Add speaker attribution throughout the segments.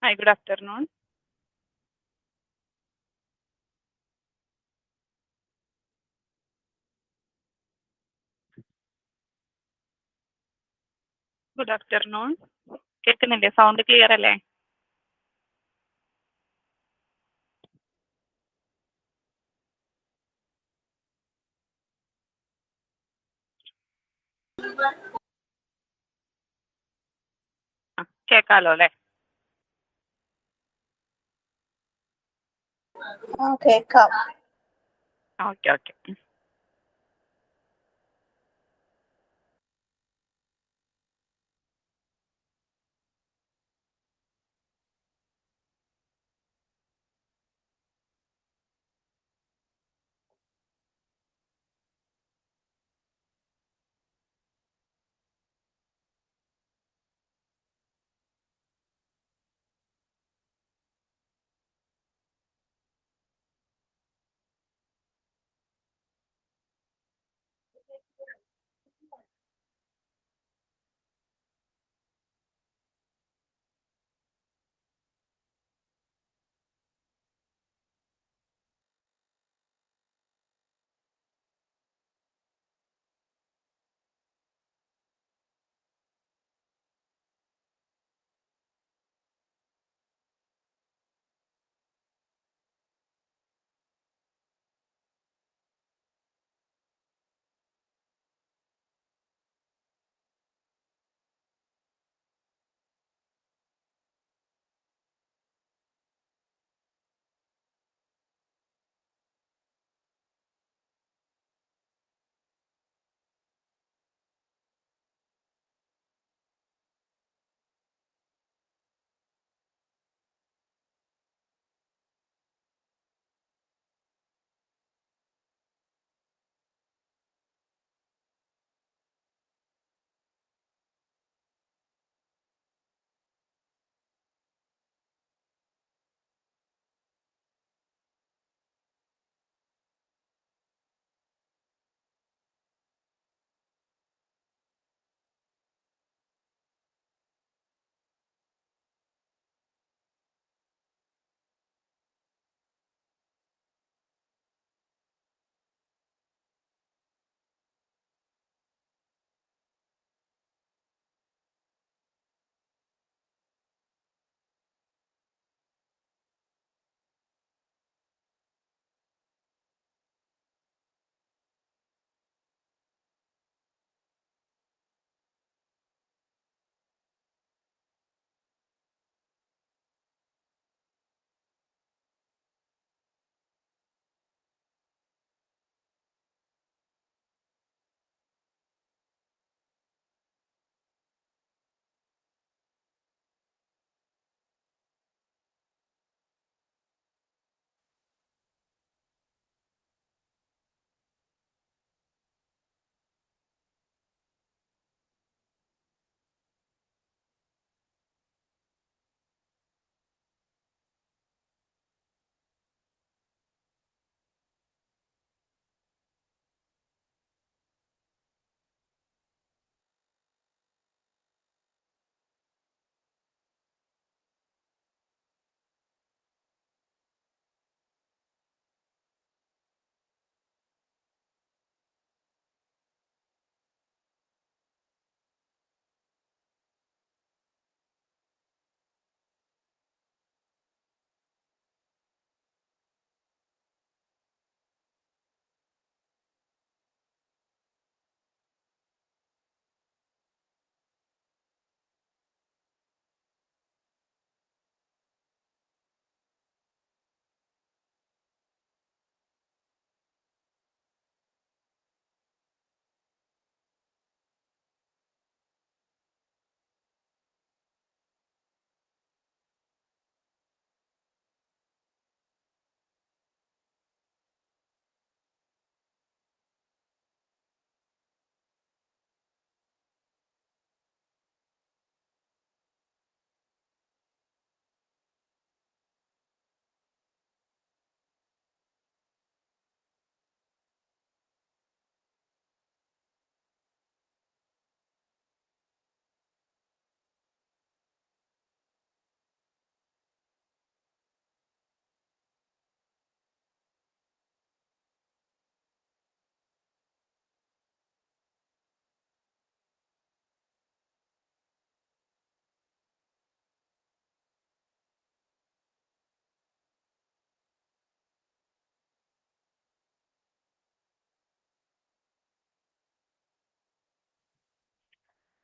Speaker 1: Hi, good afternoon. Good afternoon. കേൾക്കുന്നില്ലേ? Sound clear അല്ലേ? ആ, കേൾക്കാലോ അല്ലേ?
Speaker 2: ആ കേക്കാം.
Speaker 1: Okay okay.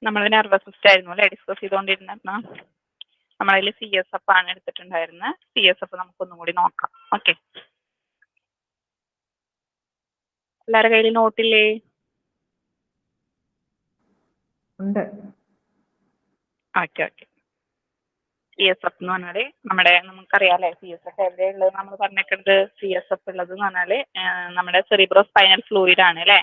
Speaker 1: നമ്മൾ നെർവസ് സിസ്റ്റം ആയിരുന്നു അല്ലേ ഡിസ്കസ് ചെയ്തുകൊണ്ടിരുന്ന. നമ്മളതിൽ CSF ആണ് എടുത്തിട്ടുണ്ടായിരുന്നത്. CSF നമുക്കൊന്നും കൂടി നോക്കാം. ഓക്കെ, എല്ലാവരുടെ കയ്യിൽ നോട്ടില്ലേ?
Speaker 2: ഉണ്ട്.
Speaker 1: Okay okay. CSF എന്ന് പറഞ്ഞാല് നമ്മുടെ നമുക്കറിയാം CSF എവിടെയുള്ളത് നമ്മൾ പറഞ്ഞേക്കുന്നത്. CSF ഉള്ളത് എന്ന് പറഞ്ഞാല് നമ്മുടെ സെറിബ്രോ സ്പൈനൽ ഫ്ലൂയിഡ് ആണ് അല്ലേ.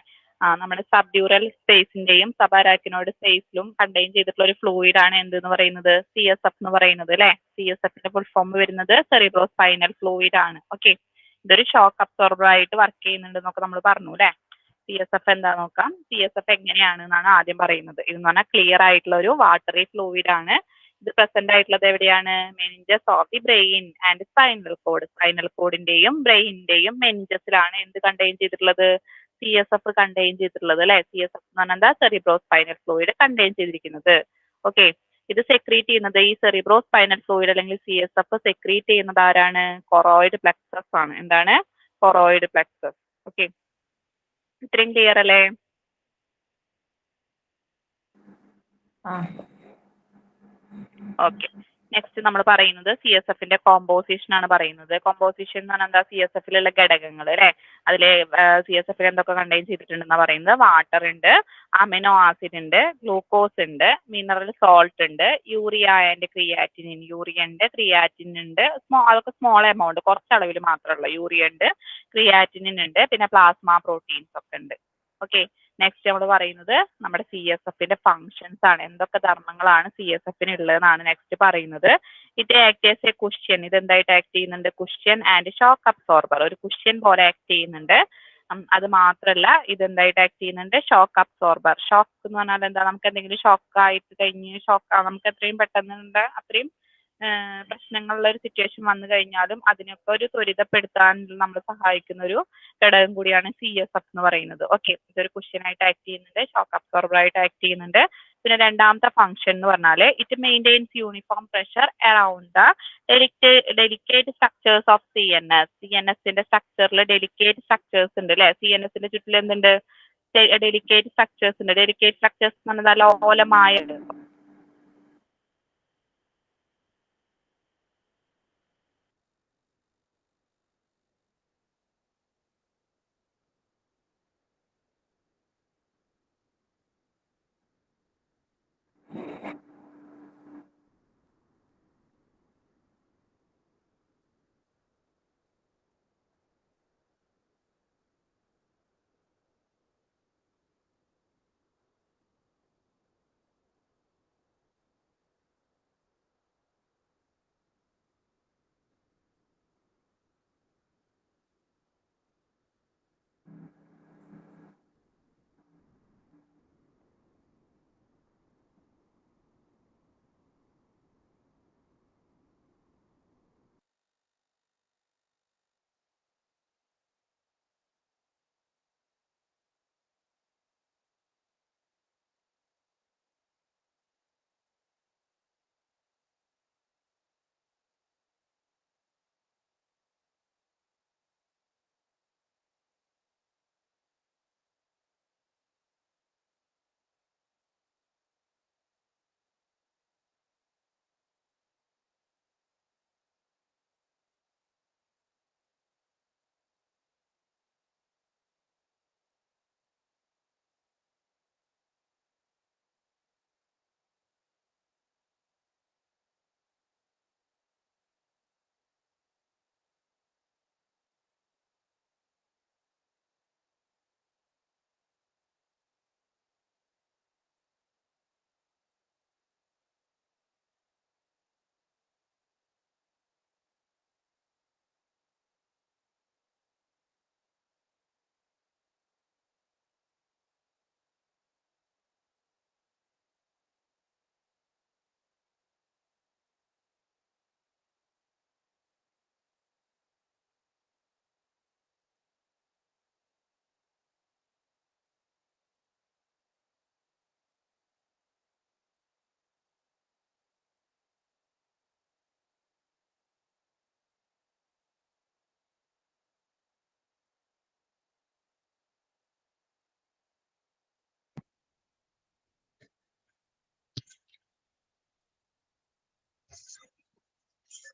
Speaker 1: നമ്മുടെ സബ്ഡ്യൂറൽ സ്പേസിന്റെയും സബാരാക്കിനോയിഡ് സ്പേസിലും കണ്ടെയ്ൻ ചെയ്തിട്ടുള്ള ഒരു ഫ്ലൂയിഡ് ആണ് എന്തെന്ന് പറയുന്നത്, CSF എന്ന് പറയുന്നത് അല്ലേ. CSFന്റെ ഫുൾ ഫോം വരുന്നത് സെറിബ്രോ സ്പൈനൽ ഫ്ലൂയിഡ് ആണ്. ഓക്കെ, ഇതൊരു ഷോക്ക് അബ്സോർബർ ആയിട്ട് വർക്ക് ചെയ്യുന്നുണ്ട് എന്നൊക്കെ നമ്മൾ പറഞ്ഞു അല്ലേ. CSF എന്താ നോക്കാം. CSF എങ്ങനെയാണ് എന്നാണ് ആദ്യം പറയുന്നത്. ഇതെന്ന് പറഞ്ഞാൽ ക്ലിയർ ആയിട്ടുള്ള ഒരു വാട്ടറി ഫ്ലൂയിഡ് ആണ്. ഇത് പ്രസന്റ് ആയിട്ടുള്ളത് എവിടെയാണ്? Meninges of the brain and spinal cord. Spinal കോഡിന്റെയും ബ്രെയിനിന്റെയും മെനിഞ്ചസിലാണ് എന്ത് കണ്ടെയ്ൻ ചെയ്തിട്ടുള്ളത്? CSF കണ്ടെയ്ൻ ചെയ്തിട്ടുള്ളത് അല്ലെ. CSF എന്ന് പറഞ്ഞാൽ എന്താ? സെറിബ്രോ സ്പൈനൽ ഫ്ലൂയിഡ് കണ്ടെയ്ൻ ചെയ്തിരിക്കുന്നത്. ഓക്കെ, ഇത് സെക്രീറ്റ് ചെയ്യുന്നത് ഈ സെറിബ്രോ സ്പൈനൽ ഫ്ലൂയിഡ് അല്ലെങ്കിൽ CSF സെക്രീറ്റ് ചെയ്യുന്നത് ആരാണ്? കൊറോയിഡ് പ്ലെക്സസ് ആണ്. എന്താണ്? Choroid plexus. ഓക്കെ, ഇത്രയും ക്ലിയർ അല്ലേ? ഓക്കെ, നെക്സ്റ്റ് നമ്മൾ പറയുന്നത് CSFന്റെ കോമ്പോസിഷൻ ആണ് പറയുന്നത്. കോമ്പോസിഷൻ എന്ന് പറഞ്ഞാൽ എന്താ? CSFലുള്ള ഘടകങ്ങൾ അല്ലെ. അതിലെ CSF എന്തൊക്കെ കണ്ടെയ്ൻ ചെയ്തിട്ടുണ്ടെന്നാ പറയുന്നത്. വാട്ടർ ഉണ്ട്, അമിനോ ആസിഡ് ഉണ്ട്, ഗ്ലൂക്കോസ് ഉണ്ട്, മിനറൽ സോൾട്ട് ഉണ്ട്, യൂറിയ ആൻഡ് ക്രിയാറ്റിനിൻ. യൂറിയ ഉണ്ട്, ക്രിയാറ്റിൻ ഉണ്ട്. അതൊക്കെ സ്മോൾ എമൗണ്ട്, കുറച്ച് അളവിൽ മാത്രമുള്ള യൂറിയ ഉണ്ട്, ക്രിയാറ്റിനിൻ ഉണ്ട്, പിന്നെ പ്ലാസ്മ പ്രോട്ടീൻസ് ഒക്കെ ഉണ്ട്. ഓക്കെ, നെക്സ്റ്റ് നമ്മൾ പറയുന്നത് നമ്മുടെ CSFന്റെ ഫങ്ഷൻസ് ആണ്. എന്തൊക്കെ ധർമ്മങ്ങളാണ് CSFന് ഉള്ളതെന്നാണ് നെക്സ്റ്റ് പറയുന്നത്. It act as A cushion. ഇത് എന്തായിട്ട് ആക്ട് ചെയ്യുന്നുണ്ട്? Cushion and shock absorber. ഒരു കുഷ്യൻ പോലെ ആക്ട് ചെയ്യുന്നുണ്ട്. അത് മാത്രമല്ല ഇത് എന്തായിട്ട് ആക്ട് ചെയ്യുന്നുണ്ട്? Shock absorber. ഷോക്ക് എന്ന് പറഞ്ഞാൽ എന്താ? നമുക്ക് എന്തെങ്കിലും ഷോക്ക് ആയിട്ട് കഴിഞ്ഞ് നമുക്ക് എത്രയും പെട്ടെന്ന് അത്രയും പ്രശ്നങ്ങളുള്ള ഒരു സിറ്റുവേഷൻ വന്നു കഴിഞ്ഞാലും അതിനൊക്കെ ഒരു ത്വരിതപ്പെടുത്താൻ നമ്മൾ സഹായിക്കുന്ന ഒരു ഘടകം കൂടിയാണ് CSF എന്ന് പറയുന്നത്. ഓക്കെ, ഇതൊരു കുഷ്യൻ ആയിട്ട് ആക്ട് ചെയ്യുന്നുണ്ട്, ഷോക്ക് അബ്സോർബർ ആയിട്ട് ആക്ട് ചെയ്യുന്നുണ്ട്. പിന്നെ രണ്ടാമത്തെ ഫംഗ്ഷൻ എന്ന് പറഞ്ഞാൽ it maintains uniform pressure around the delicate structures of CNS. CNSന്റെ സ്ട്രക്ചറിൽ ഡെലിക്കേറ്റ് സ്ട്രക്ചേഴ്സ് ഉണ്ട് അല്ലെ. CNSന്റെ ചുറ്റിൽ എന്തുണ്ട്? ഡെലിക്കേറ്റ് സ്ട്രക്ചേഴ്സ് ഉണ്ട്. ഡെലിക്കേറ്റ് സ്ട്രക്ചേഴ്സ് എന്ന് പറഞ്ഞാൽ ലോലമായ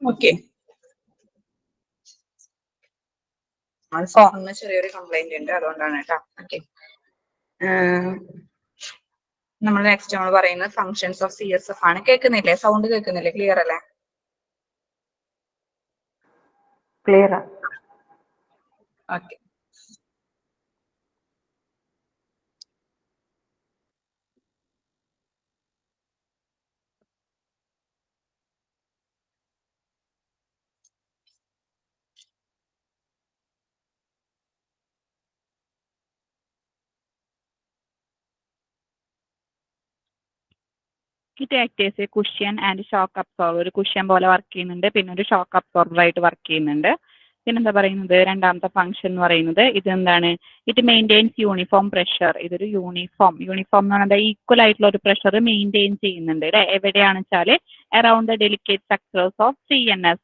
Speaker 1: ഓക്കെ, ഫോണിന് ചെറിയൊരു കംപ്ലൈന്റ് ഉണ്ട്, അതുകൊണ്ടാണ് കേട്ടോ. ഓക്കെ, നമ്മൾ നെക്സ്റ്റ് നമ്മൾ പറയുന്നത് ഫങ്ഷൻസ് ഓഫ് CSF ആണ്. കേൾക്കുന്നില്ലേ? സൗണ്ട് കേൾക്കുന്നില്ലേ? ക്ലിയർ അല്ലേ?
Speaker 2: Clear.
Speaker 1: Okay, it act as A cushion and shock absorber. ഒരു കുഷ്യൻ പോലെ വർക്ക് ചെയ്യുന്നുണ്ട്, പിന്നെ ഒരു ഷോക്ക് അബ്സോർബർ ആയിട്ട് വർക്ക് ചെയ്യുന്നുണ്ട്. പിന്നെന്താ പറയുന്നത്, രണ്ടാമത്തെ ഫംഗ്ഷൻ എന്ന് പറയുന്നത് ഇതെന്താണ്, ഇറ്റ് മെയിൻറ്റെയിൻസ് യൂണിഫോം പ്രഷർ. ഇതൊരു യൂണിഫോം എന്ന് പറഞ്ഞാൽ ഈക്വൽ ആയിട്ടുള്ള ഒരു പ്രഷർ മെയിൻറ്റെയിൻ ചെയ്യുന്നുണ്ട് അല്ലെ. എവിടെയാണെന്ന് വെച്ചാൽ around the delicate structures of CNS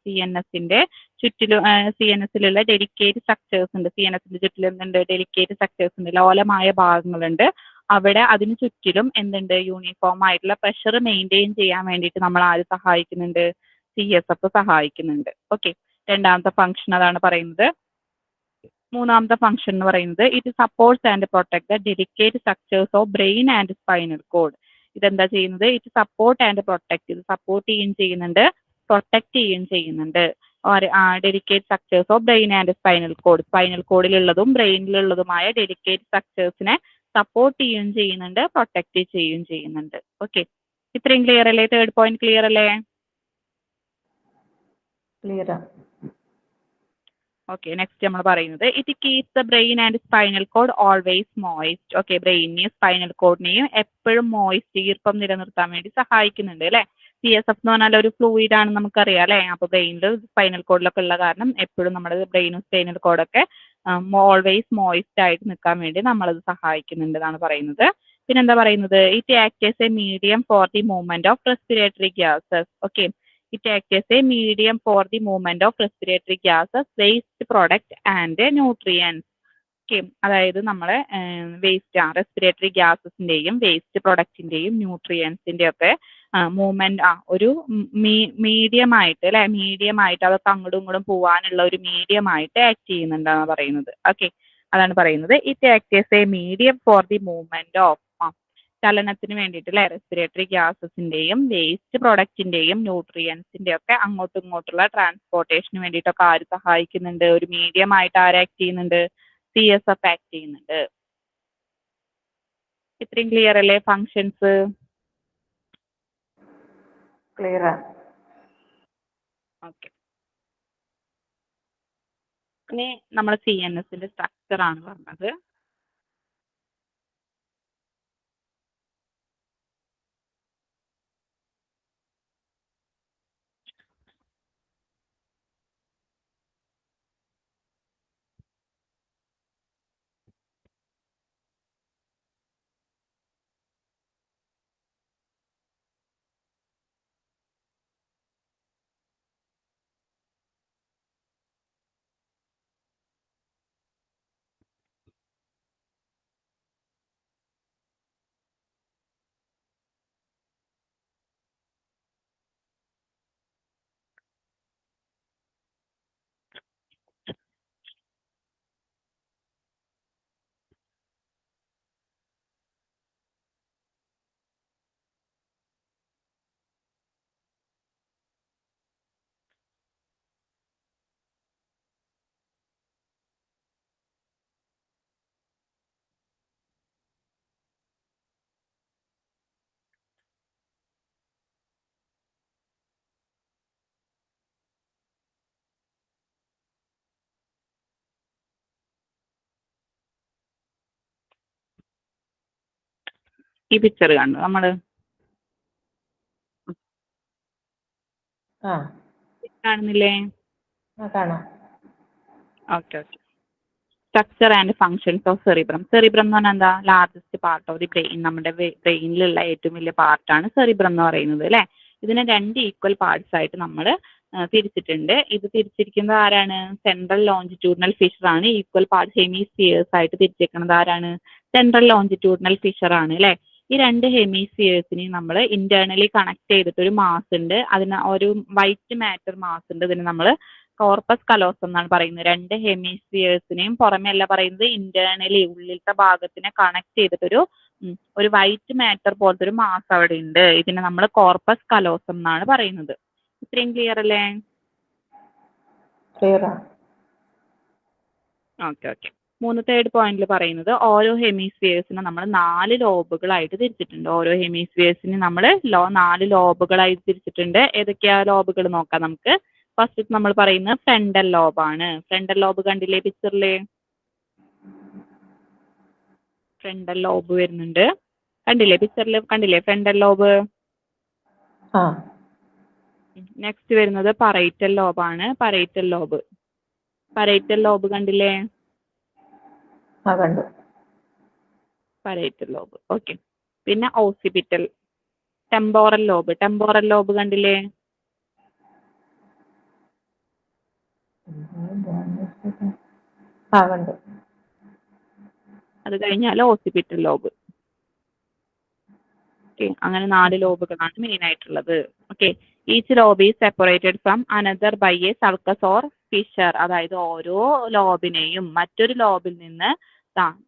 Speaker 1: ചുറ്റിലും CNSലുള്ള ഡെലിക്കേറ്റ് സ്ട്രക്ചേഴ്സ് ഉണ്ട്. CNSന്റെ ചുറ്റിലും എന്തുണ്ട്, ഡെലിക്കേറ്റ് സ്ട്രക്ചേഴ്സ് ഉണ്ട്, ലോലമായ ഭാഗങ്ങളുണ്ട്. അവിടെ അതിന് ചുറ്റിലും എന്തുണ്ട്, യൂണിഫോം ആയിട്ടുള്ള പ്രഷർ മെയിൻറ്റെയിൻ ചെയ്യാൻ വേണ്ടിയിട്ട് നമ്മൾ ആര് സഹായിക്കുന്നുണ്ട്, CSF സഹായിക്കുന്നുണ്ട്. ഓക്കെ, രണ്ടാമത്തെ ഫംഗ്ഷൻ അതാണ് പറയുന്നത്. മൂന്നാമത്തെ ഫംഗ്ഷൻ എന്ന് പറയുന്നത് it supports and protect the delicate structures of brain and spinal cord. ഇതെന്താ ചെയ്യുന്നത്, ഇറ്റ് സപ്പോർട്ട് ആൻഡ് പ്രൊട്ടക്ട്. ഇത് സപ്പോർട്ട് ചെയ്യുകയും ചെയ്യുന്നുണ്ട്, പ്രൊട്ടക്ട് ചെയ്യുകയും ചെയ്യുന്നുണ്ട്. Delicate structures of brain and spinal cord. Spinal കോഡിലുള്ളതും ബ്രെയിനിലുള്ളതുമായ ഡെലിക്കേറ്റ് സ്ട്രക്ചേഴ്സിനെ സപ്പോർട്ട് ചെയ്യുകയും ചെയ്യുന്നുണ്ട്, പ്രൊട്ടക്ട് ചെയ്യുകയും ചെയ്യുന്നുണ്ട്. ഓക്കെ, ഇത്രയും ക്ലിയർ അല്ലേ? തേർഡ് പോയിന്റ് ക്ലിയർ അല്ലേ?
Speaker 2: ക്ലിയർ.
Speaker 1: ഓക്കെ, നെക്സ്റ്റ് നമ്മൾ പറയുന്നത് it keeps the brain and spinal cord always moist. Okay, ബ്രെയിനെയും spinal കോഡിനെയും എപ്പോഴും മോയിസ്റ്റ്, ഈർപ്പം നിലനിർത്താൻ വേണ്ടി സഹായിക്കുന്നുണ്ട് അല്ലെ. CSF എന്ന് പറഞ്ഞാൽ ഒരു ഫ്ലൂയിഡ് ആണെന്ന് നമുക്കറിയാം അല്ലെ. അപ്പൊ ബ്രെയിനിൽ സ്പൈനൽ കോഡിലൊക്കെ ഉള്ള കാരണം എപ്പോഴും നമ്മുടെ ബ്രെയിനും സ്പൈനൽ കോഡൊക്കെ ഓൾവേസ് മോയിസ്റ്റ് ആയിട്ട് നിൽക്കാൻ വേണ്ടി നമ്മളത് സഹായിക്കുന്നുണ്ട് എന്നാണ് പറയുന്നത്. പിന്നെന്താ പറയുന്നത്, it act as a medium for the movement of respiratory gases. Okay, it acts as a medium for the movement of respiratory gases, waste product and nutrients. Okay, അതായത് നമ്മളെ റെസ്പിറേറ്ററി ഗ്യാസസിന്റെയും വേസ്റ്റ് പ്രൊഡക്റ്റിന്റെയും ന്യൂട്രിയൻസിന്റെ ഒക്കെ മൂവ്മെന്റ് ഒരു medium ആയിട്ട് അല്ലെ, medium ആയിട്ട് അതൊക്കെ അങ്ങോട്ടും ഇങ്ങോട്ടും പോകാനുള്ള ഒരു മീഡിയം ആയിട്ട് ആക്ട് ചെയ്യുന്നുണ്ടെന്നാണ് പറയുന്നത്. ഓക്കെ, അതാണ് പറയുന്നത് it act as a medium for the movement of, ചലനത്തിന് വേണ്ടിയിട്ട് അല്ലെ, റെസ്പിറേറ്ററി ഗ്യാസസിന്റെയും വേസ്റ്റ് പ്രൊഡക്റ്റിന്റെയും ന്യൂട്രിയൻസിന്റെ ഒക്കെ അങ്ങോട്ടും ഇങ്ങോട്ടുള്ള ട്രാൻസ്പോർട്ടേഷന് വേണ്ടിയിട്ടൊക്കെ ആര് സഹായിക്കുന്നുണ്ട്, ഒരു മീഡിയം ആയിട്ട് ആര് ആക്ട് ചെയ്യുന്നുണ്ട്, CSF ആക്ട് ചെയ്യുന്നുണ്ട്. ഇത്രയും ക്ലിയർ അല്ലേ ഫങ്ഷൻസ്?
Speaker 2: ക്ലിയർ.
Speaker 1: ഓക്കെ, ഇനി നമ്മൾ CNSന്റെ സ്ട്രക്ചർ ആണ് പറഞ്ഞത്. ഈ പിക്ചർ കണ്ടു നമ്മള് കാണുന്നില്ലേ?
Speaker 2: കാണാം.
Speaker 1: Okay okay, structure and functions of cerebrum. Cerebrum എന്ന് പറഞ്ഞാൽ എന്താ, largest part of the brain. നമ്മുടെ ബ്രെയിനിലുള്ള ഏറ്റവും വലിയ പാർട്ടാണ് സെറിബ്രം എന്ന് പറയുന്നത് അല്ലെ. ഇതിനെ 2 ഈക്വൽ പാർട്സ് ആയിട്ട് നമ്മൾ തിരിച്ചിട്ടുണ്ട്. ഇത് തിരിച്ചിരിക്കുന്നത് ആരാണ്, സെൻട്രൽ ലോഞ്ചിറ്റ്യൂഡിനൽ ഫിഷർ ആണ്. ഈക്വൽ പാർട്സ് ഹെമിസ്ഫിയേഴ്സ് ആയിട്ട് തിരിച്ചിരിക്കുന്നത് ആരാണ്, സെൻട്രൽ ലോഞ്ചിറ്റ്യൂഡിനൽ ഫിഷർ ആണ് അല്ലെ. ഈ രണ്ട് ഹെമിസ്ഫിയേഴ്സിനെയും നമ്മൾ ഇന്റേർണലി കണക്ട് ചെയ്തിട്ട് ഒരു മാസ് ഉണ്ട്, അതിന് ഒരു വൈറ്റ് മാറ്റർ മാസ് ഉണ്ട്, ഇതിന് നമ്മൾ കോർപ്പസ് കലോസം എന്നാണ് പറയുന്നത്. രണ്ട് ഹെമിസ്ഫിയേഴ്സിനെയും പുറമെ അല്ല പറയുന്നത്, ഇന്റേർണലി ഉള്ളിലത്തെ ഭാഗത്തിനെ കണക്ട് ചെയ്തിട്ടൊരു ഒരു വൈറ്റ് മാറ്റർ പോലത്തെ ഒരു മാസ് അവിടെ ഉണ്ട്. ഇതിനെ നമ്മൾ കോർപ്പസ് കലോസം എന്നാണ് പറയുന്നത്. ഇത്രയും ക്ലിയർ അല്ലേ?
Speaker 2: ക്ലിയറാ.
Speaker 1: Okay okay. തേർഡ് പോയിന്റിൽ പറയുന്നത് ഓരോ ഹെമിസ്ഫിയേഴ്സിനെ നമ്മൾ 4 ലോബുകളായിട്ട് തിരിച്ചിട്ടുണ്ട്. ഓരോ ഹെമിസ്ഫിയേഴ്സിനെ നമ്മൾ 4 ലോബുകളായിട്ട് തിരിച്ചിട്ടുണ്ട്. ഏതൊക്കെയാ ലോബുകൾ നോക്കാം നമുക്ക്. ഫസ്റ്റ് നമ്മൾ പറയുന്നത് ഫ്രണ്ടൽ ലോബാണ്. ഫ്രണ്ടൽ ലോബ് കണ്ടില്ലേ പിക്ചറില്? ഫ്രണ്ടൽ ലോബ് വരുന്നുണ്ട്, കണ്ടില്ലേ പിക്ചറിൽ? കണ്ടില്ലേ ഫ്രണ്ടൽ ലോബ്?
Speaker 2: ആ
Speaker 1: നെക്സ്റ്റ് വരുന്നത് പറൈറ്റൽ ലോബാണ്. പറൈറ്റൽ ലോബ്, പറൈറ്റൽ ലോബ് കണ്ടില്ലേ?
Speaker 2: ആ കണ്ടു.
Speaker 1: Parietal lobe. ഓക്കെ. പിന്നെ occipital, temporal lobe. Temporal lobe കണ്ടില്ലേ?
Speaker 2: ആ കണ്ടു.
Speaker 1: അത് കഴിഞ്ഞാൽ ഓസിപിറ്റൽ ലോബ്. ഓക്കെ, അങ്ങനെ 4 ലോബുകളാണ് മെയിൻ ആയിട്ടുള്ളത്. Okay. Each lobe is separated from another by a sulcus or fissure. അതായത് ഓരോ ലോബിനെയും മറ്റൊരു ലോബിൽ നിന്ന്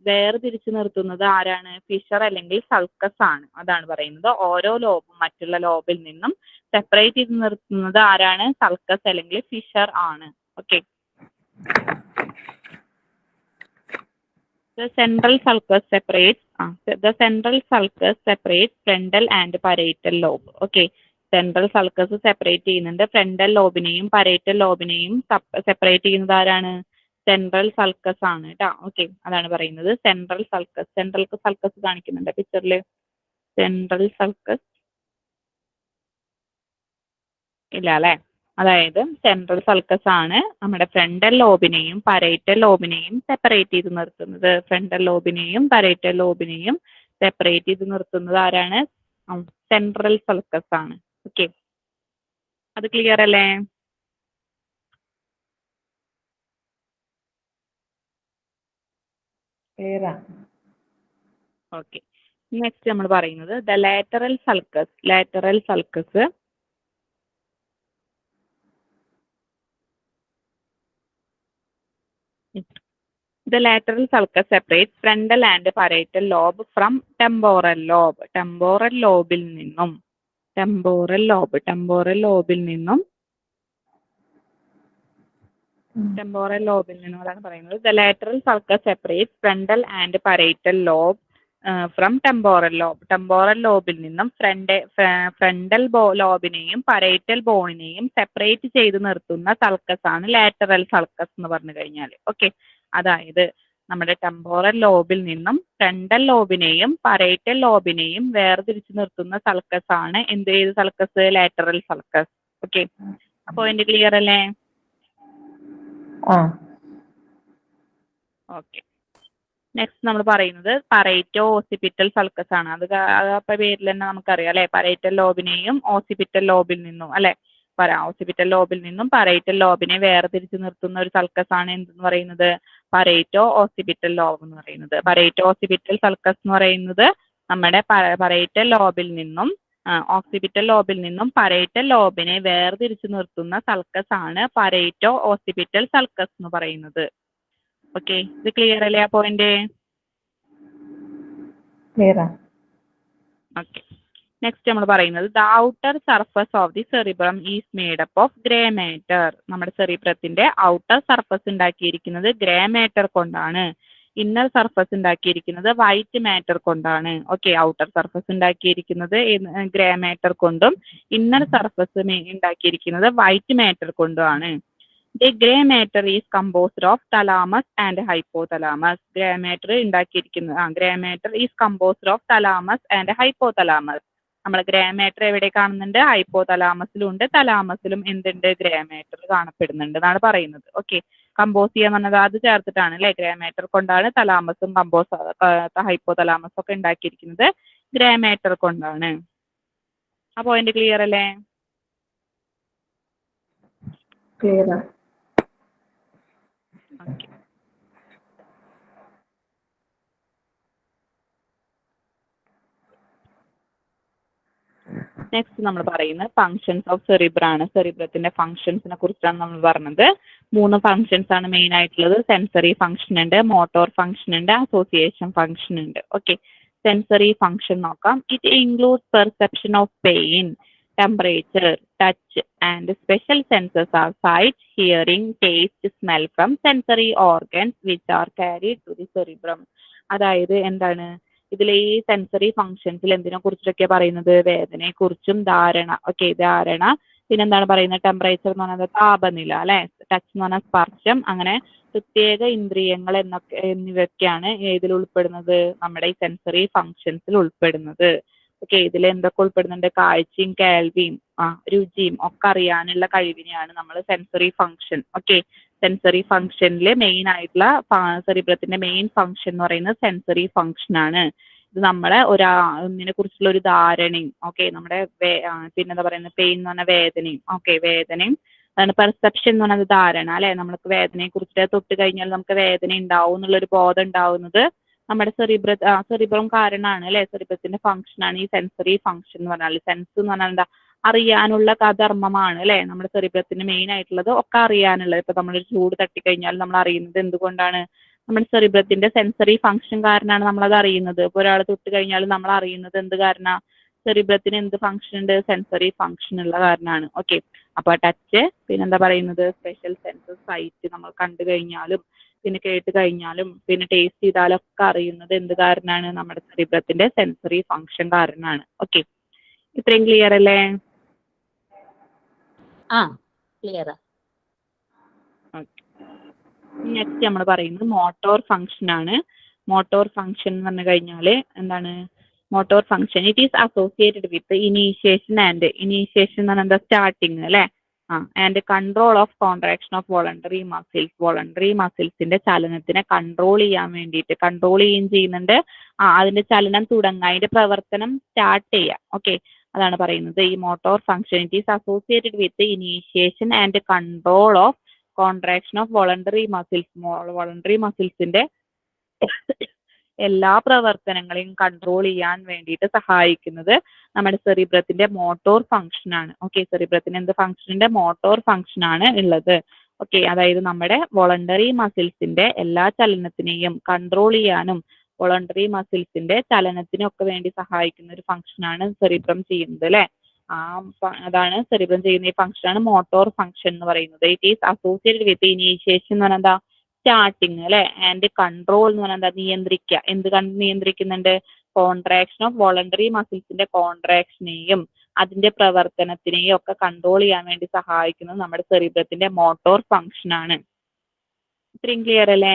Speaker 1: വേർതിരിച്ച് നിർത്തുന്നത് ആരാണ്? ഫിഷർ അല്ലെങ്കിൽ സൾക്കസ് ആണ്. അതാണ് പറയുന്നത്. ഓരോ ലോബും മറ്റുള്ള ലോബിൽ നിന്നും സെപ്പറേറ്റ് ചെയ്ത് നിർത്തുന്നത് ആരാണ്? സൾക്കസ് അല്ലെങ്കിൽ ഫിഷർ ആണ്. Okay. The central sulcus separates frontal and parietal lobe. Okay. Central sulcus separate ചെയ്യുന്നുണ്ട്. ഫ്രണ്ടൽ ലോബിനെയും പറേറ്റൽ ലോബിനെയും സെപ്പറേറ്റ് ചെയ്യുന്നത് ആരാണ്? സെൻട്രൽ സൾക്കസ് ആണ് കേട്ടോ. ഓക്കെ, അതാണ് പറയുന്നത് സെൻട്രൽ സൾക്കസ്. സെൻട്രൽ സൾക്കസ് കാണിക്കുന്നുണ്ട് പിക്ചറിൽ. സെൻട്രൽ സൾക്കസ് ഇല്ല അല്ലേ? അതായത് സെൻട്രൽ സൾക്കസ് ആണ് നമ്മുടെ ഫ്രണ്ടൽ ലോബിനെയും പറേറ്റൽ ലോബിനെയും സെപ്പറേറ്റ് ചെയ്ത് നിർത്തുന്നത്. ഫ്രണ്ടൽ ലോബിനെയും പറേറ്റൽ ലോബിനെയും സെപ്പറേറ്റ് ചെയ്ത് നിർത്തുന്നത് ആരാണ്? സെൻട്രൽ സൾക്കസ് ആണ്. ഓക്കെ, അത് ക്ലിയർ അല്ലേ?
Speaker 2: ക്ലിയറാ.
Speaker 1: ഓക്കെ. നെക്സ്റ്റ് നമ്മൾ പറയുന്നത് the lateral sulcus. Lateral sulcus The lateral sulcus separates frontal and parietal lobe from temporal lobe. Temporal lobeൽ നിന്നും temporal lobeൽ നിന്നും അതാണ് പറയുന്നത്. The lateral sulcus separates frontal and parietal lobe from temporal lobe. Temporal lobeൽ നിന്നും frontal ലോബിനെയും പറേറ്റൽ ബോണിനെയും separate ചെയ്ത് നിർത്തുന്ന sulcus ആണ് lateral sulcus എന്ന് പറഞ്ഞു കഴിഞ്ഞാൽ. ഓക്കെ, അതായത് നമ്മുടെ ടെമ്പോറൽ ലോബിൽ നിന്നും ഫ്രണ്ടൽ ലോബിനെയും പറേറ്റൽ ലോബിനെയും വേർതിരിച്ച് നിർത്തുന്ന സൾക്കസ് ആണ് ഏത് സൾക്കസ്? Lateral sulcus. ഓക്കെ, അപ്പോൾ പോയിന്റ് ക്ലിയർ അല്ലേ?
Speaker 2: ആ
Speaker 1: ഓക്കെ. നെക്സ്റ്റ് നമ്മൾ പറയുന്നത് പറേറ്റോ ഓസിപിറ്റൽ സൾക്കസ് ആണ്. അപ്പൊ പേരിൽ തന്നെ നമുക്കറിയാം അല്ലെ, പറേറ്റൽ ലോബിനെയും ഓസിപിറ്റൽ ലോബിൽ നിന്നും അല്ലെ, ഓസിപിറ്റൽ ലോബിൽ നിന്നും പറേറ്റൽ ലോബിനെ വേർതിരിച്ച് നിർത്തുന്ന ഒരു സൾക്കസ് ആണ് എന്തെന്ന് പറയുന്നത്? പറേറ്റോ ഓസിപിറ്റൽ ലോബ് എന്ന് പറയുന്നത്. പറേറ്റോ ഓസിപിറ്റൽ സൾക്കസ് എന്ന് പറയുന്നത് നമ്മുടെ പറേറ്റൽ ലോബിൽ നിന്നും ഓക്സിപിറ്റൽ ലോബിൽ നിന്നും പറേറ്റൽ ലോബിനെ വേർതിരിച്ച് നിർത്തുന്ന സൾക്കസ് ആണ് പറേറ്റോ ഓസിപിറ്റൽ സൾക്കസ് എന്ന് പറയുന്നത്. ഓക്കെ, ഇത് ക്ലിയർ അല്ലേ ആ പോയിന്റ്?
Speaker 2: ക്ലിയറാ.
Speaker 1: ഓക്കെ. നെക്സ്റ്റ് നമ്മൾ പറയുന്നത് the outer surface of the cerebrum is made up of grey matter. നമ്മുടെ സെറിബ്രത്തിന്റെ ഔട്ടർ സർഫസ് ഉണ്ടാക്കിയിരിക്കുന്നത് ഗ്രേ മാറ്റർ കൊണ്ടാണ്. ഇന്നർ സർഫസ് ഉണ്ടാക്കിയിരിക്കുന്നത് വൈറ്റ് മാറ്റർ കൊണ്ടാണ്. ഓക്കെ, ഔട്ടർ സർഫസ് ഉണ്ടാക്കിയിരിക്കുന്നത് ഗ്രേ മാറ്റർ കൊണ്ടും ഇന്നർ സർഫസ് ഉണ്ടാക്കിയിരിക്കുന്നത് വൈറ്റ് മാറ്റർ കൊണ്ടുമാണ്. The gray matter is composed of thalamus and hypothalamus. Gray matter is composed of thalamus and hypothalamus. നമ്മൾ grey matter എവിടെ കാണുന്നുണ്ട്? ഹൈപ്പോതലാമസിലുണ്ട്, തലാമസിലും എന്തുണ്ട്? ഗ്രേ മാറ്റർ കാണപ്പെടുന്നുണ്ട് എന്നാണ് പറയുന്നത്. ഓക്കെ, കമ്പോസ് ചെയ്യാൻ പറഞ്ഞത് അത് ചേർത്തിട്ടാണ് അല്ലെ. ഗ്രേ മാറ്റർ കൊണ്ടാണ് തലാമസും ഹൈപ്പോതലാമസും ഒക്കെ ഉണ്ടാക്കിയിരിക്കുന്നത് ഗ്രേ മാറ്റർ കൊണ്ടാണ്. ആ പോയിന്റ് ക്ലിയർ അല്ലേ?
Speaker 2: ക്ലിയറാ.
Speaker 1: ഓക്കെ. നെക്സ്റ്റ് നമ്മൾ പറയുന്നത് ഫങ്ഷൻസ് ഓഫ് സെറിബ്രം ആണ്. സെറിബ്രത്തിന്റെ ഫങ്ഷൻസിനെ കുറിച്ചാണ് നമ്മൾ പറഞ്ഞത്. 3 ഫങ്ഷൻസ് ആണ് മെയിൻ ആയിട്ടുള്ളത്. സെൻസറി ഫങ്ഷൻ ഉണ്ട്, മോട്ടോർ ഫങ്ഷൻ ഉണ്ട്, അസോസിയേഷൻ ഫങ്ഷൻ ഉണ്ട്. ഓക്കെ, സെൻസറി ഫങ്ഷൻ നോക്കാം. It includes perception of pain, temperature, touch and special senses are sight, hearing, taste, smell from sensory organs which are carried to the cerebrum. അതായത് എന്താണ് ഇതിലെ ഈ sensory ഫങ്ഷൻസിൽ എന്തിനെ കുറിച്ചൊക്കെ പറയുന്നത്? വേദനയെ കുറിച്ചും, ധാരണ, ഓക്കെ, ധാരണ, പിന്നെന്താണ് പറയുന്നത്? ടെമ്പറേച്ചർ എന്ന് പറയുന്നത് താപനില, അല്ലെ? ടച്ച് എന്ന് പറഞ്ഞാൽ സ്പർശം, അങ്ങനെ പ്രത്യേക ഇന്ദ്രിയങ്ങൾ എന്നിവയൊക്കെയാണ് ഇതിൽ ഉൾപ്പെടുന്നത്, നമ്മുടെ ഈ സെൻസറി ഫങ്ഷൻസിൽ ഉൾപ്പെടുന്നത്. ഓക്കെ, ഇതിൽ എന്തൊക്കെ ഉൾപ്പെടുന്നുണ്ട്? കാഴ്ചയും കേൾവിയും രുചിയും ഒക്കെ അറിയാനുള്ള കഴിവിനെയാണ് നമ്മൾ സെൻസറി ഫങ്ഷൻ. ഓക്കെ, സെൻസറി ഫങ്ഷനിൽ മെയിൻ ആയിട്ടുള്ള സെറിബ്രത്തിന്റെ മെയിൻ ഫങ്ഷൻ എന്ന് പറയുന്നത് സെൻസറി ഫങ്ഷൻ ആണ്. ഇത് നമ്മളെ ഒന്നിനെ കുറിച്ചുള്ള ഒരു ധാരണയും, ഓക്കെ, നമ്മുടെ പിന്നെന്താ പറയുന്നത്? പെയിൻ എന്ന് പറഞ്ഞ വേദനയും, ഓക്കെ, വേദനയും അതാണ് പെർസെപ്ഷൻ എന്ന് പറയുന്നത് ധാരണ, അല്ലെ? നമുക്ക് വേദനയെ കുറിച്ച് തൊട്ട് കഴിഞ്ഞാൽ നമുക്ക് വേദന ഉണ്ടാവും എന്നുള്ളൊരു ബോധം ഉണ്ടാവുന്നത് നമ്മുടെ സെറിബ്രം കാരണമാണ്, അല്ലെ? സെറിബ്രത്തിന്റെ ഫംഗ്ഷൻ ആണ് ഈ സെൻസറി ഫംഗ്ഷൻ എന്ന് പറഞ്ഞാൽ. സെൻസ് എന്ന് പറഞ്ഞാൽ എന്താ? അറിയാനുള്ള ധർമ്മമാണ്, അല്ലെ? നമ്മുടെ സെറിബ്രത്തിന് മെയിൻ ആയിട്ടുള്ളത് ഒക്കെ അറിയാനുള്ളത്. ഇപ്പൊ നമ്മളൊരു ചൂട് തട്ടിക്കഴിഞ്ഞാൽ നമ്മൾ അറിയുന്നത് എന്തുകൊണ്ടാണ്? നമ്മുടെ സെറിബ്രത്തിന്റെ സെൻസറി ഫംഗ്ഷൻ കാരണമാണ് നമ്മളത് അറിയുന്നത്. ഇപ്പൊ ഒരാൾ തൊട്ട് കഴിഞ്ഞാൽ നമ്മൾ അറിയുന്നത് എന്ത് കാരണ? സെറിബ്രത്തിന് എന്ത് ഫംഗ്ഷൻ ഉണ്ട്? സെൻസറി ഫംഗ്ഷൻ ഉള്ള കാരണമാണ്. ഓക്കെ, അപ്പൊ ടച്ച്, പിന്നെന്താ പറയുന്നത്? സ്പെഷ്യൽ സെൻസസ്, സൈറ്റ്, നമ്മൾ കണ്ടു കഴിഞ്ഞാലും പിന്നെ കേട്ട് കഴിഞ്ഞാലും പിന്നെ ടേസ്റ്റ് ചെയ്താലൊക്കെ അറിയുന്നത് എന്ത് കാരണമാണ്? നമ്മുടെ സെറിബ്രത്തിന്റെ സെൻസറി ഫംഗ്ഷൻ കാരണമാണ്. ഓക്കെ, ഇത്രയും ക്ലിയർ അല്ലേ?
Speaker 3: ക്ലിയർ.
Speaker 1: നെക്സ്റ്റ് നമ്മൾ പറയുന്നത് മോട്ടോർ ഫംഗ്ഷൻ ആണ്. മോട്ടോർ ഫംഗ്ഷൻ എന്ന് പറഞ്ഞു കഴിഞ്ഞാല് എന്താണ്? Motor function it is associated with initiation എന്ന് പറഞ്ഞാൽ എന്താ? സ്റ്റാർട്ടിങ്, അല്ലെ? And control of contraction of voluntary muscles. Voluntary മസിൽസിന്റെ ചലനത്തിനെ കൺട്രോൾ ചെയ്യാൻ വേണ്ടിയിട്ട് കൺട്രോൾ ചെയ്യുന്നുണ്ട്. അതിന്റെ ചലനം തുടങ്ങുക, അതിന്റെ പ്രവർത്തനം സ്റ്റാർട്ട് ചെയ്യുക. ഓക്കെ, അതാണ് പറയുന്നത് ഈ motor function it is associated with initiation and control of contraction of voluntary muscles. Voluntary മസിൽസിന്റെ എല്ലാ പ്രവർത്തനങ്ങളെയും കൺട്രോൾ ചെയ്യാൻ വേണ്ടിയിട്ട് സഹായിക്കുന്നത് നമ്മുടെ സെറിബ്രത്തിന്റെ മോട്ടോർ ഫംഗ്ഷൻ ആണ്. ഓക്കെ, സെറിബ്രത്തിന് എന്ത് ഫംഗ്ഷൻ ഉണ്ട്? മോട്ടോർ ഫംഗ്ഷൻ ആണ് ഉള്ളത്. ഓക്കെ, അതായത് നമ്മുടെ വോളണ്ടറി മസിൽസിന്റെ എല്ലാ ചലനത്തിനെയും കൺട്രോൾ ചെയ്യാനും വോളണ്ടറി മസിൽസിന്റെ ചലനത്തിനൊക്കെ വേണ്ടി സഹായിക്കുന്ന ഒരു ഫംഗ്ഷൻ ആണ് സെറിബ്രം ചെയ്യുന്നത്, അല്ലെ? അതാണ് സെറിബ്രം ചെയ്യുന്ന ഈ ഫംഗ്ഷൻ ആണ് മോട്ടോർ ഫംഗ്ഷൻ എന്ന് പറയുന്നത്. It is associated with initiation എന്ന് പറഞ്ഞാൽ എന്താ? സ്റ്റാർട്ടിങ്, അല്ലെ? ആൻഡ് കൺട്രോൾ എന്ന് പറഞ്ഞാൽ എന്താ? നിയന്ത്രിക്കുക. എന്ത് നിയന്ത്രിക്കുന്നുണ്ട്? കോൺട്രാക്ഷൻ ഓഫ് വോളണ്ടറി മസിൽസിന്റെ കോൺട്രാക്ഷനെയും അതിന്റെ പ്രവർത്തനത്തിനെയും ഒക്കെ കൺട്രോൾ ചെയ്യാൻ വേണ്ടി സഹായിക്കുന്നത് നമ്മുടെ സെറിബ്രത്തിന്റെ മോട്ടോർ ഫംഗ്ഷൻ ആണ്. ഇത്രയും ക്ലിയർ അല്ലേ?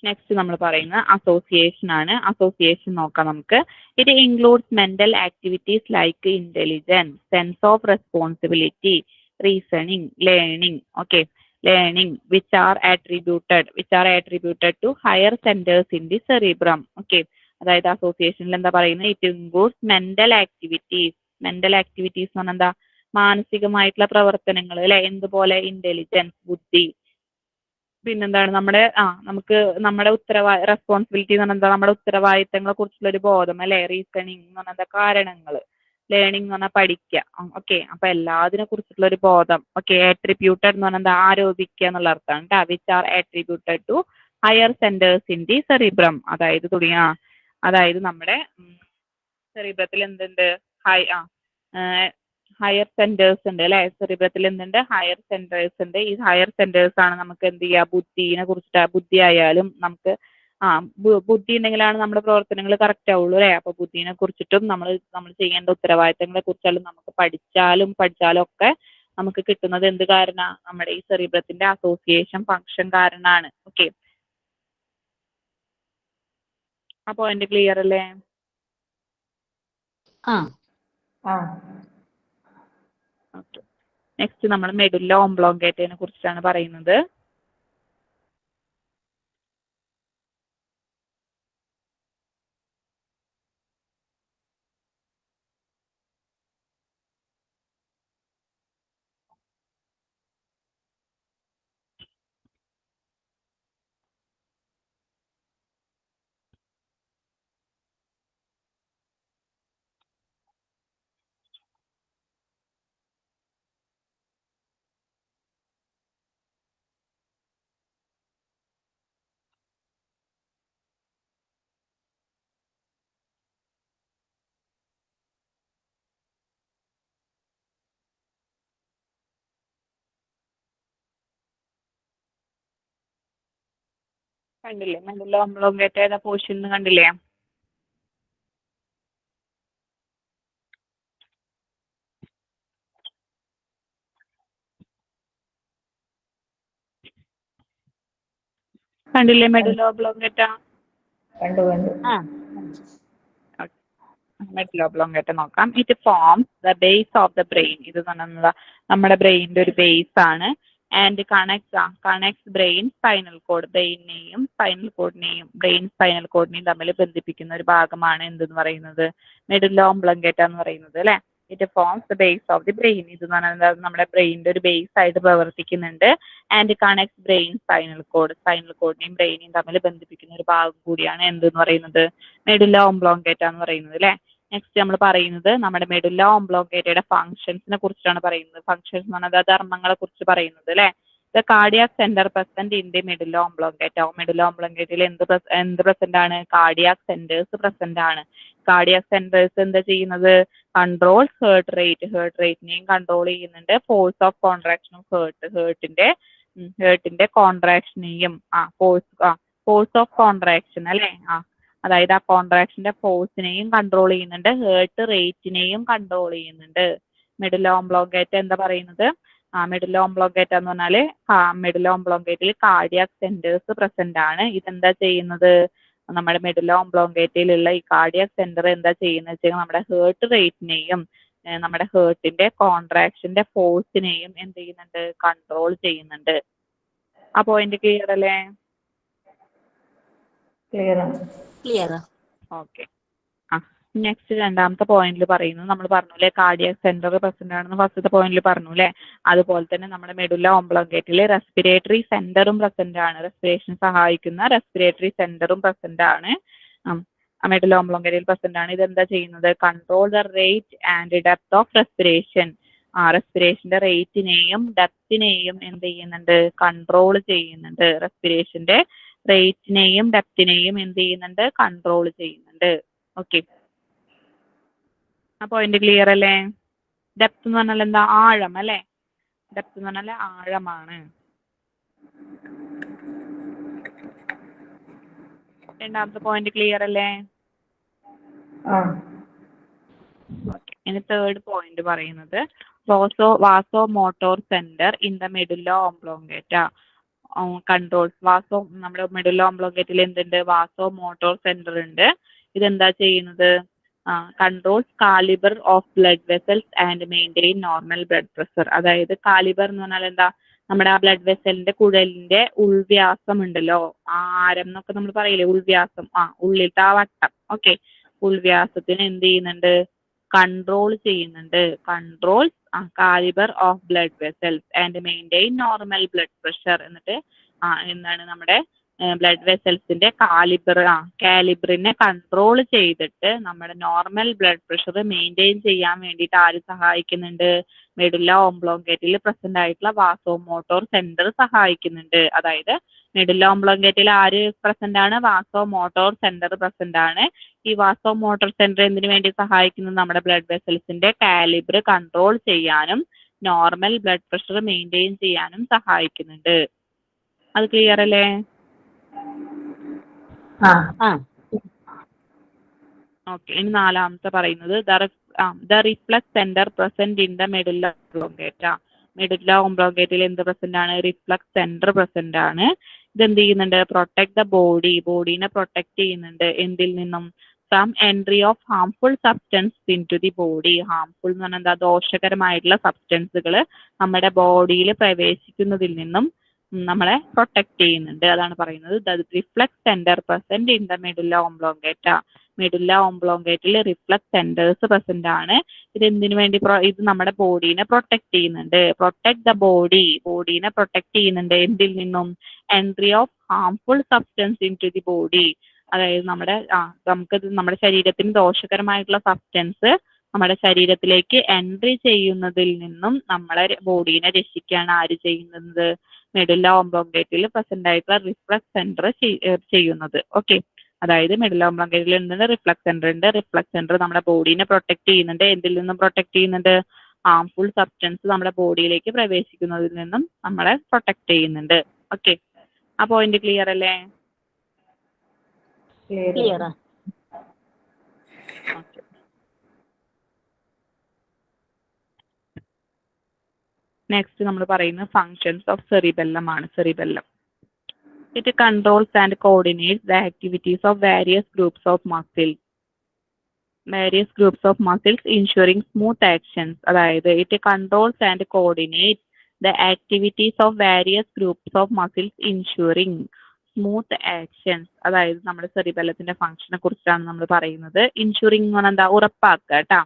Speaker 1: നെക്സ്റ്റ് നമ്മൾ പറയുന്നത് അസോസിയേഷൻ ആണ്. അസോസിയേഷൻ നോക്കാം നമുക്ക്. It includes mental activities like intelligence, sense of responsibility, reasoning, learning. Okay, learning which are attributed to higher centers in the cerebrum. Okay, അതായത് അസോസിയേഷനിൽ എന്താ പറയുന്നത്? It includes mental activities. Mental activities എന്ന് പറഞ്ഞാൽ എന്താ? മാനസികമായിട്ടുള്ള പ്രവർത്തനങ്ങൾ, അല്ലെ? എന്തുപോലെ? ഇന്റലിജൻസ്, ബുദ്ധി, പിന്നെന്താണ് നമുക്ക് നമ്മുടെ റെസ്പോൺസിബിലിറ്റി എന്ന് പറഞ്ഞാൽ എന്താ? നമ്മുടെ ഉത്തരവാദിത്തങ്ങളെ കുറിച്ചുള്ള ഒരു ബോധം, അല്ലെ? റീസണിങ് എന്ന് പറഞ്ഞാൽ എന്താ? കാരണങ്ങൾ. ലേണിംഗ് എന്ന് പറഞ്ഞാൽ പഠിക്കുക. ഓക്കെ, അപ്പൊ എല്ലാതിനെ കുറിച്ചിട്ടുള്ള ഒരു ബോധം. ഓക്കെ, attributed എന്ന് പറഞ്ഞാൽ എന്താ? ആരോപിക്കുക എന്നുള്ള അർത്ഥമാണ്. Which are attributed to higher centers in the cerebrum. അതായത് നമ്മുടെ സെറിബ്രത്തിൽ എന്തുണ്ട്? ഹയർ സെന്റേഴ്സ് ഉണ്ട്, അല്ലെ? സെറിബ്രത്തിൽ എന്തുണ്ട്? ഹയർ സെന്റേഴ്സ് ഉണ്ട്. ഈ ഹയർ സെന്റേഴ്സ് ആണ് നമുക്ക് എന്ത് ചെയ്യുക? ബുദ്ധിനെ കുറിച്ചിട്ട്, ബുദ്ധി ആയാലും നമുക്ക് ബുദ്ധി ഉണ്ടെങ്കിലാണ് നമ്മുടെ പ്രവർത്തനങ്ങൾ കറക്റ്റ് ആവുള്ളൂ, അല്ലെ? അപ്പൊ ബുദ്ധിനെ കുറിച്ചിട്ടും നമ്മൾ ചെയ്യേണ്ട ഉത്തരവാദിത്തങ്ങളെ കുറിച്ചാലും നമുക്ക് പഠിച്ചാലും ഒക്കെ നമുക്ക് കിട്ടുന്നത് എന്ത് കാരണ? നമ്മുടെ ഈ സെറിബ്രത്തിന്റെ അസോസിയേഷൻ ഫംഗ്ഷൻ കാരണമാണ്. ഓക്കെ, ആ പോയിന്റ് ക്ലിയർ അല്ലേ? നെക്സ്റ്റ് നമ്മൾ മെഡുല്ല ഓംബ്ലോങ്കേറ്റയെ കുറിച്ചാണ് പറയുന്നത്. കണ്ടില്ലേ മെഡുല്ല ഒബ്ലോങ്കേറ്റ ഏതാ പോർഷൻ കണ്ടില്ലേ? കണ്ടില്ലേ മെഡുല്ല ഒബ്ലോങ്കേറ്റ?
Speaker 2: കണ്ടു കണ്ടു.
Speaker 1: ആ മെഡുല്ല ഒബ്ലോങ്കേറ്റ നോക്കാം. It forms the base of the brain. ഇത് നമ്മുടെ ബ്രെയിനിന്റെ ഒരു ബേസ് ആണ്. And connects brain spinal cord. Brain spinal കോഡിനെയും തമ്മിൽ ബന്ധിപ്പിക്കുന്ന ഒരു ഭാഗമാണ് എന്തെന്ന് പറയുന്നത്? മെഡുല്ല ഒബ്ലോങ്കേറ്റ എന്ന് പറയുന്നത് അല്ലെ. It forms the base of the brain. ഇത് എന്ന് പറഞ്ഞാൽ നമ്മുടെ ബ്രെയിനിന്റെ ഒരു ബേസ് ആയിട്ട് പ്രവർത്തിക്കുന്നുണ്ട്. ആൻഡ് കണക്ട്സ് ബ്രെയിൻ സ്പൈനൽ കോഡിനെയും ബ്രെയിനെയും തമ്മിൽ ബന്ധിപ്പിക്കുന്ന ഒരു ഭാഗം കൂടിയാണ് എന്തെന്ന് പറയുന്നത്? മെഡുല്ല ഒബ്ലോങ്കേറ്റ എന്ന് പറയുന്നത് അല്ലെ. നെക്സ്റ്റ് നമ്മൾ പറയുന്നത് നമ്മുടെ മെഡുല്ല ഒബ്ലോങ്കേറ്റയുടെ ഫംഗ്ഷൻസിനെ കുറിച്ചാണ് പറയുന്നത്. ഫംഗ്ഷൻസ് എന്ന് പറഞ്ഞാൽ ധർമ്മങ്ങളെ കുറിച്ച് പറയുന്നത് അല്ലെ. The cardiac centre present in the medulla oblongata. Medulla ഒബ്ലോങ്കേറ്റയിൽ എന്ത് പ്രസന്റ് ആണ്? കാർഡിയാക് സെന്റേഴ്സ് പ്രസന്റ് ആണ്. കാർഡിയാക് സെന്റേഴ്സ് എന്താ ചെയ്യുന്നത്? കൺട്രോൾ ഹേർട്ട് റേറ്റിനെയും കൺട്രോൾ ചെയ്യുന്നുണ്ട്. ഫോഴ്സ് ഓഫ് കോൺട്രാക്ഷൻ ഓഫ് ഹേർട്ടിന്റെ കോൺട്രാക്ഷനെയും ഫോഴ്സ് ഓഫ് കോൺട്രാക്ഷൻ അല്ലെ. അതായത് ആ കോൺട്രാക്ഷന്റെ ഫോഴ്സിനെയും കൺട്രോൾ ചെയ്യുന്നുണ്ട്. ഹേർട്ട് റേറ്റിനെയും കൺട്രോൾ ചെയ്യുന്നുണ്ട്. മെഡുല്ല ഒബ്ലോങ്കേറ്റ എന്താ പറയുന്നത്? മെഡുല്ല ഒബ്ലോങ്കേറ്റ എന്ന് പറഞ്ഞാല് മെഡുല്ല ഒബ്ലോങ്കേറ്റയിൽ കാർഡിയാക് സെന്റേഴ്സ് പ്രസന്റ് ആണ്. ഇതെന്താ ചെയ്യുന്നത്? നമ്മുടെ മെഡുല്ല ഒബ്ലോങ്കേറ്റയിലുള്ള ഈ കാർഡിയാക് സെന്റർ എന്താ ചെയ്യുന്നത് വെച്ചാൽ നമ്മുടെ ഹേർട്ട് റേറ്റിനെയും നമ്മുടെ ഹേർട്ടിന്റെ കോൺട്രാക്ഷന്റെ ഫോഴ്സിനെയും എന്ത് ചെയ്യുന്നുണ്ട്? കൺട്രോൾ ചെയ്യുന്നുണ്ട്. ആ പോയിന്റ് ക്ലിയർ അല്ലേ?
Speaker 2: ക്ലിയർ.
Speaker 1: ഓക്കെ. നെക്സ്റ്റ് രണ്ടാമത്തെ പോയിന്റിൽ പറയുന്നത് നമ്മൾ പറഞ്ഞു അല്ലെ, കാർഡിയാക് സെന്റർ പ്രസന്റ് ആണെന്ന് ഫസ്റ്റത്തെ പോയിന്റിൽ പറഞ്ഞു അല്ലെ. അതുപോലെ തന്നെ നമ്മുടെ മെഡുല്ല ഒബ്ലോങ്കേറ്റയിൽ റെസ്പിറേറ്ററി സെന്ററും പ്രസന്റ് ആണ്. റെസ്പിറേഷൻ സഹായിക്കുന്ന റെസ്പിറേറ്ററി സെന്ററും പ്രസന്റ് ആണ്. മെഡുല്ല ഒബ്ലോങ്കേറ്റയിൽ പ്രസന്റ് ആണ്. ഇതെന്താ ചെയ്യുന്നത്? Control the rate and depth of respiration. റെസ്പിറേഷന്റെ റേറ്റിനെയും ഡെപ്തിനെയും എന്ത് ചെയ്യുന്നുണ്ട്? കൺട്രോൾ ചെയ്യുന്നുണ്ട്. റെസ്പിറേഷന്റെ റേറ്റിനെയും ഡെപ്തിനെയും എന്ത് ചെയ്യുന്നുണ്ട്? കൺട്രോൾ ചെയ്യുന്നുണ്ട്. ഓക്കെ. ആ പോയിന്റ് ക്ലിയർ അല്ലേ? ഡെപ്ത് എന്ന് പറഞ്ഞാൽ എന്താ? ആഴം അല്ലെ. ഡെപ്ത് എന്ന് പറഞ്ഞാൽ ആഴമാണ്. രണ്ടാമത്തെ പോയിന്റ് ക്ലിയർ അല്ലേ? ഓക്കെ. ഇനി തേർഡ് പോയിന്റ് പറയുന്നത് vaso motor centre in the medulla oblongata controls. നമ്മുടെ മെഡുല്ല ഒബ്ലോങ്കേറ്റയിൽ എന്തുണ്ട്? വാസോ മോട്ടോർ സെന്റർ ഉണ്ട്. ഇതെന്താ ചെയ്യുന്നത്? Controls calibre of blood vessels and maintain normal blood pressure. അതായത് കാലിബർ എന്ന് പറഞ്ഞാൽ എന്താ? നമ്മുടെ ആ ബ്ലഡ് വെസലിന്റെ കുഴലിന്റെ ഉൾവ്യാസം ഉണ്ടല്ലോ, ആരം എന്നൊക്കെ നമ്മൾ പറയില്ലേ, ഉൾവ്യാസം. ഉള്ളിലത്തെ ആ വട്ടം. ഓക്കെ. ഉൾവ്യാസത്തിന് എന്ത് ചെയ്യുന്നുണ്ട്? കൺട്രോൾ ചെയ്യുന്നുണ്ട്. Controls calibre of blood vessels and maintain normal blood pressure. എന്നിട്ട് എന്താണ് നമ്മുടെ ബ്ലഡ് വെസൽസിന്റെ കാലിബറിനെ കൺട്രോൾ ചെയ്തിട്ട് നമ്മുടെ നോർമൽ ബ്ലഡ് പ്രഷർ മെയിൻറ്റെയിൻ ചെയ്യാൻ വേണ്ടിയിട്ട് ആര് സഹായിക്കുന്നുണ്ട്? മെഡുല്ല ഒബ്ലോങ്കേറ്റയിൽ പ്രസന്റ് ആയിട്ടുള്ള വാസോ മോട്ടോർ സെന്റർ സഹായിക്കുന്നുണ്ട്. അതായത് മെഡുല്ല ഒബ്ലോങ്കേറ്റയിൽ ആര് പ്രസന്റ് ആണ്? വാസോ മോട്ടോർ സെന്റർ പ്രസന്റ് ആണ്. ഈ വാസോ മോട്ടോർ സെന്റർ എന്തിനു വേണ്ടി സഹായിക്കുന്നത്? നമ്മുടെ ബ്ലഡ് വെസൽസിന്റെ കാലിബർ കൺട്രോൾ ചെയ്യാനും നോർമൽ ബ്ലഡ് പ്രഷർ മെയിൻറ്റെയിൻ ചെയ്യാനും സഹായിക്കുന്നുണ്ട്. അത് ക്ലിയർ അല്ലേ? ഓക്കെ. ഇനി നാലാമത്തെ പറയുന്നത് the reflex centre present in the medulla oblongata. Medulla ഒബ്ലോങ്കേറ്റയിൽ എന്ത് പ്രസന്റ് ആണ്? റിഫ്ലക്സ് സെന്റർ പ്രസന്റ് ആണ്. ഇതെന്ത് ചെയ്യുന്നുണ്ട്? പ്രൊട്ടക്ട് ദ ബോഡീനെ പ്രൊട്ടക്ട് ചെയ്യുന്നുണ്ട്. എന്തിൽ നിന്നും? Some entry of harmful substance into the body. Harmful എന്ന് പറഞ്ഞാൽ എന്താ? ദോഷകരമായിട്ടുള്ള സബ്സ്റ്റൻസുകൾ നമ്മുടെ ബോഡിയിൽ പ്രവേശിക്കുന്നതിൽ നിന്നും നമ്മളെ പ്രൊട്ടക്ട് ചെയ്യുന്നുണ്ട്. അതാണ് പറയുന്നത് the reflex centre present in the medulla oblongata. Medulla ഒബ്ലോങ്കേറ്റയിൽ റിഫ്ലക്സ് സെന്റേഴ്സ് പ്രസന്റ് ആണ്. ഇത് എന്തിനു വേണ്ടി? ഇത് നമ്മുടെ ബോഡീനെ പ്രൊട്ടക്ട് ചെയ്യുന്നുണ്ട്. പ്രൊട്ടക്ട് ദ ബോഡീനെ പ്രൊട്ടക്ട് ചെയ്യുന്നുണ്ട്. എന്തിൽ നിന്നും? Entry of harmful substance into the body. അതായത് നമ്മുടെ ശരീരത്തിന് ദോഷകരമായിട്ടുള്ള സബ്സ്റ്റൻസ് നമ്മുടെ ശരീരത്തിലേക്ക് എൻട്രി ചെയ്യുന്നതിൽ നിന്നും നമ്മളെ ബോഡീനെ രക്ഷിക്കുകയാണ് ആര് ചെയ്യുന്നത്? മെഡുല്ല ഒബ്ലോങ്കേറ്റയിൽ പ്രസന്റ് ആയിട്ടുള്ള റിഫ്ലക്സ് സെന്റർ ചെയ്യുന്നത്. ഓക്കെ. അതായത് മെഡുല്ല ഒബ്ലോങ്കേറ്റയിൽ എന്തുണ്ട്? റിഫ്ലക്സ് സെന്റർ ഉണ്ട്. റിഫ്ലക്സ് സെന്റർ നമ്മുടെ ബോഡീനെ പ്രൊട്ടക്ട് ചെയ്യുന്നുണ്ട്. എന്തിൽ നിന്നും പ്രൊട്ടക്ട് ചെയ്യുന്നുണ്ട്? ഹാംഫുൾ സബ്സ്റ്റൻസ് നമ്മുടെ ബോഡിയിലേക്ക് പ്രവേശിക്കുന്നതിൽ നിന്നും നമ്മളെ പ്രൊട്ടക്ട് ചെയ്യുന്നുണ്ട്. ഓക്കെ. ആ പോയിന്റ് ക്ലിയർ അല്ലേ?
Speaker 2: Clear
Speaker 1: okay. നെക്സ്റ്റ് നമ്മൾ പറയുന്നത് ഫങ്ഷൻസ് ഓഫ് സെറിബെല്ലം ആണ്. Cerebellum it controls and coordinates the activities of various groups of muscles. Ensuring smooth actions. അതായത് it controls and coordinate the activities of various groups of muscles ensuring smooth actions. അതായത് നമ്മുടെ സെറിബെല്ലത്തിന്റെ ഫംഗ്ഷനെ കുറിച്ചാണ് നമ്മൾ പറയുന്നത്. ഇൻഷുറിംഗ് എന്ന് പറഞ്ഞാൽ എന്താ, ഉറപ്പാക്കുക കേട്ടാ.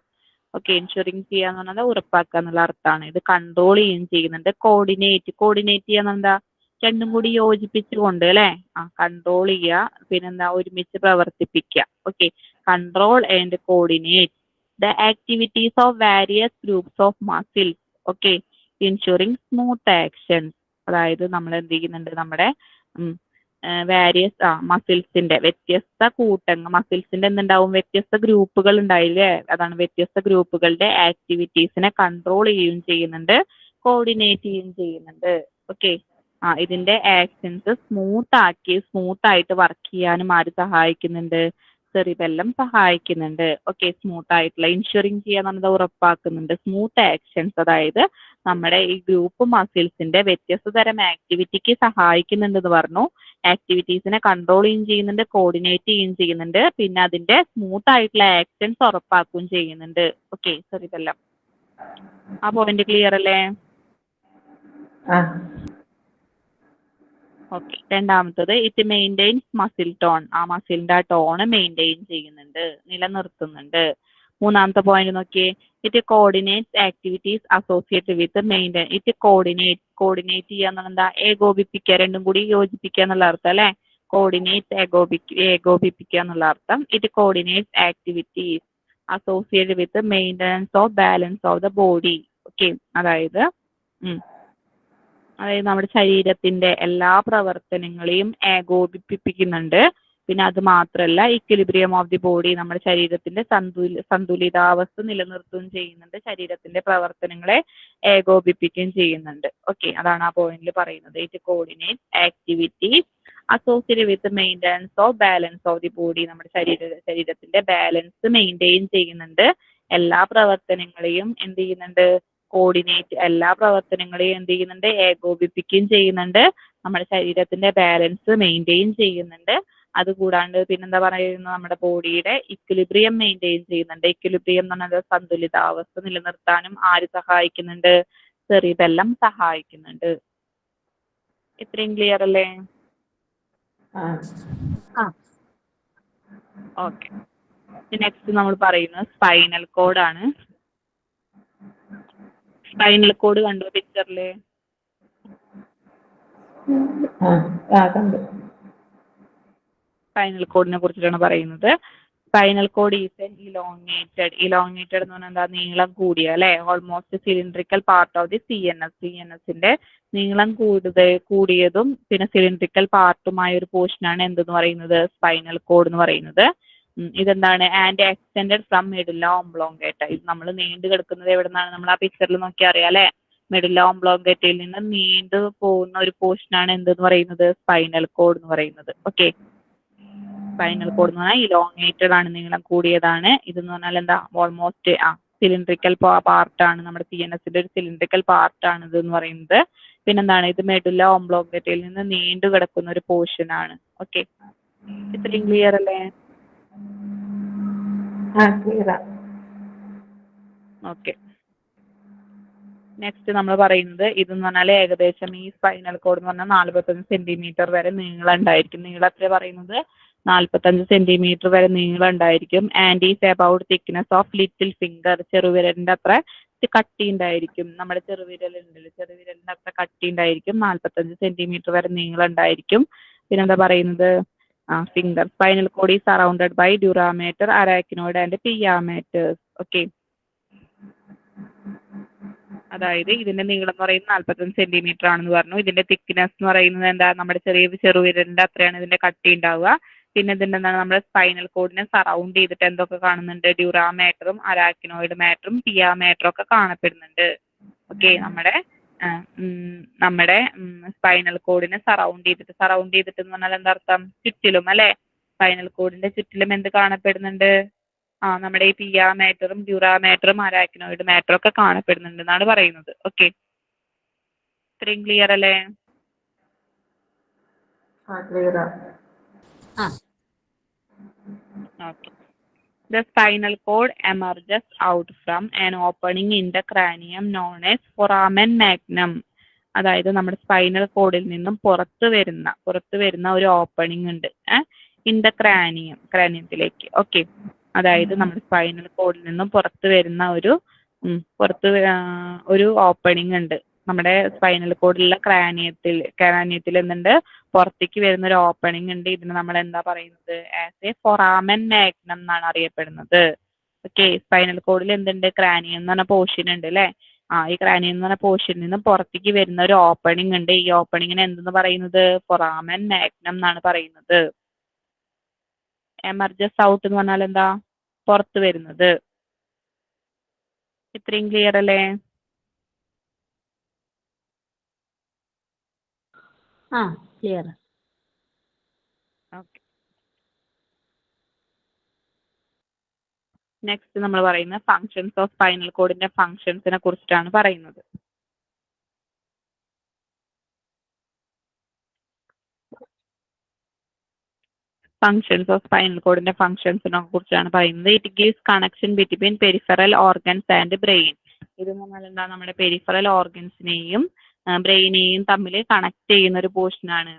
Speaker 1: ഓക്കെ, ഇൻഷുറിംഗ് ചെയ്യാന്ന് പറഞ്ഞാൽ ഉറപ്പാക്കുക എന്നുള്ള അർത്ഥമാണ്. ഇത് കൺട്രോൾ ചെയ്യുന്നുണ്ട്. കോർഡിനേറ്റ് ചെയ്യാന്ന് എന്താ, രണ്ടും കൂടി യോജിപ്പിച്ചുകൊണ്ട് അല്ലെ. കൺട്രോൾ ചെയ്യുക, പിന്നെന്താ ഒരുമിച്ച് പ്രവർത്തിപ്പിക്കുക. Okay, control and coordinate the activities of various groups of muscles. Okay, ensuring smooth actions. അതായത് നമ്മൾ എന്ത് ചെയ്യുന്നുണ്ട്, നമ്മുടെ വാരിയസ് മസിൽസിന്റെ വ്യത്യസ്ത കൂട്ടങ്ങൾ, മസിൽസിന്റെ എന്തുണ്ടാവും, വ്യത്യസ്ത ഗ്രൂപ്പുകൾ ഉണ്ടായില്ലേ. അതാണ് വ്യത്യസ്ത ഗ്രൂപ്പുകളുടെ ആക്ടിവിറ്റീസിനെ കൺട്രോൾ ചെയ്യുകയും ചെയ്യുന്നുണ്ട്, കോർഡിനേറ്റ് ചെയ്യുകയും ചെയ്യുന്നുണ്ട്. ഓക്കെ, ഇതിന്റെ ആക്ഷൻസ് സ്മൂത്ത് ആയിട്ട് വർക്ക് ചെയ്യാനും ആര് സഹായിക്കുന്നുണ്ട്, സെറിബെല്ലം സഹായിക്കുന്നുണ്ട്. ഓക്കെ, സ്മൂത്ത് ആയിട്ടുള്ള ഇൻഷുറിംഗ് ചെയ്യാൻ പറഞ്ഞത് ഉറപ്പാക്കുന്നുണ്ട്. സ്മൂത്ത് ആക്ഷൻസ് അതായത് നമ്മുടെ ഈ ഗ്രൂപ്പ് മസിൽസിന്റെ വ്യത്യസ്ത തരം ആക്ടിവിറ്റിക്ക് സഹായിക്കുന്നുണ്ടെന്ന് പറഞ്ഞു. ആക്ടിവിറ്റീസിനെ കൺട്രോൾ ചെയ്യുന്നുണ്ട്, കോർഡിനേറ്റ് ചെയ്യുകയും ചെയ്യുന്നുണ്ട്, പിന്നെ അതിന്റെ സ്മൂത്ത് ആയിട്ടുള്ള ആക്ഷൻസ് ഉറപ്പാക്കുകയും ചെയ്യുന്നുണ്ട്. Okay, cerebellum. ആ പോയിന്റ് ക്ലിയർ അല്ലേ? ഓക്കെ, രണ്ടാമത്തത് ഇറ്റ് മെയിൻറ്റെയിൻസ് മസിൽ ടോൺ. ആ മസിലിന്റെ ആ ടോൺ മെയിൻറ്റെയിൻ ചെയ്യുന്നുണ്ട്, നിലനിർത്തുന്നുണ്ട്. മൂന്നാമത്തെ പോയിന്റ് നോക്കിയേ, it coordinates activities associated with maintain. It coordinate ചെയ്യാന്ന് എന്താ, ഏകോപിപ്പിക്കുക, രണ്ടും കൂടി യോജിപ്പിക്കുക എന്നുള്ള അർത്ഥം അല്ലെ. കോർഡിനേറ്റ് ഏകോപിപ്പിക്കുക എന്നുള്ള അർത്ഥം. It coordinates activities associated with maintenance of balance of the body. Okay, അതായത് നമ്മുടെ ശരീരത്തിന്റെ എല്ലാ പ്രവർത്തനങ്ങളെയും ഏകോപിപ്പിക്കുന്നുണ്ട്. പിന്നെ അത് മാത്രമല്ല, ഇക്വിലിബ്രിയം ഓഫ് ദി ബോഡി, നമ്മുടെ ശരീരത്തിന്റെ സന്തുലിതാവസ്ഥ നിലനിർത്തുകയും ചെയ്യുന്നുണ്ട്, ശരീരത്തിന്റെ പ്രവർത്തനങ്ങളെ ഏകോപിപ്പിക്കുകയും ചെയ്യുന്നുണ്ട്. ഓക്കെ, അതാണ് ആ പോയിന്റിൽ പറയുന്നത്. It coordinate activities associated with maintenance of balance of the body. നമ്മുടെ ശരീരത്തിന്റെ ബാലൻസ് മെയിൻറ്റെയിൻ ചെയ്യുന്നുണ്ട്, എല്ലാ പ്രവർത്തനങ്ങളെയും എന്ത് ചെയ്യുന്നുണ്ട്, എല്ലാ പ്രവർത്തനങ്ങളെയും എന്ത് ചെയ്യുന്നുണ്ട്, ഏകോപിപ്പിക്കുകയും ചെയ്യുന്നുണ്ട്, നമ്മുടെ ശരീരത്തിന്റെ ബാലൻസ് മെയിൻറ്റെയിൻ ചെയ്യുന്നുണ്ട്. അതുകൂടാണ്ട് പിന്നെന്താ പറയുന്നത്, നമ്മുടെ ബോഡിയുടെ ഇക്വിലിബ്രിയം മെയിൻറ്റെയിൻ ചെയ്യുന്നുണ്ട്. ഇക്വിലിബ്രിയം എന്ന് പറഞ്ഞാൽ സന്തുലിതാവസ്ഥ നിലനിർത്താനും ആര് സഹായിക്കുന്നുണ്ട്, സെറിബെല്ലം സഹായിക്കുന്നുണ്ട്. ഇത്രയും ക്ലിയർ അല്ലേ? ഓക്കെ, നെക്സ്റ്റ് നമ്മൾ പറയുന്നത് സ്പൈനൽ കോഡ് ആണ്. സ്പൈനൽ കോഡ് കണ്ടോ പിക്ചറില്? സ്പൈനൽ കോഡിനെ കുറിച്ചിട്ടാണ് പറയുന്നത്. Spinal cord is an elongated എന്ന് പറഞ്ഞാൽ എന്താ, നീളം കൂടിയ അല്ലെ, almost cylindrical part of the CNS-ന്റെ നീളം കൂടിയതും പിന്നെ സിലിണ്ട്രിക്കൽ പാർട്ടുമായ ഒരു പോർഷനാണ് എന്തെന്ന് പറയുന്നത്, സ്പൈനൽ കോഡ് എന്ന് പറയുന്നത്. ഇതെന്താണ്, ആൻഡ് എക്സ്റ്റെൻഡഡ് ഫ്രം മെഡുല്ല ഓംബ്ലോങ്കേറ്റ. ഇത് നമ്മൾ നീണ്ടു കിടക്കുന്നത് എവിടെ നിന്നാണ്, നമ്മൾ ആ പിക്ചറിൽ നോക്കിയാൽ അറിയാം അല്ലെ. മെഡുല്ല ഓംബ്ലോങ്കേറ്റയിൽ നിന്ന് നീണ്ടു പോകുന്ന ഒരു പോർഷനാണ് എന്തെന്ന് പറയുന്നത്, സ്പൈനൽ കോഡ് എന്ന് പറയുന്നത്. ഓക്കെ, സ്പൈനൽ കോഡ് എന്ന് പറഞ്ഞാൽ ഇലോങ്ങേറ്റഡ് ആണ്, നീളം കൂടിയതാണ്. ഇതെന്ന് പറഞ്ഞാൽ എന്താ, ഓൾമോസ്റ്റ് സിലിണ്ട്രിക്കൽ പാർട്ടാണ്, നമ്മുടെ CNS-ന്റെ ഒരു സിലിണ്ട്രിക്കൽ പാർട്ടാണ് ഇതെന്ന് പറയുന്നത്. പിന്നെന്താണ്, ഇത് മെഡുല്ല ഓംബ്ലോങ്കേറ്റയിൽ നിന്ന് നീണ്ടു കിടക്കുന്ന ഒരു പോർഷൻ ആണ്. ഓക്കെ, ഇത്രയും ക്ലിയർ അല്ലേ? ഓക്കെ, നെക്സ്റ്റ് നമ്മൾ പറയുന്നത് ഇതെന്ന് പറഞ്ഞാൽ ഏകദേശം ഈ സ്പൈനൽ കോഡ് എന്ന് പറഞ്ഞാൽ 45 സെന്റിമീറ്റർ വരെ നീളം ഉണ്ടായിരിക്കും. നീളം എത്ര പറയുന്നത്, 45 സെന്റിമീറ്റർ വരെ നീളം ഉണ്ടായിരിക്കും. And is about thickness of little finger. ചെറുവിരലിന്റെ അത്ര കട്ടി ഉണ്ടായിരിക്കും. നമ്മുടെ ചെറുവിരലിന്റെ അത്ര കട്ടി ഉണ്ടായിരിക്കും. 45 സെന്റിമീറ്റർ വരെ നീളം ഉണ്ടായിരിക്കും. പിന്നെന്താ പറയുന്നത്, finger. Spinal cord is surrounded by dura mater, arachnoid and pia maters. Okay, അതായത് ഇതിന്റെ നീളം എന്ന് പറയുന്നത് 45 സെന്റിമീറ്റർ ആണെന്ന് പറഞ്ഞു. ഇതിന്റെ തിക്നെസ് എന്ന് പറയുന്നത് എന്താ, നമ്മുടെ ചെറുവിരലിന്റെ അത്രയാണ് ഇതിന്റെ കട്ടി ഉണ്ടാവുക. പിന്നെ ഇതിന്റെ എന്താണ്, നമ്മുടെ സ്പൈനൽ കോഡിനെ സറൗണ്ട് ചെയ്തിട്ട് എന്തൊക്കെ കാണുന്നുണ്ട്, ഡ്യൂറാമേറ്ററും അരാക്കിനോയിഡ് മാറ്ററും പിയാമേറ്ററും ഒക്കെ കാണപ്പെടുന്നുണ്ട്. ഓക്കെ, നമ്മുടെ സ്പൈനൽ കോഡിനെ സറൗണ്ട് ചെയ്തിട്ട് എന്ന് പറഞ്ഞാൽ എന്താ അർത്ഥം, ചുറ്റിലും അല്ലെ. സ്പൈനൽ കോഡിന്റെ ചുറ്റിലും എന്ത് കാണപ്പെടുന്നുണ്ട്? നമ്മുടെ ഈ പിയ മാറ്ററും ഡ്യൂറാ മാറ്ററും അരാക്നോയിഡ് മാറ്ററും ഒക്കെ കാണപ്പെടുന്നുണ്ട് എന്നാണ് പറയുന്നത്. ഓക്കെ, ഇത്രയും ക്ലിയർ അല്ലേ?
Speaker 2: ക്ലിയറാ.
Speaker 1: Okay. The spinal cord emerges out from an opening in the cranium known as foramen magnum. അതായത് നമ്മുടെ സ്പൈനൽ കോഡിൽ നിന്നും പുറത്തു വരുന്ന ഒരു ഓപ്പണിംഗ് ഉണ്ട് ഇൻ ദ ക്രാനിയത്തിലേക്ക്. ഓക്കെ, അതായത് നമ്മുടെ സ്പൈനൽ കോഡിൽ നിന്നും പുറത്തു വരുന്ന ഒരു ഓപ്പണിംഗ് ഉണ്ട്. നമ്മുടെ സ്പൈനൽ കോഡിലുള്ള ക്രാനിയത്തിൽ എന്തുണ്ട്? പുറത്തേക്ക് വരുന്ന ഒരു ഓപ്പണിംഗ് ഉണ്ട്. ഇതിന് നമ്മൾ എന്താ പറയുന്നത്? ആസ് എ ഫൊറാമൻ മാഗ്നം എന്നാണ് അറിയപ്പെടുന്നത്. ഓക്കെ, സ്പൈനൽ കോഡിൽ എന്തുണ്ട്? ക്രാനിയം എന്ന് പറഞ്ഞ പോർഷൻ ഉണ്ട് അല്ലെ? ഈ ക്രാനിയം എന്ന് പറഞ്ഞ പോർഷനിൽ നിന്ന് പുറത്തേക്ക് വരുന്ന ഒരു ഓപ്പണിംഗ് ഉണ്ട്. ഈ ഓപ്പണിങ്ങിന് എന്തെന്ന് പറയുന്നത്? ഫൊറാമൻ മാഗ്നം എന്നാണ് പറയുന്നത്. എമർജസ് ഔട്ട് എന്ന് പറഞ്ഞാൽ എന്താ? പുറത്ത് വരുന്നത്. ഇത്രയും ക്ലിയർ അല്ലേ?
Speaker 2: ക്ലിയർ.
Speaker 1: ഓക്കെ, നെക്സ്റ്റ് നമ്മൾ പറയുന്നത് ഫങ്ഷൻസ് ഓഫ് സ്പൈനൽ കോഡിന്റെ ഫങ്ഷൻസിനെ കുറിച്ചിട്ടാണ് പറയുന്നത്. ഫങ്ഷൻസ് ഓഫ് സ്പൈനൽ കോഡിന്റെ ഫങ്ഷൻസിനെ കുറിച്ചാണ് പറയുന്നത്. It gives connection between peripheral organs and brain. ഇത് പറഞ്ഞാൽ എന്താ? നമ്മുടെ പെരിഫറൽ ഓർഗൻസിനെയും ബ്രെയിനെയും തമ്മിൽ കണക്ട് ചെയ്യുന്ന ഒരു പോർഷനാണ്.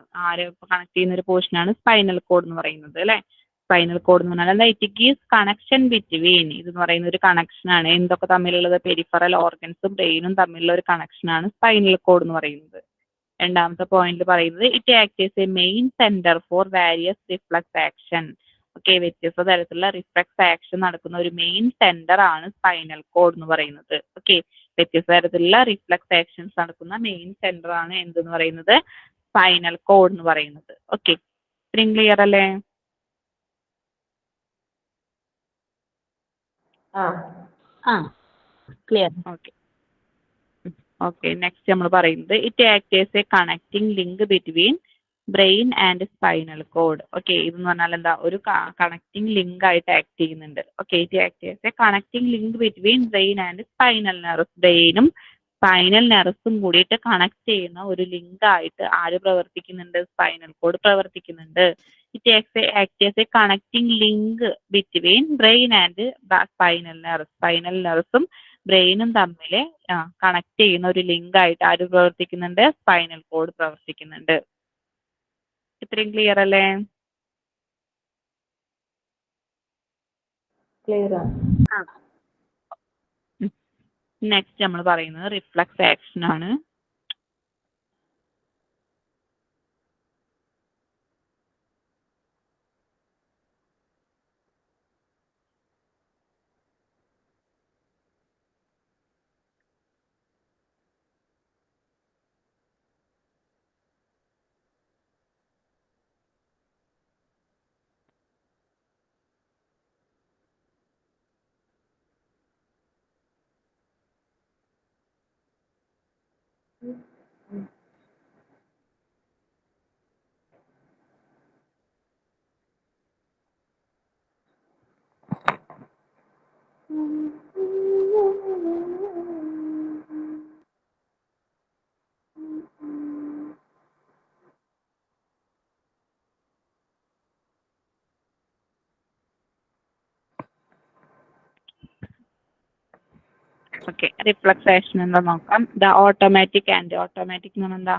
Speaker 1: കണക്ട് ചെയ്യുന്ന ഒരു പോർഷനാണ് സ്പൈനൽ കോഡ് എന്ന് പറയുന്നത് അല്ലെ? സ്പൈനൽ കോഡ് എന്ന് പറഞ്ഞാൽ എന്താ? It gives connection between. ഇതെന്ന് പറയുന്ന ഒരു കണക്ഷനാണ്. എന്തൊക്കെ തമ്മിലുള്ളത്? പെരിഫറൽ ഓർഗൻസും ബ്രെയിനും തമ്മിലുള്ള ഒരു കണക്ഷനാണ് സ്പൈനൽ കോഡ് എന്ന് പറയുന്നത്. രണ്ടാമത്തെ പോയിന്റ് പറയുന്നത് it act as A main centre for various reflux action. Okay, വ്യത്യസ്ത തരത്തിലുള്ള റിഫ്ലക്സ് ആക്ഷൻ നടക്കുന്ന ഒരു മെയിൻ സെന്റർ ആണ് സ്പൈനൽ കോഡ് എന്ന് പറയുന്നത്. ഓക്കെ, വ്യത്യസ്ത തരത്തിലുള്ള റിഫ്ലക്സ് ആക്ഷൻസ് നടക്കുന്ന മെയിൻ സെന്റർ ആണ് എന്തെന്ന് പറയുന്നത്? സ്പൈനൽ കോഡ് എന്ന് പറയുന്നത്. ഓക്കെ, ഇത്രയും ക്ലിയർ അല്ലേ?
Speaker 2: ക്ലിയർ.
Speaker 1: ഓക്കെ. ഓക്കെ, നെക്സ്റ്റ് നമ്മൾ പറയുന്നത് it act as a connecting link between brain and spinal cord. Okay, ഇതെന്ന് പറഞ്ഞാൽ എന്താ? ഒരു കണക്ടിങ് ലിങ്ക് ആയിട്ട് ആക്ട് ചെയ്യുന്നുണ്ട്. Okay, it act as a connecting link between brain and spinal nerves. ബ്രെയിനും spinal നെർവ്സും കൂടിയിട്ട് കണക്ട് ചെയ്യുന്ന ഒരു ലിങ്ക് ആയിട്ട് ആര് പ്രവർത്തിക്കുന്നുണ്ട്? സ്പൈനൽ കോഡ് പ്രവർത്തിക്കുന്നുണ്ട്. It act as a connecting link between brain and spinal nerves. Spinal നെർവ്സും ബ്രെയിനും തമ്മിൽ കണക്ട് ചെയ്യുന്ന ഒരു ലിങ്ക് ആയിട്ട് ആര് പ്രവർത്തിക്കുന്നുണ്ട്? സ്പൈനൽ കോഡ് പ്രവർത്തിക്കുന്നുണ്ട്. ഇത്രയും ക്ലിയർ അല്ലേ?
Speaker 2: ക്ലിയർ.
Speaker 1: നെക്സ്റ്റ് നമ്മൾ പറയുന്നത് റിഫ്ലക്സ് ആക്ഷൻ ആണ്. ഓക്കെ, റിഫ്ലക്സ് ആക്ഷൻ എന്താ നോക്കാം. ദ ഓട്ടോമാറ്റിക് ആൻഡ് ഓട്ടോമാറ്റിക് എന്ന് പറഞ്ഞാൽ എന്താ?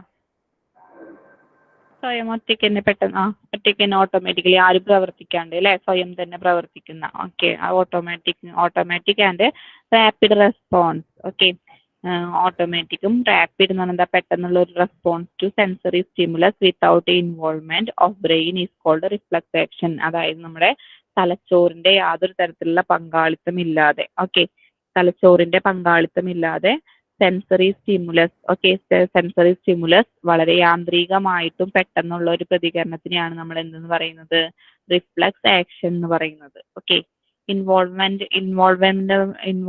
Speaker 1: സ്വയം ഒറ്റയ്ക്ക് തന്നെ പെട്ടെന്ന് ഒറ്റയ്ക്ക് തന്നെ ഓട്ടോമാറ്റിക്കലി ആരും പ്രവർത്തിക്കാണ്ട് അല്ലെ? സ്വയം തന്നെ പ്രവർത്തിക്കുന്ന. Okay, automatic and rapid response. Okay, ഓട്ടോമാറ്റിക്കും റാപ്പിഡ് എന്ന് പറഞ്ഞാൽ പെട്ടെന്നുള്ള ഒരു response to sensory stimulus without involvement of brain is called reflex action. അതായത് നമ്മുടെ തലച്ചോറിന്റെ യാതൊരു തരത്തിലുള്ള പങ്കാളിത്തം ഇല്ലാതെ, ഓക്കെ, തലച്ചോറിന്റെ പങ്കാളിത്തം ഇല്ലാതെ സെൻസറി സ്റ്റിമുലസ് വളരെ യാന്ത്രികമായിട്ടും പെട്ടെന്നുള്ള ഒരു പ്രതികരണത്തിനെയാണ് നമ്മൾ എന്തെന്ന് പറയുന്നത്? റിഫ്ലക്സ് ആക്ഷൻ എന്ന് പറയുന്നത്. ഓക്കെ, ഇൻവോൾവ്മെന്റ് എന്ന്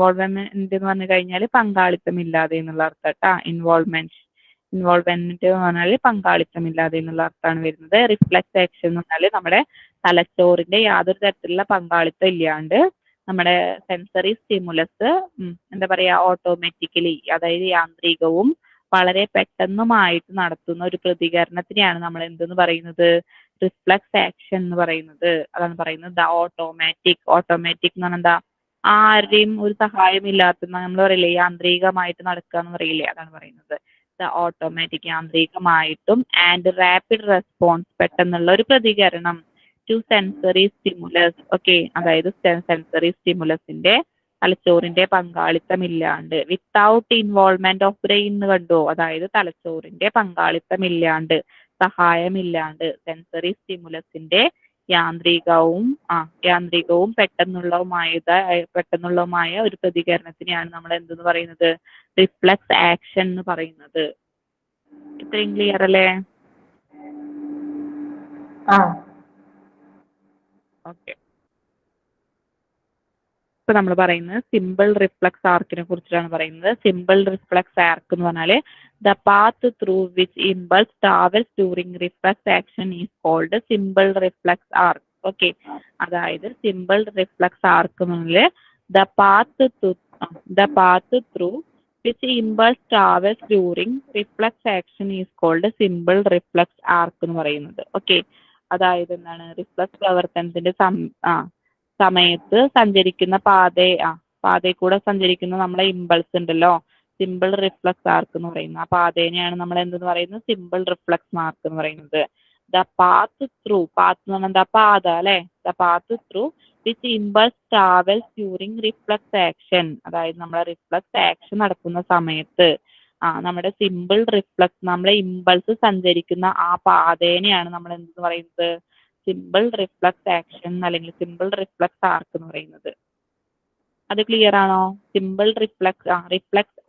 Speaker 1: പറഞ്ഞു കഴിഞ്ഞാൽ പങ്കാളിത്തം ഇല്ലാതെ എന്നുള്ള അർത്ഥം കേട്ടാ. ഇൻവോൾവ്മെന്റ് ഇൻവോൾവ്മെന്റ് എന്ന് പറഞ്ഞാൽ പങ്കാളിത്തമില്ലാതെ എന്നുള്ള അർത്ഥമാണ് വരുന്നത്. റിഫ്ലക്സ് ആക്ഷൻ എന്ന് പറഞ്ഞാൽ നമ്മുടെ തലച്ചോറിന്റെ യാതൊരു തരത്തിലുള്ള പങ്കാളിത്തം ഇല്ലാണ്ട് നമ്മുടെ സെൻസറി സ്റ്റിമുലസ് എന്താ പറയാ ഓട്ടോമാറ്റിക്കലി, അതായത് യാന്ത്രികവും വളരെ പെട്ടെന്നുമായിട്ട് നടത്തുന്ന ഒരു പ്രതികരണത്തിനെയാണ് നമ്മൾ എന്തെന്ന് പറയുന്നത്, റിഫ്ലക്സ് ആക്ഷൻ എന്ന് പറയുന്നത്. അതാണ് പറയുന്നത് ദ ഓട്ടോമാറ്റിക്. ഓട്ടോമാറ്റിക് എന്ന് പറഞ്ഞാൽ എന്താ, ആരുടെയും ഒരു സഹായം ഇല്ലാത്ത, നമ്മൾ പറയില്ലേ യാന്ത്രികമായിട്ട് നടക്കുക എന്ന് പറയില്ലേ, അതാണ് പറയുന്നത് ദ ഓട്ടോമാറ്റിക്, യാന്ത്രികമായിട്ടും ആൻഡ് റാപ്പിഡ് റെസ്പോൺസ്, പെട്ടെന്നുള്ള ഒരു പ്രതികരണം ടു സെൻസറി സ്റ്റിമുലസ്. ഓക്കെ, അതായത് സെൻസറി സ്റ്റിമുലസിന്റെ തലച്ചോറിന്റെ പങ്കാളിത്തമില്ലാണ്ട്, വിത്തൗട്ട് ഇൻവോൾവ്മെന്റ് ഓഫ് ബ്രെയിൻ എന്ന് കണ്ടോ, അതായത് തലച്ചോറിന്റെ പങ്കാളിത്തമില്ലാണ്ട്, സഹായമില്ലാണ്ട് സെൻസറി സ്റ്റിമുലസിന്റെ യാന്ത്രികവും പെട്ടെന്നുള്ളതുമായ ഒരു പ്രതികരണത്തിനെയാണ് നമ്മൾ എന്തെന്ന് പറയുന്നത്, റിഫ്ലക്സ് ആക്ഷൻ എന്ന് പറയുന്നത്. ഇത്രയും ക്ലിയർ അല്ലേ? ഓക്കെ, ഇപ്പൊ നമ്മൾ പറയുന്നത് സിമ്പിൾ റിഫ്ലക്സ് ആർക്കിനെ കുറിച്ചാണ് പറയുന്നത്. സിമ്പിൾ റിഫ്ലക്സ് ആർക്ക് എന്ന് പറഞ്ഞാല് the path through which impulse travels during reflex action is called simple reflex arc. Okay, അതായത് സിമ്പിൾ റിഫ്ലക്സ് ആർക്ക് എന്ന് പറഞ്ഞാല് the path through which impulse travels during reflex action is called simple reflex arc എന്ന് പറയുന്നത്. Okay, അതായത് എന്താണ്, reflux പ്രവർത്തനത്തിന്റെ സമയത്ത് സഞ്ചരിക്കുന്ന പാതയിൽ കൂടെ സഞ്ചരിക്കുന്ന നമ്മളെ ഇമ്പൾസ് ഉണ്ടല്ലോ, സിമ്പിൾ റിഫ്ലക്സ് ആർക്ക് എന്ന് പറയുന്നത്. ആ പാതേനെയാണ് നമ്മൾ എന്തെന്ന് പറയുന്നത്, സിമ്പിൾ റിഫ്ലക്സ് ആർക്ക് എന്ന് പറയുന്നത്. ദ പാത്ത് ത്രൂ, പാത്ത് എന്ന് പറഞ്ഞാൽ എന്താ, പാത അല്ലെ. The path through which impulse travels during reflex action, അതായത് നമ്മളെ റിഫ്ലക്സ് ആക്ഷൻ നടക്കുന്ന സമയത്ത് നമ്മുടെ സിമ്പിൾ റിഫ്ലക്സ്, നമ്മളെ ഇമ്പൾസ് സഞ്ചരിക്കുന്ന ആ പാതേനെയാണ് നമ്മൾ എന്തെന്ന് പറയുന്നത്, സിമ്പിൾ റിഫ്ലക്സ് ആക്ഷൻ അല്ലെങ്കിൽ സിമ്പിൾ റിഫ്ലക്സ് ആർക്ക് എന്ന് പറയുന്നത്. അത് ക്ലിയർ ആണോ? സിമ്പിൾ റിഫ്ലക്സ്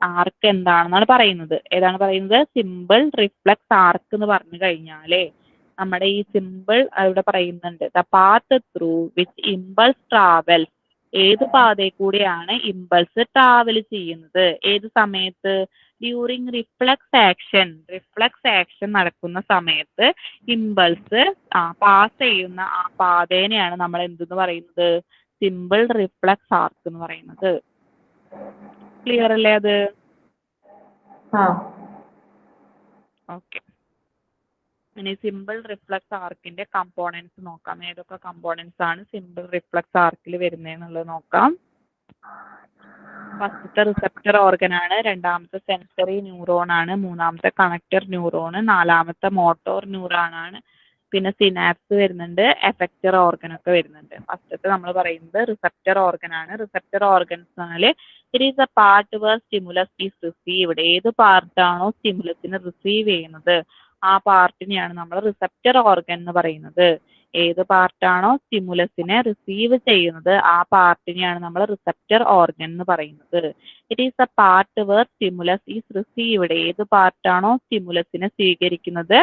Speaker 1: ആർക്ക് എന്താണെന്നാണ് പറയുന്നത്. ഏതാണ് പറയുന്നത്, സിമ്പിൾ റിഫ്ലക്സ് ആർക്ക് എന്ന് പറഞ്ഞു കഴിഞ്ഞാലേ നമ്മുടെ ഈ സിമ്പിൾ ഇവിടെ പറയുന്നുണ്ട്, the path through which impulse travel, ഏത് പാതയിൽ കൂടെയാണ് ഇമ്പൾസ് ട്രാവൽ ചെയ്യുന്നത്, ഏത് സമയത്ത്, ഡ്യൂറിങ് റിഫ്ലക്സ് ആക്ഷൻ നടക്കുന്ന സമയത്ത് ഇമ്പൾസ് പാസ് ചെയ്യുന്ന ആ പാതേനെയാണ് നമ്മൾ എന്തെന്ന് പറയുന്നത്, സിമ്പിൾ റിഫ്ലക്സ് ആർക്ക് എന്ന് പറയുന്നത്. ക്ലിയർ അല്ലേ അത്? ഓക്കെ, ഇനി സിമ്പിൾ റിഫ്ലക്സ് ആർക്കിന്റെ കമ്പോണൻസ് നോക്കാം. ഏതൊക്കെ കമ്പോണൻസ് ആണ് സിമ്പിൾ റിഫ്ലക്സ് ആർക്കിൽ വരുന്നതെന്നുള്ളത് നോക്കാം. ഫസ്റ്റത്തെ റിസപ്റ്റർ ഓർഗൻ ആണ്, രണ്ടാമത്തെ സെൻസറി ന്യൂറോൺ ആണ്, മൂന്നാമത്തെ കണക്ടർ ന്യൂറോൺ, നാലാമത്തെ മോട്ടോർ ന്യൂറോൺ ആണ്, പിന്നെ സിനാപ്സ് വരുന്നുണ്ട്, എഫക്റ്റർ ഓർഗൻ ഒക്കെ വരുന്നുണ്ട്. ഫസ്റ്റത്തെ നമ്മൾ പറയുന്നത് റിസപ്റ്റർ ഓർഗൻ ആണ്. റിസപ്റ്റർ ഓർഗൻസ് പറഞ്ഞാൽ it is a part where stimulus is received, ഏത് പാർട്ടാണോ സ്റ്റിമുലസിന് റിസീവ് ചെയ്യുന്നത് ആ പാർട്ടിനെയാണ് നമ്മൾ റിസപ്റ്റർ ഓർഗൻ എന്ന് പറയുന്നത്. ഏത് പാർട്ടാണോ സ്റ്റിമുലസിനെ റിസീവ് ചെയ്യുന്നത് ആ പാർട്ടിനെയാണ് നമ്മൾ റിസപ്റ്റർ ഓർഗൻ എന്ന് പറയുന്നത്. It is a part where stimulus is received, ഏത് പാർട്ടാണോ സ്റ്റിമുലസിനെ സ്വീകരിക്കുന്നത്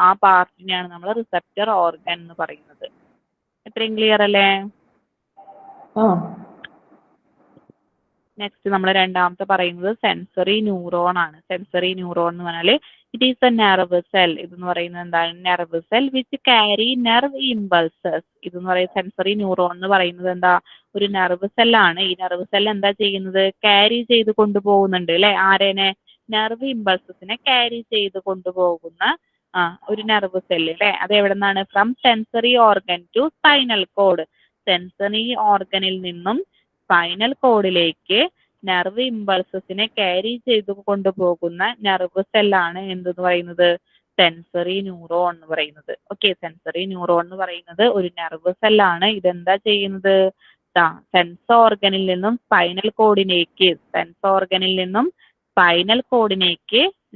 Speaker 1: ആ പാർട്ടിനെയാണ് നമ്മൾ റിസപ്റ്റർ ഓർഗൻ എന്ന് പറയുന്നത്. ഇത്രയും ക്ലിയർ അല്ലേ? നെക്സ്റ്റ് നമ്മൾ രണ്ടാമത്തെ പറയുന്നത് സെൻസറി ന്യൂറോൺ ആണ്. സെൻസറി ന്യൂറോൺ എന്ന് പറഞ്ഞാൽ it is A nerve cell. ഇതെന്ന് പറയുന്നത് എന്താണ്, nerve cell which carry nerve impulses. ഇതെന്ന് പറയുന്നത് സെൻസറി ന്യൂറോൺ എന്ന് പറയുന്നത് എന്താ, ഒരു നെർവ് സെല്ലാണ്. ഈ നെർവ് സെൽ എന്താ ചെയ്യുന്നത്, ക്യാരി ചെയ്ത് കൊണ്ടുപോകുന്നുണ്ട് അല്ലെ, ആരേനെ, നെർവ് ഇമ്പൾസസിനെ ക്യാരി ചെയ്ത് കൊണ്ടുപോകുന്ന ഒരു നെർവ് സെല്ല് അല്ലെ. അത് എവിടെ നിന്നാണ്, from sensory organ to spinal cord. Sensory ഓർഗനിൽ നിന്നും സ്പൈനൽ കോഡിലേക്ക് നെർവ് ഇമ്പൾസസിനെ ക്യാരി ചെയ്ത് കൊണ്ടുപോകുന്ന നെർവ് സെല്ലാണ് എന്തെന്ന് പറയുന്നത്, സെൻസറി ന്യൂറോൺ എന്ന് പറയുന്നത്. ഓക്കെ, സെൻസറി ന്യൂറോൺ എന്ന് പറയുന്നത് ഒരു നെർവ് സെല്ലാണ്. ഇതെന്താ ചെയ്യുന്നത്, സെൻസ് ഓർഗനിൽ നിന്നും സ്പൈനൽ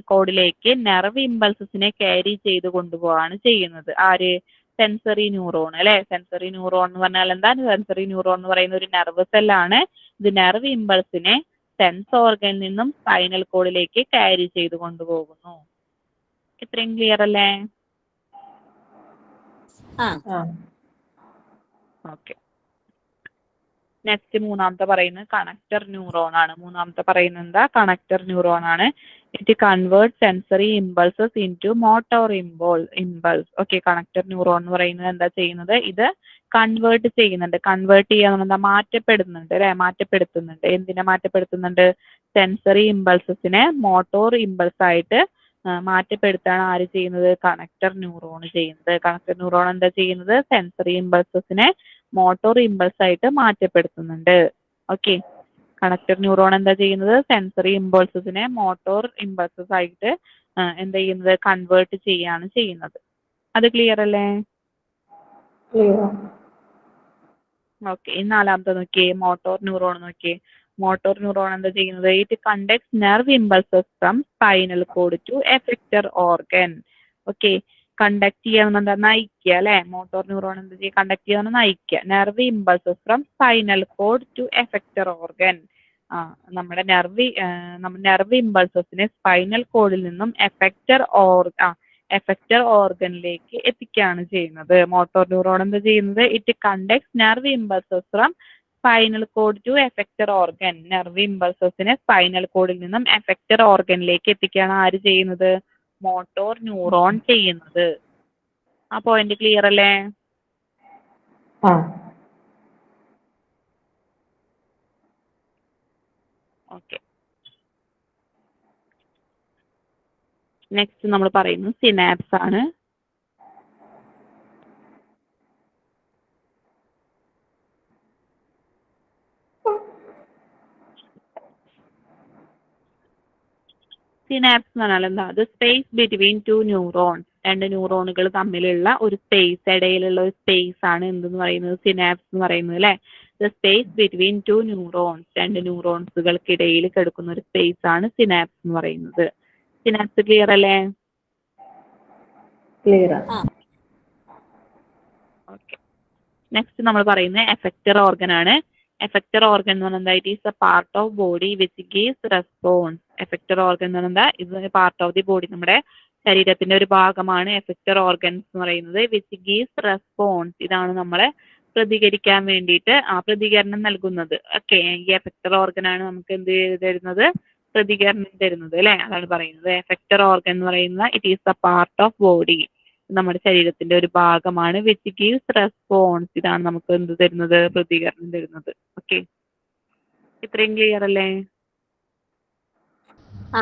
Speaker 1: കോഡിലേക്ക് നെർവ് ഇമ്പൾസസിനെ ക്യാരി ചെയ്ത് കൊണ്ടുപോവാണ് ചെയ്യുന്നത്. ആര്, സെൻസറി ന്യൂറോൺ അല്ലെ. സെൻസറി ന്യൂറോൺ എന്ന് പറഞ്ഞാൽ എന്താണ്, സെൻസറി ന്യൂറോൺ എന്ന് പറയുന്ന ഒരു നെർവ് സെല്ലാണ്. ഇത് നെർവ് ഇമ്പൾസിനെ സെൻസ് ഓർഗനിൽ നിന്നും സ്പൈനൽ കോഡിലേക്ക് ക്യാരി ചെയ്ത് കൊണ്ടുപോകുന്നു. ഇത്രയും ക്ലിയർ അല്ലേ? ഓക്കെ, നെക്സ്റ്റ് മൂന്നാമത്തെ പറയുന്നത് കണക്ടർ ന്യൂറോൺ ആണ്. മൂന്നാമത്തെ പറയുന്നത് എന്താ? കണക്ടർ ന്യൂറോൺ ആണ്. It convert sensory impulses into motor impulse. Okay, connector neuron എന്ന് പറയുന്നത് എന്താ ചെയ്യുന്നത്? ഇത് കൺവേർട്ട് ചെയ്യുന്നുണ്ട്. കൺവേർട്ട് ചെയ്യാൻ എന്താ? മാറ്റപ്പെടുന്നുണ്ട് അല്ലെ? മാറ്റപ്പെടുത്തുന്നുണ്ട്. എന്തിനെ മാറ്റപ്പെടുത്തുന്നുണ്ട്? സെൻസറി ഇമ്പൾസസിനെ മോട്ടോർ ഇമ്പൾസ് ആയിട്ട് മാറ്റപ്പെടുത്താണ് ആര് ചെയ്യുന്നത്? കണക്ടർ ന്യൂറോൺ ചെയ്യുന്നത്. കണക്ടർ ന്യൂറോൺ എന്താ ചെയ്യുന്നത്? സെൻസറി ഇമ്പൾസസിനെ മോട്ടോർ ഇമ്പൾസ് ആയിട്ട് മാറ്റപ്പെടുത്തുന്നുണ്ട്. ഓക്കെ, കണക്ടർ ന്യൂറോൺ എന്താ ചെയ്യുന്നത്? സെൻസറി ഇമ്പൾസസിനെ മോട്ടോർ ഇമ്പൾസസ് ആയിട്ട് എന്താ ചെയ്യുന്നത്? കൺവേർട്ട് ചെയ്യാണ് ചെയ്യുന്നത്. അത് ക്ലിയർ അല്ലേ?
Speaker 2: ക്ലിയർ.
Speaker 1: ഓക്കെ, നാലാമത്തെ നോക്കിയേ, മോട്ടോർ ന്യൂറോൺ നോക്കിയേ. മോട്ടോർ ന്യൂറോൺ എന്താ ചെയ്യുന്നത്? It conducts nerve impulses from spinal cord to effector organ. Okay, conduct ചെയ്യാമെന്നെന്താ? നയിക്കുക അല്ലെ? മോട്ടോർ ന്യൂറോൺ എന്താ ചെയ്യുക? കണ്ടക്ട് ചെയ്യാന്ന് നയിക്കുക. Nerve impulses from spinal cord to effector organ. നമ്മുടെ നെർവ് ഇമ്പൾസസിനെ സ്പൈനൽ കോഡിൽ നിന്നും എഫക്റ്റർ ഓർഗനിലേക്ക് എത്തിക്കുകയാണ് ചെയ്യുന്നത്. മോട്ടോർ ന്യൂറോൺ എന്താ ചെയ്യുന്നത്? It conducts nerve impulses from spinal cord to effector organ. Nerve ഇമ്പൾസസിനെ സ്പൈനൽ കോഡിൽ നിന്നും എഫക്റ്റർ ഓർഗനിലേക്ക് എത്തിക്കുകയാണ് ആര് ചെയ്യുന്നത്? മോട്ടോർ ന്യൂറോൺ ചെയ്യുന്നത്. ആ പോയിന്റ് ക്ലിയർ അല്ലേ?
Speaker 2: ആ.
Speaker 1: ഓക്കെ, നെക്സ്റ്റ് നമ്മൾ പറയുന്നത് സിനാപ്സ് ആണ്. സിനാപ്സ് എന്ന് പറഞ്ഞാൽ എന്താ? അത് സ്പേസ് ബിറ്റ്വീൻ ടു ന്യൂറോൺസ്. രണ്ട് ന്യൂറോണുകൾ തമ്മിലുള്ള ഒരു സ്പേസ്, ഇടയിലുള്ള ഒരു സ്പേസ് ആണ് എന്തെന്ന് പറയുന്നത്? സിനാപ്സ് എന്ന് പറയുന്നത് അല്ലെ? The space between two neurons. രണ്ട് ന്യൂറോൺസുകൾക്കിടയിൽ കിടക്കുന്ന ഒരു സ്പേസ് ആണ് സിനാപ്സ് എന്ന് പറയുന്നത്. സിനാപ്സ് ക്ലിയർ അല്ലേ?
Speaker 2: ക്ലിയർ.
Speaker 1: ഓക്കെ, നെക്സ്റ്റ് നമ്മൾ പറയുന്നത് എഫക്റ്റർ ഓർഗൻ ആണ്. എഫക്റ്റർ ഓർഗൻ എന്ന് പറഞ്ഞാൽ it is a part of body which gives response. Effector organ എന്ന് പറഞ്ഞാൽ ഇത് പാർട്ട് ഓഫ് ദി ബോഡി, നമ്മുടെ ശരീരത്തിന്റെ ഒരു ഭാഗമാണ് എഫക്റ്റർ ഓർഗൻസ് എന്ന് പറയുന്നത്. വിച്ച് ഗീവ്സ് റെസ്പോൺസ്, ഇതാണ് നമ്മളെ പ്രതികരിക്കാൻ വേണ്ടിയിട്ട് പ്രതികരണം നൽകുന്നത്. ഓക്കെ, ഈ എഫക്റ്റർ ഓർഗൻ ആണ് നമുക്ക് എന്ത് തരുന്നത്? പ്രതികരണം തരുന്നത് അല്ലെ? അതാണ് പറയുന്നത് എഫക്റ്റർ ഓർഗൻ എന്ന് പറയുന്നത് it is a part of body, നമ്മുടെ ശരീരത്തിന്റെ ഒരു ഭാഗമാണ്. വിച്ച് ഗീവ്സ് റെസ്പോൺസ്, ഇതാണ് നമുക്ക് എന്ത് തരുന്നത്? പ്രതികരണം തരുന്നത്. ഓക്കെ, ഇത്രയും ക്ലിയർ അല്ലേ?
Speaker 2: ആ.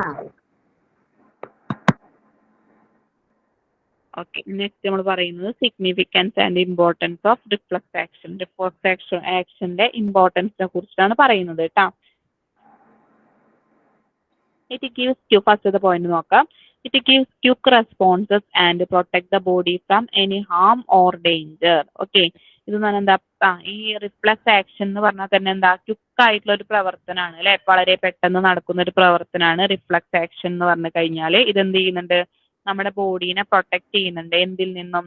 Speaker 1: ഓക്കെ, നെക്സ്റ്റ് നമ്മൾ പറയുന്നത് significance and importance of reflex action. Reflex ആക്ഷന്റെ ഇമ്പോർട്ടൻസിനെ കുറിച്ചാണ് പറയുന്നത് കേട്ടോ. ഇറ്റ് ഗീവ്സ് ക്യൂ, ഫസ്റ്റത്തെ പോയിന്റ് നോക്കാം. It gives quick responses and protect the body from any harm or danger. Okay, ഇത് എന്താ? ഈ റിഫ്ലക്സ് ആക്ഷൻ എന്ന് പറഞ്ഞാൽ തന്നെ എന്താ? ക്വിക്ക് ആയിട്ടുള്ള ഒരു പ്രവർത്തനമാണ് അല്ലെ? വളരെ പെട്ടെന്ന് നടക്കുന്ന ഒരു പ്രവർത്തനമാണ് റിഫ്ലക്സ് ആക്ഷൻ എന്ന് പറഞ്ഞു കഴിഞ്ഞാൽ. ഇതെന്ത് ചെയ്യുന്നുണ്ട്? നമ്മുടെ ബോഡീനെ പ്രൊട്ടക്ട് ചെയ്യുന്നുണ്ട്. എന്തിൽ നിന്നും?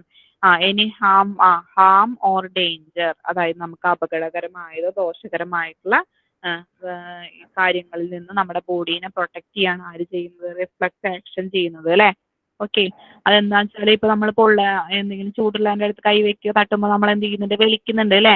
Speaker 1: എനി ഹാം ഓർ ഡേഞ്ചർ, അതായത് നമുക്ക് അപകടകരമായതോ ദോഷകരമായിട്ടുള്ള കാര്യങ്ങളിൽ നിന്ന് നമ്മുടെ ബോഡീനെ പ്രൊട്ടക്ട് ചെയ്യാണ് ആര് ചെയ്യുന്നത്? റിഫ്ലക്സ് ആക്ഷൻ ചെയ്യുന്നത് അല്ലെ? ഓക്കെ, അതെന്താന്ന് വെച്ചാൽ ഇപ്പൊ നമ്മൾ എന്തെങ്കിലും ചൂടുള്ളതിന്റെ അടുത്ത് കൈ വെക്കുകയോ തട്ടുമ്പോൾ നമ്മൾ എന്ത് ചെയ്യുന്നുണ്ട്? വലിക്കുന്നുണ്ട് അല്ലെ?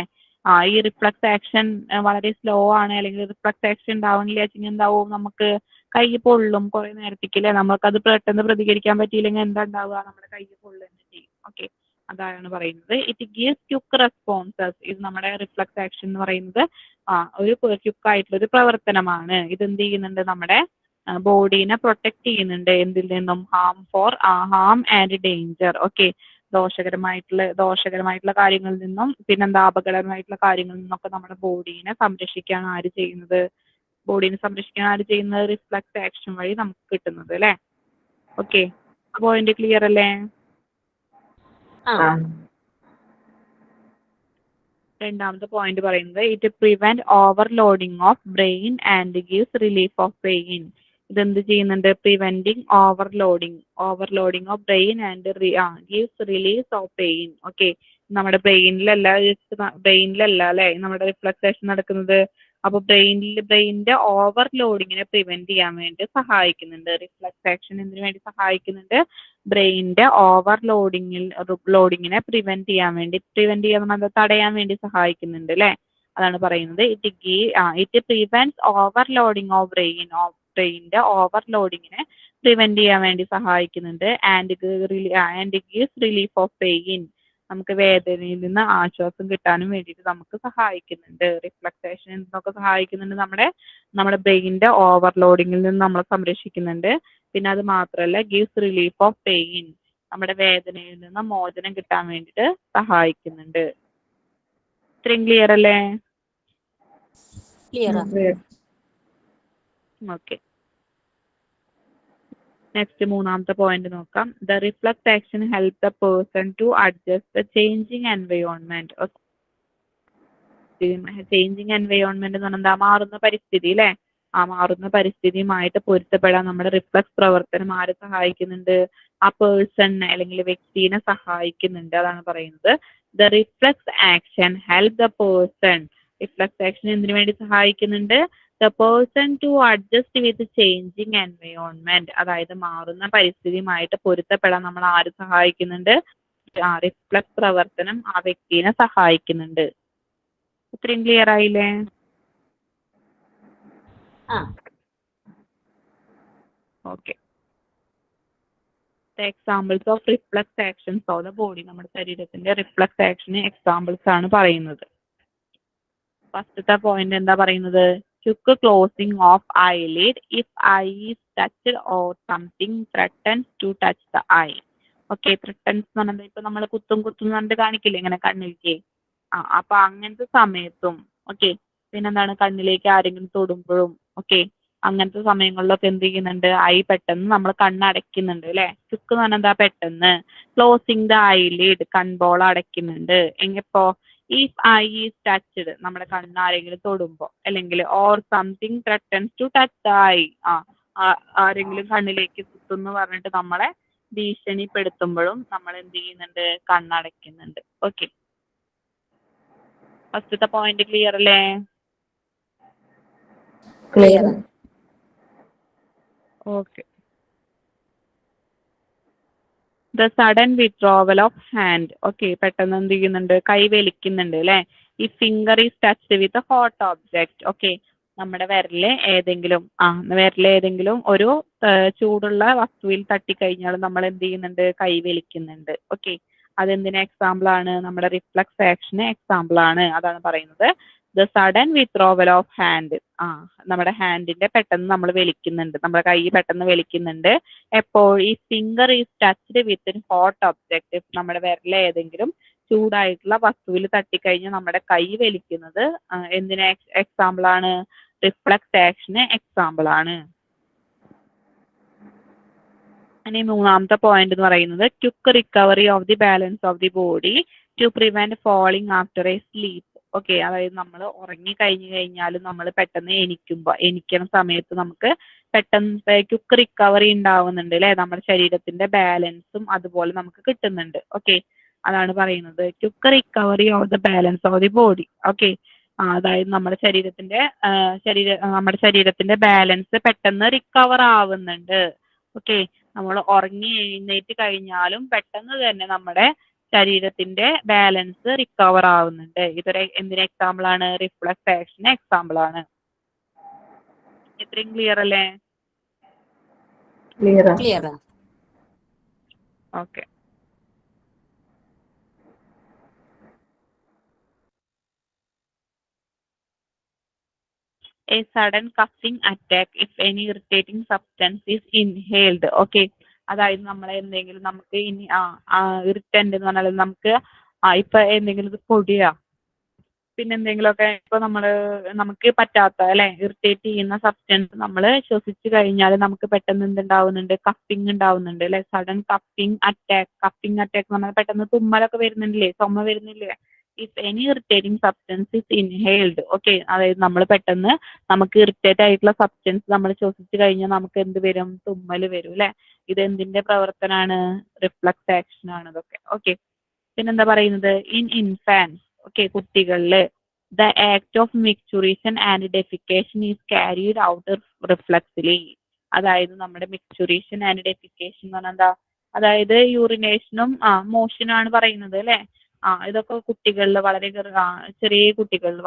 Speaker 1: ഈ റിഫ്ലക്സ് ആക്ഷൻ വളരെ സ്ലോ ആണ്, അല്ലെങ്കിൽ റിഫ്ലക്സ് ആക്ഷൻ ഉണ്ടാവണില്ല വെച്ചെങ്കിൽ എന്താവും? നമുക്ക് കൈ പൊള്ളും കുറെ നേരത്തേക്ക് അല്ലെ? നമുക്കത് പെട്ടെന്ന് പ്രതികരിക്കാൻ പറ്റിയില്ലെങ്കിൽ എന്താ ഉണ്ടാവുക? നമ്മുടെ കൈ പൊള്ളുക ചെയ്യും. ഓക്കെ, അതാണ് പറയുന്നത് ഇറ്റ് ഗീവ്സ് ക്വിക്ക് റെസ്പോൺസസ്. ഇത് നമ്മുടെ റിഫ്ലക്സ് ആക്ഷൻ എന്ന് പറയുന്നത് ഒരു ക്വിക്ക് ആയിട്ടുള്ള ഒരു പ്രവർത്തനമാണ്. ഇത് എന്ത് ചെയ്യുന്നുണ്ട്? നമ്മുടെ ബോഡീനെ പ്രൊട്ടക്ട് ചെയ്യുന്നുണ്ട്. എന്തിൽ നിന്നും? Harm and danger. ഓക്കെ, ദോഷകരമായിട്ടുള്ള കാര്യങ്ങളിൽ നിന്നും പിന്നെന്താ അപകടകരമായിട്ടുള്ള കാര്യങ്ങളിൽ നിന്നൊക്കെ നമ്മുടെ ബോഡീനെ സംരക്ഷിക്കുകയാണ് ആര് ചെയ്യുന്നത്? ബോഡീനെ സംരക്ഷിക്കാൻ ആര് ചെയ്യുന്നത്? റിഫ്ലക്സ് ആക്ഷൻ വഴി നമുക്ക് കിട്ടുന്നത് അല്ലെ? ഓക്കെ, ആ പോയിന്റ് ക്ലിയർ അല്ലേ? രണ്ടാമത്തെ പോയിന്റ് പറയുന്നത് it prevent overloading of brain and gives relief of pain. ഇതെന്ത് ചെയ്യുന്നുണ്ട്? Preventing overloading of brain and gives relief of pain. Okay, നമ്മുടെ ബ്രെയിനിലല്ല അല്ലെ നമ്മുടെ റിഫ്ലക്സേഷൻ നടക്കുന്നത്. അപ്പൊ ബ്രെയിനിന്റെ ഓവർലോഡിങ്ങിനെ പ്രിവെന്റ് ചെയ്യാൻ വേണ്ടി സഹായിക്കുന്നുണ്ട്. റിഫ്ലക്സ് ആക്ഷൻ എന്തിനു വേണ്ടി സഹായിക്കുന്നുണ്ട്? ബ്രെയിനിന്റെ ലോഡിങ്ങിനെ പ്രിവെന്റ് ചെയ്യാൻ വേണ്ടി തടയാൻ വേണ്ടി സഹായിക്കുന്നുണ്ട് അല്ലെ? അതാണ് പറയുന്നത്. ഇറ്റ് പ്രിവെന്റ്സ് ഓവർലോഡിങ് ഓഫ് ബ്രെയിനിന്റെ ഓവർലോഡിങ്ങിനെ പ്രിവെന്റ് ചെയ്യാൻ വേണ്ടി സഹായിക്കുന്നുണ്ട്. And gives relief of pain, നമുക്ക് വേദനയിൽ നിന്ന് ആശ്വാസം കിട്ടാനും വേണ്ടിയിട്ട് നമുക്ക് സഹായിക്കുന്നുണ്ട്. റിഫ്ലക്സേഷൻ എന്നൊക്കെ സഹായിക്കുന്നുണ്ട്, നമ്മുടെ ബ്രെയിനിന്റെ ഓവർലോഡിങ്ങിൽ നിന്ന് നമ്മളെ സംരക്ഷിക്കുന്നുണ്ട്. പിന്നെ അത് മാത്രമല്ല, ഗീവ്സ് റിലീഫ് ഓഫ് പെയിൻ, നമ്മുടെ വേദനയിൽ നിന്ന് മോചനം കിട്ടാൻ വേണ്ടിയിട്ട് സഹായിക്കുന്നുണ്ട്. ഇത്രയും ക്ലിയർ അല്ലേ?
Speaker 3: Clear
Speaker 2: clear.
Speaker 1: ഓക്കെ, നെക്സ്റ്റ് മൂന്നാമത്തെ പോയിന്റ് നോക്കാം. The reflex action help the person to adjust the changing environment. Changing environment എന്ന് പറഞ്ഞാൽ എന്താ? മാറുന്ന പരിസ്ഥിതി അല്ലെ? ആ മാറുന്ന പരിസ്ഥിതിയുമായിട്ട് പൊരുത്തപ്പെടാൻ നമ്മുടെ റിഫ്ലക്സ് പ്രവർത്തനം ആരെ സഹായിക്കുന്നുണ്ട്? ആ പേഴ്സണിനെ അല്ലെങ്കിൽ വ്യക്തിനെ സഹായിക്കുന്നുണ്ട്. അതാണ് പറയുന്നത്. The reflex action help the person. Reflex action എന്തിനു വേണ്ടി സഹായിക്കുന്നുണ്ട്? The person to adjust with changing environment, അതായത് മാറുന്ന പരിസ്ഥിതിയുമായിട്ട് പൊരുത്തപ്പെടാൻ നമ്മൾ ആര് സഹായിക്കുന്നുണ്ട്? റിഫ്ലക്സ് പ്രവർത്തനം ആ വ്യക്തിനെ സഹായിക്കുന്നുണ്ട്. ഇത്രയും ക്ലിയർ ആയില്ലേ? Okay. Examples of reflex actions of the body, നമ്മുടെ ശരീരത്തിന്റെ റിഫ്ലക്സ് ആക്ഷന് എക്സാമ്പിൾസ് ആണ് പറയുന്നത്. ഫസ്റ്റത്തെ പോയിന്റ് എന്താ പറയുന്നത്? Quick closing of eyelid if eye is touched or something threatens to touch the eye. Okay, threatens എന്ന് പറഞ്ഞാൽ ഇപ്പൊ നമ്മൾ കുത്തും കണ്ടിട്ട് കാണിക്കില്ലേ ഇങ്ങനെ കണ്ണിലേക്ക്? അപ്പൊ അങ്ങനത്തെ സമയത്തും ഓക്കെ. പിന്നെന്താണ്? കണ്ണിലേക്ക് ആരെങ്കിലും തൊടുമ്പോഴും ഓക്കെ, അങ്ങനത്തെ സമയങ്ങളിലൊക്കെ എന്ത് ചെയ്യുന്നുണ്ട്? ഐ പെട്ടെന്ന് നമ്മൾ കണ്ണടയ്ക്കുന്നുണ്ട് അല്ലെ? ക്വിക്ക് എന്ന് പറഞ്ഞാൽ എന്താ? പെട്ടെന്ന്. ക്ലോസിംഗ് ദ ഐലിഡ്, കൺപോള അടയ്ക്കുന്നുണ്ട്. എങ്ങിപ്പോ ഇഫ് ഐ ഈസ് ടച്ച്ഡ്, നമ്മുടെ കണ്ണ് ആരെങ്കിലും തൊടുമ്പോ, അല്ലെങ്കിൽ or something threatens to touch the eye, ആരെങ്കിലും കണ്ണിലേക്ക് കുത്തുന്നു പറഞ്ഞിട്ട് നമ്മളെ ഭീഷണിപ്പെടുത്തുമ്പോഴും നമ്മൾ എന്ത് ചെയ്യുന്നുണ്ട്? കണ്ണടയ്ക്കുന്നുണ്ട്. ഓക്കെ, ഫസ്റ്റത്തെ പോയിന്റ് ക്ലിയർ അല്ലേ?
Speaker 2: Clear.
Speaker 1: Okay. The sudden withdrawal of hand. Okay, പെട്ടെന്ന് എന്ത് ചെയ്യുന്നുണ്ട്? കൈ വലിക്കുന്നുണ്ട് അല്ലെ? ഈ finger is touched with hot object. Okay, നമ്മുടെ വിരല് ഏതെങ്കിലും ഒരു ചൂടുള്ള വസ്തുവിൽ തട്ടിക്കഴിഞ്ഞാൽ നമ്മൾ എന്ത് ചെയ്യുന്നുണ്ട്? കൈ വലിക്കുന്നുണ്ട്. ഓക്കെ, അതെന്തിന് എക്സാമ്പിൾ ആണ്? നമ്മുടെ റിഫ്ലക്സ് ആക്ഷന് എക്സാമ്പിൾ ആണ്. അതാണ് പറയുന്നത്. The sudden withdrawal of hand, നമ്മുടെ ഹാൻഡിന്റെ പെട്ടെന്ന് നമ്മൾ വലിക്കുന്നുണ്ട്, നമ്മുടെ കൈ പെട്ടെന്ന് വലിക്കുന്നുണ്ട്. എപ്പോൾ? ഈ finger is touched with hot object, നമ്മുടെ വിരൽ ഏതെങ്കിലും ചൂടായിട്ടുള്ള വസ്തുവിൽ തട്ടിക്കഴിഞ്ഞാൽ നമ്മുടെ കൈ വലിക്കുന്നത് എന്തിന് എക്സാമ്പിൾ ആണ്? റിഫ്ലക്സ് ആക്ഷന് എക്സാമ്പിൾ ആണ്. ഇനി മൂന്നാമത്തെ പോയിന്റ് എന്ന് പറയുന്നത് quick recovery of the balance of the body to prevent falling after a sleep. Okay, അതായത് നമ്മൾ ഉറങ്ങി കഴിഞ്ഞാലും നമ്മൾ പെട്ടെന്ന് എണിക്കണ സമയത്ത് നമുക്ക് പെട്ടെന്ന് ക്വിക്ക് റിക്കവറി ഉണ്ടാവുന്നുണ്ട് അല്ലെ? നമ്മുടെ ശരീരത്തിന്റെ ബാലൻസും അതുപോലെ നമുക്ക് കിട്ടുന്നുണ്ട്. ഓക്കെ, അതാണ് പറയുന്നത് quick recovery of the balance of the body. Okay, അതായത് നമ്മുടെ ശരീരത്തിന്റെ ബാലൻസ് പെട്ടെന്ന് റിക്കവർ ആവുന്നുണ്ട്. ഓക്കെ, നമ്മൾ ഉറങ്ങി എഴുന്നേറ്റ് കഴിഞ്ഞാലും പെട്ടെന്ന് തന്നെ നമ്മുടെ ശരീരത്തിന്റെ ബാലൻസ് റിക്കവർ ആവുന്നുണ്ട്. ഇതൊരു എന്തിന് എക്സാമ്പിൾ ആണ്? റിഫ്ലക്സ് ആക്ഷന് എക്സാമ്പിൾ ആണ്. ഇത്രയും ക്ലിയർ അല്ലേ?
Speaker 3: Clear.
Speaker 1: Okay. A sudden coughing attack if any irritating substance is inhaled. Okay, അതായത് നമ്മൾ എന്തെങ്കിലും നമുക്ക് ഇറിറ്റന്റ് എന്ന് പറഞ്ഞാൽ നമുക്ക് ഇപ്പൊ എന്തെങ്കിലും പൊടിയാ പിന്നെ എന്തെങ്കിലുമൊക്കെ ഇപ്പൊ നമുക്ക് പറ്റാത്ത അല്ലെ ഇറിറ്റേറ്റ് ചെയ്യുന്ന സബ്സ്റ്റൻസ് നമ്മൾ ശ്വസിച്ചു കഴിഞ്ഞാൽ നമുക്ക് പെട്ടെന്ന് എന്തുണ്ടാവുന്നുണ്ട്? കഫിങ് ഉണ്ടാവുന്നുണ്ട് അല്ലെ? സഡൻ കഫിങ് അറ്റാക്ക് എന്ന് പറഞ്ഞാൽ പെട്ടെന്ന് തുമ്മലൊക്കെ വരുന്നുണ്ടല്ലേ? ചുമ വരുന്നില്ലേ? If any irritating substance is inhaled. Okay, അതായത് നമ്മൾ പെട്ടെന്ന് നമുക്ക് ഇറിറ്റേറ്റ് ആയിട്ടുള്ള സബ്സ്റ്റൻസ് നമ്മൾ ശ്വസിച്ചു കഴിഞ്ഞാൽ നമുക്ക് എന്ത് വരും? തുമ്മൽ വരും അല്ലെ? ഇത് എന്തിന്റെ പ്രവർത്തനമാണ്? റിഫ്ലക്സ് ആക്ഷൻ ആണ് ഇതൊക്കെ. ഓക്കെ, പിന്നെന്താ പറയുന്നത്? ഇൻ ഇൻഫാൻസ്, ഓക്കെ, കുട്ടികളില് the act of micturition and defecation is carried out reflexly. അതായത് നമ്മുടെ മിക്ചുറേഷൻ ആൻഡ് ഡെഫിക്കേഷൻ എന്ന് പറഞ്ഞാൽ എന്താ? അതായത് യൂറിനേഷനും മോഷനും ആണ് പറയുന്നത് അല്ലെ? ഇതൊക്കെ കുട്ടികളിൽ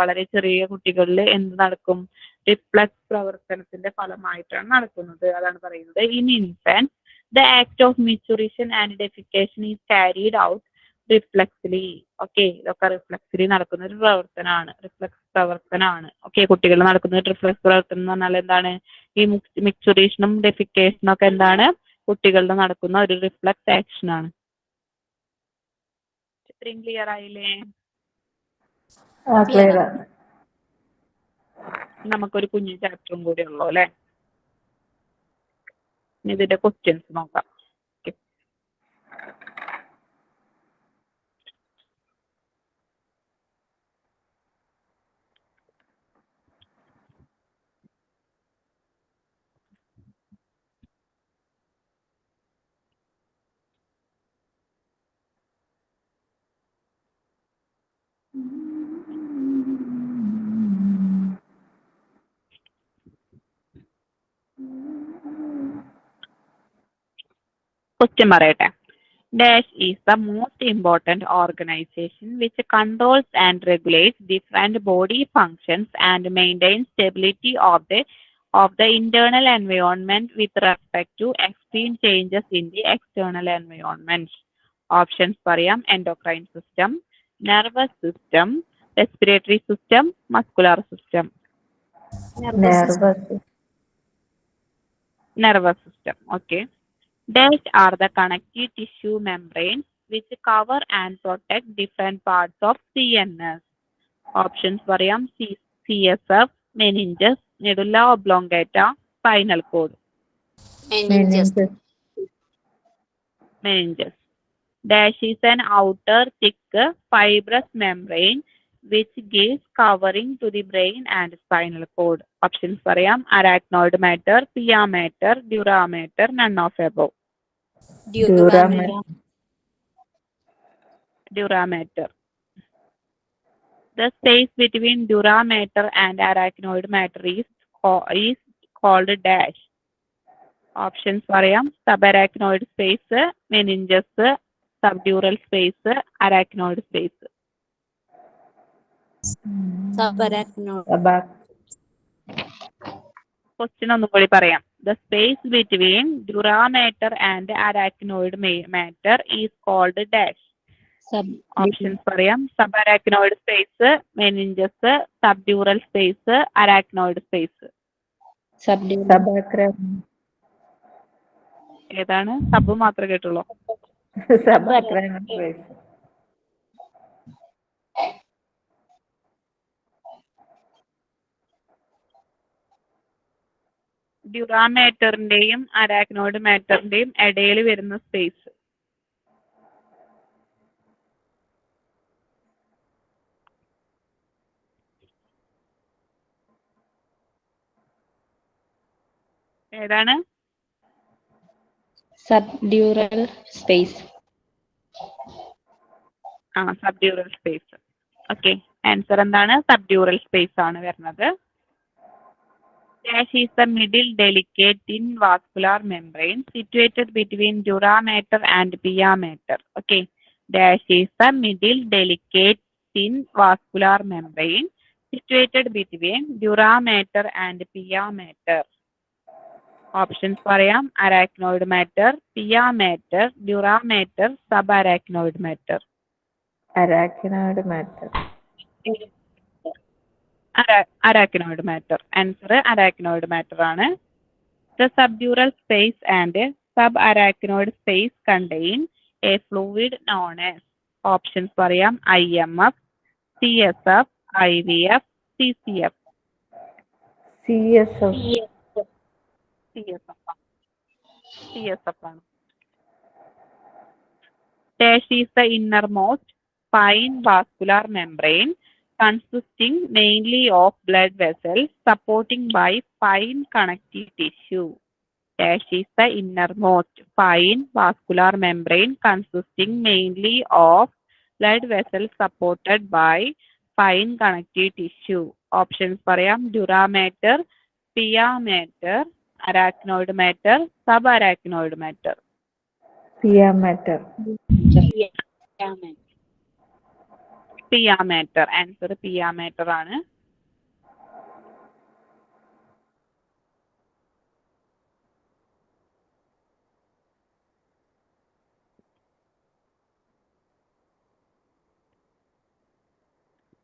Speaker 1: വളരെ ചെറിയ കുട്ടികളിൽ എന്ത് നടക്കും? റിഫ്ലക്സ് പ്രവർത്തനത്തിന്റെ ഫലമായിട്ടാണ് നടക്കുന്നത്. അതാണ് പറയുന്നത്. In infants the act of micturition and defecation is carried out reflexly. Okay, ഇതൊക്കെ റിഫ്ലക്സ്ലി നടക്കുന്ന ഒരു പ്രവർത്തനമാണ്. ഓക്കെ, കുട്ടികളിൽ നടക്കുന്ന റിഫ്ലക്സ് പ്രവർത്തനം എന്ന് പറഞ്ഞാൽ എന്താണ്? ഈ മെച്ചുറേഷനും ഡെഫിക്കേഷനും ഒക്കെ എന്താണ്? കുട്ടികളിൽ നടക്കുന്ന ഒരു റിഫ്ലക്സ് ആക്ഷൻ ആണ്. ഇത്രയും ക്ലിയർ ആയില്ലേ?
Speaker 2: ക്ലിയർ ആണ്.
Speaker 1: നമുക്കൊരു കുഞ്ഞു ചാപ്റ്ററും കൂടി ഉള്ളൂ അല്ലെ? ഇതിന്റെ ക്വസ്റ്റ്യൻസ് നോക്കാം. ക്വസ്റ്റ്യൻ പറയട്ടെ. Dash is the most important organization which controls and regulates different body functions and maintains stability of the internal environment with respect to extreme changes in the external environment. Options പറയാം. endocrine system, nervous system, respiratory system, muscular system. Nervous system. Okay. Dash are the connective tissue membranes which cover and protect different parts of CNS. Options പറയാം. CSF, meninges, medulla oblongata, spinal cord. Meninges. Dash is an outer thick fibrous membrane which gives covering to the brain and spinal cord. Options പറയാം. arachnoid matter, pia matter, dura matter, none of above. Dura matter. The space between dura matter and arachnoid matter is called dash. Options പറയാം. subarachnoid space, meninges, subdural space, arachnoid space. Question ഒന്നും കൂടി പറയാം. The space between dura matter and arachnoid matter is called dash. Options പറയാം. subarachnoid space, meninges, subdural space, arachnoid space. ഏതാണ്? Sub മാത്രമേ കേട്ടുള്ളൂ. Dura മാറ്ററിന്റെയും arachnoid മാറ്ററിന്റെയും ഇടയിൽ വരുന്ന space. ഏതാണ്?
Speaker 3: Subdural space.
Speaker 1: Subdural space. Okay, answer എന്താണ്? സബ്ഡ്യൂറൽ സ്പേസ് ആണ് വരുന്നത്. Dash is the middle delicate thin vascular membrane situated between dura mater and pia mater. Okay, dash is the middle delicate thin vascular membrane situated between dura mater and pia mater. Options പറയാം. arachnoid matter, pia mater, dura mater, subarachnoid matter.
Speaker 2: arachnoid matter.
Speaker 1: Arachnoid matter. Answer arachnoid matter ആണ്. The subdural space and subarachnoid space contain a fluid known as. Options പറയാം. IMF, CSF, IVF, CCF. CSF ആണ്. Dash is the innermost fine vascular membrane consisting mainly of blood vessels supporting by fine connective tissue. Dash is the innermost fine vascular membrane consisting mainly of blood vessels supported by fine connective tissue. Options പറയാം. dura matter, pia matter, arachnoid matter, subarachnoid matter.
Speaker 2: pia matter.
Speaker 1: Piya matter. Answer Piya matter ആണ്.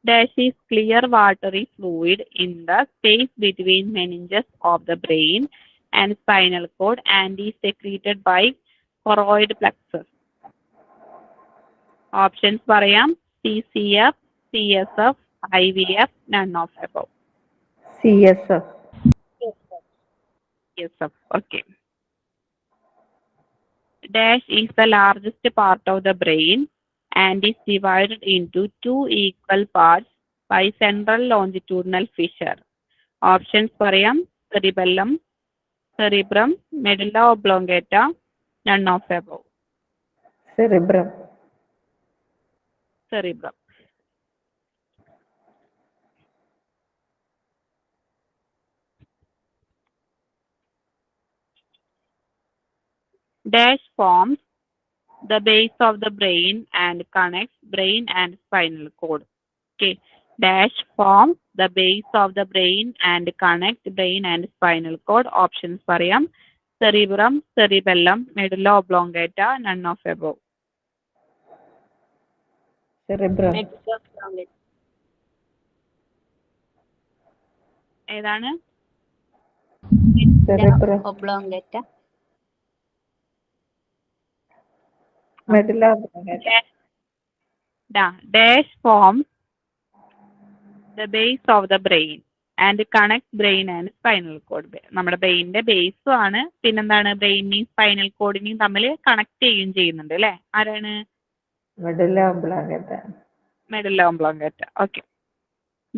Speaker 1: Dash is clear watery fluid in the space between meninges of the brain and spinal cord and is secreted by choroid plexus. Options പറയാം: CCF, CSF, IVF, none of above.
Speaker 2: CSF.
Speaker 1: CSF. Okay. Dash is the largest part of the brain and is divided into two equal parts by central longitudinal fissure. Options പറയാം: cerebellum, cerebrum, medulla oblongata, none of above.
Speaker 2: Cerebrum.
Speaker 1: Cerebrum. Dash forms the base of the brain and connects brain and spinal cord. Okay. Dash forms the base of the brain and connect brain and spinal cord. Options പറയാം: cerebrum, cerebellum, medulla oblongata, none of above.
Speaker 2: Cerebrum.
Speaker 1: ഏതാണ്?
Speaker 2: Cerebrum.
Speaker 3: Oblongata.
Speaker 2: Medulla oblongata.
Speaker 1: Dash forms the base of the brain and connect brain and spinal cord. നമ്മുടെ ബ്രെയിനിന്റെ ബേസും ആണ്, പിന്നെന്താണ്, ബ്രെയിനിനെയും spinal കോഡിനെയും തമ്മിൽ connect ചെയ്യുകയും ചെയ്യുന്നുണ്ട് അല്ലെ. ആരാണ്?
Speaker 2: Medulla oblongata.
Speaker 1: Medulla oblongata. Okay.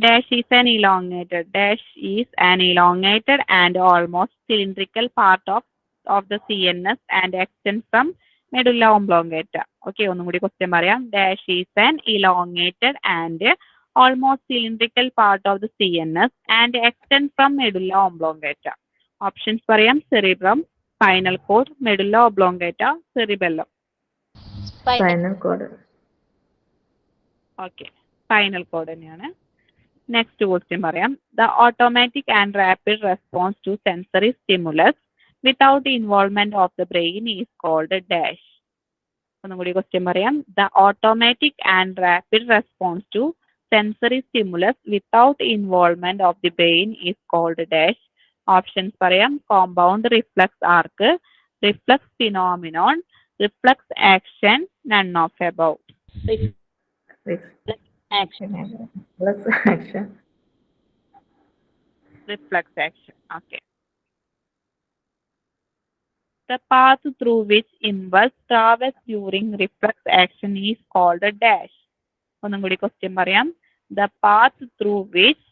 Speaker 1: Dash is an elongated and almost cylindrical part of the CNS and extends from medulla oblongata. Okay, ഒന്നും കൂടി ക്വസ്റ്റ്യൻ പറയാം. Dash is an elongated and almost cylindrical part of the CNS and extends from medulla oblongata. Options പറയാം: cerebrum, spinal cord, medulla oblongata, cerebellum.
Speaker 2: Spinal cord.
Speaker 1: Okay, spinal cord തന്നെയാണ്. Next question പറയാം. The automatic and rapid response to sensory stimulus without involvement of the brain is called dash. ഒന്നും കൂടി question പറയാം. The automatic and rapid response to sensory stimulus without involvement of the brain is called dash. Options പറയാം: compound reflex arc, reflex phenomenon, reflex action, none of above.
Speaker 3: Action.
Speaker 2: Action.
Speaker 1: Reflex action. Okay. The path through which impulse travels during reflex action is called a dash. ഒന്നും കൂടി question പറയാം. The path through which